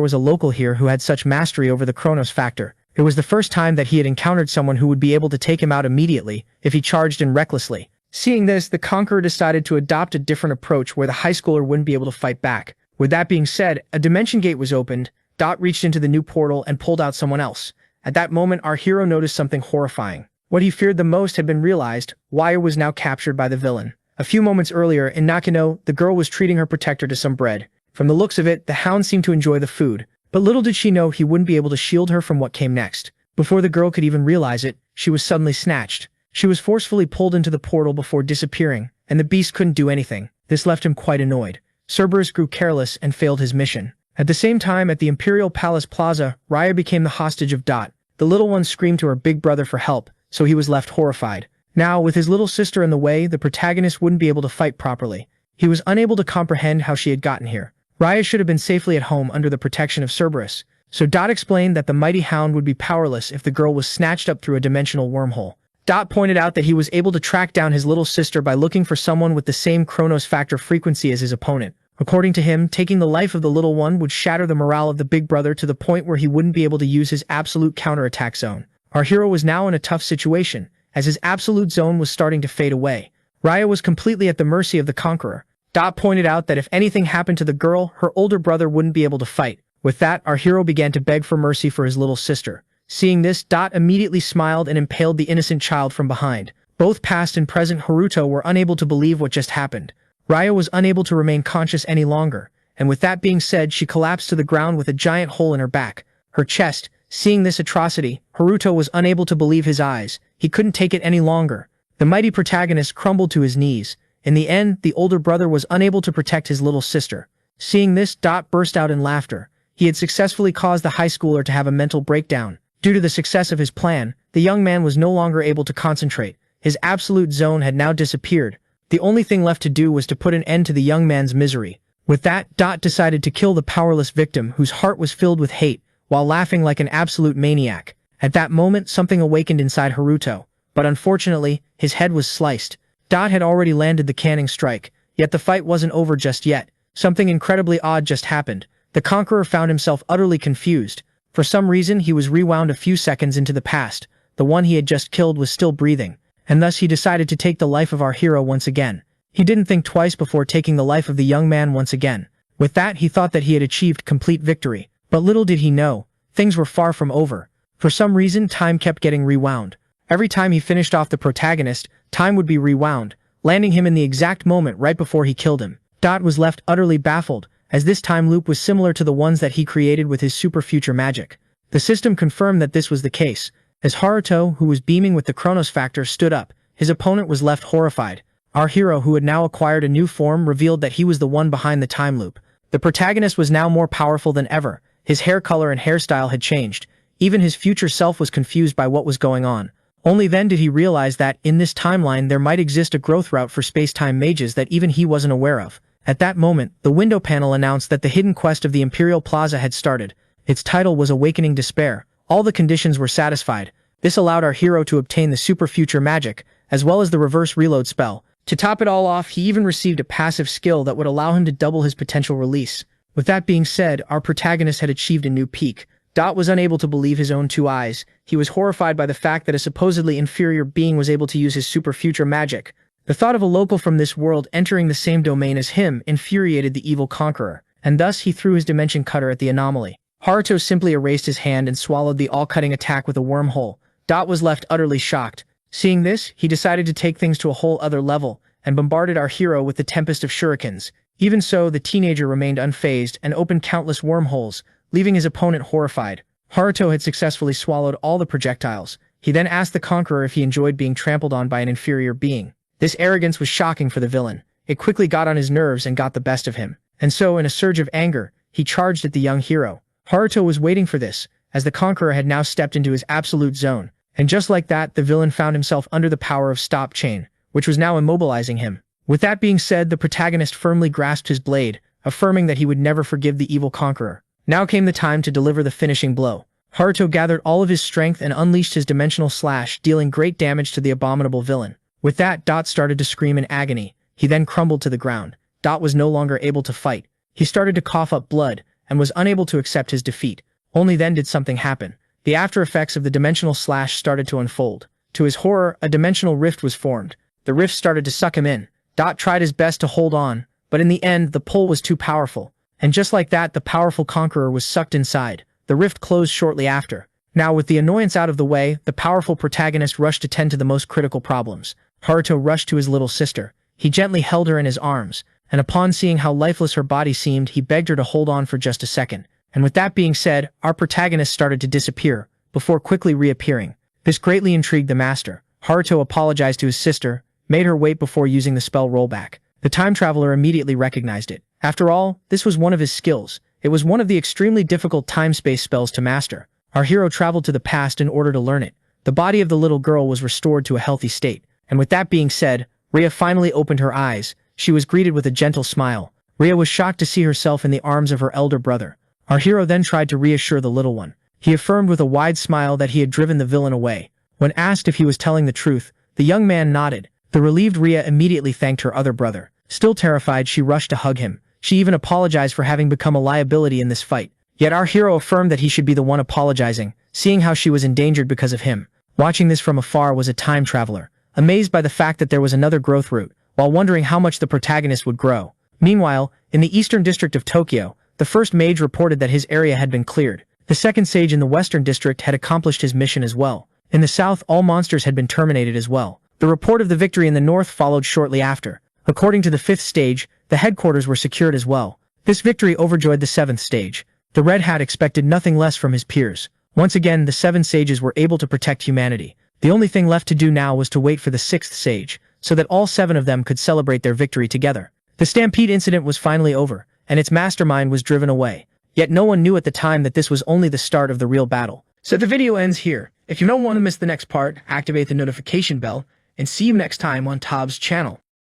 Speaker 1: was a local here who had such mastery over the Chronos factor. It was the first time that he had encountered someone who would be able to take him out immediately if he charged in recklessly. Seeing this, the conqueror decided to adopt a different approach where the high schooler wouldn't be able to fight back. With that being said, a dimension gate was opened. Dot reached into the new portal and pulled out someone else. At that moment, our hero noticed something horrifying. What he feared the most had been realized. Wire was now captured by the villain. A few moments earlier, in Nakano, the girl was treating her protector to some bread. From the looks of it, the hound seemed to enjoy the food. But little did she know he wouldn't be able to shield her from what came next. Before the girl could even realize it, she was suddenly snatched. She was forcefully pulled into the portal before disappearing, and the beast couldn't do anything. This left him quite annoyed. Cerberus grew careless and failed his mission. At the same time, at the Imperial Palace Plaza, Raya became the hostage of Dot. The little one screamed to her big brother for help, so he was left horrified. Now, with his little sister in the way, the protagonist wouldn't be able to fight properly. He was unable to comprehend how she had gotten here. Raya should have been safely at home under the protection of Cerberus, so Dot explained that the mighty hound would be powerless if the girl was snatched up through a dimensional wormhole. Dot pointed out that he was able to track down his little sister by looking for someone with the same Chronos factor frequency as his opponent. According to him, taking the life of the little one would shatter the morale of the big brother to the point where he wouldn't be able to use his absolute counterattack zone. Our hero was now in a tough situation, as his absolute zone was starting to fade away. Raya was completely at the mercy of the conqueror. Dot pointed out that if anything happened to the girl, her older brother wouldn't be able to fight. With that, our hero began to beg for mercy for his little sister. Seeing this, Dot immediately smiled and impaled the innocent child from behind. Both past and present Haruto were unable to believe what just happened. Raya was unable to remain conscious any longer, and with that being said, she collapsed to the ground with a giant hole in her back. Her chest. Seeing this atrocity, Haruto was unable to believe his eyes. He couldn't take it any longer. The mighty protagonist crumbled to his knees. In the end, the older brother was unable to protect his little sister. Seeing this, Dot burst out in laughter. He had successfully caused the high schooler to have a mental breakdown. Due to the success of his plan, the young man was no longer able to concentrate. His absolute zone had now disappeared. The only thing left to do was to put an end to the young man's misery. With that, Dot decided to kill the powerless victim whose heart was filled with hate, while laughing like an absolute maniac. At that moment, something awakened inside Haruto. But unfortunately, his head was sliced. Dot had already landed the canning strike, yet the fight wasn't over just yet. Something incredibly odd just happened. The conqueror found himself utterly confused. For some reason, he was rewound a few seconds into the past. The one he had just killed was still breathing, and thus he decided to take the life of our hero once again. He didn't think twice before taking the life of the young man once again. With that, he thought that he had achieved complete victory. But little did he know, things were far from over. For some reason, time kept getting rewound. Every time he finished off the protagonist, time would be rewound, landing him in the exact moment right before he killed him. Dot was left utterly baffled, as this time loop was similar to the ones that he created with his super future magic. The system confirmed that this was the case. As Haruto, who was beaming with the Chronos factor, stood up, his opponent was left horrified. Our hero, who had now acquired a new form, revealed that he was the one behind the time loop. The protagonist was now more powerful than ever. His hair color and hairstyle had changed. Even his future self was confused by what was going on. Only then did he realize that, in this timeline, there might exist a growth route for space-time mages that even he wasn't aware of. At that moment, the window panel announced that the hidden quest of the Imperial Plaza had started. Its title was Awakening Despair. All the conditions were satisfied. This allowed our hero to obtain the super future magic, as well as the reverse reload spell. To top it all off, he even received a passive skill that would allow him to double his potential release. With that being said, our protagonist had achieved a new peak. Dot was unable to believe his own two eyes. He was horrified by the fact that a supposedly inferior being was able to use his super future magic. The thought of a local from this world entering the same domain as him infuriated the evil conqueror, and thus he threw his dimension cutter at the anomaly. Haruto simply erased his hand and swallowed the all-cutting attack with a wormhole. Dot was left utterly shocked. Seeing this, he decided to take things to a whole other level, and bombarded our hero with the tempest of shurikens. Even so, the teenager remained unfazed and opened countless wormholes, leaving his opponent horrified. Haruto had successfully swallowed all the projectiles. He then asked the conqueror if he enjoyed being trampled on by an inferior being. This arrogance was shocking for the villain. It quickly got on his nerves and got the best of him. And so, in a surge of anger, he charged at the young hero. Haruto was waiting for this, as the conqueror had now stepped into his absolute zone. And just like that, the villain found himself under the power of Stop Chain, which was now immobilizing him. With that being said, the protagonist firmly grasped his blade, affirming that he would never forgive the evil conqueror. Now came the time to deliver the finishing blow. Haruto gathered all of his strength and unleashed his dimensional slash, dealing great damage to the abominable villain. With that, Dot started to scream in agony. He then crumbled to the ground. Dot was no longer able to fight. He started to cough up blood, and was unable to accept his defeat. Only then did something happen. The after effects of the dimensional slash started to unfold. To his horror, a dimensional rift was formed. The rift started to suck him in. Dot tried his best to hold on, but in the end, the pull was too powerful. And just like that, the powerful conqueror was sucked inside. The rift closed shortly after. Now, with the annoyance out of the way, the powerful protagonist rushed to tend to the most critical problems. Haruto rushed to his little sister. He gently held her in his arms, and upon seeing how lifeless her body seemed, he begged her to hold on for just a second. And with that being said, our protagonist started to disappear, before quickly reappearing. This greatly intrigued the master. Haruto apologized to his sister, made her wait before using the spell rollback. The time traveler immediately recognized it. After all, this was one of his skills. It was one of the extremely difficult time-space spells to master. Our hero traveled to the past in order to learn it. The body of the little girl was restored to a healthy state. And with that being said, Rhea finally opened her eyes. She was greeted with a gentle smile. Rhea was shocked to see herself in the arms of her elder brother. Our hero then tried to reassure the little one. He affirmed with a wide smile that he had driven the villain away. When asked if he was telling the truth, the young man nodded. The relieved Rhea immediately thanked her other brother. Still terrified, she rushed to hug him. She even apologized for having become a liability in this fight. Yet our hero affirmed that he should be the one apologizing, seeing how she was endangered because of him. Watching this from afar was a time traveler, amazed by the fact that there was another growth route, while wondering how much the protagonist would grow. Meanwhile, in the eastern district of Tokyo, the first mage reported that his area had been cleared. The second sage in the western district had accomplished his mission as well. In the south, all monsters had been terminated as well. The report of the victory in the north followed shortly after. According to the fifth stage, the headquarters were secured as well. This victory overjoyed the seventh stage. The Red Hat expected nothing less from his peers. Once again, the seven sages were able to protect humanity. The only thing left to do now was to wait for the sixth sage, so that all seven of them could celebrate their victory together. The stampede incident was finally over, and its mastermind was driven away. Yet no one knew at the time that this was only the start of the real battle. So the video ends here. If you don't want to miss the next part, activate the notification bell, and see you next time on Tob's channel.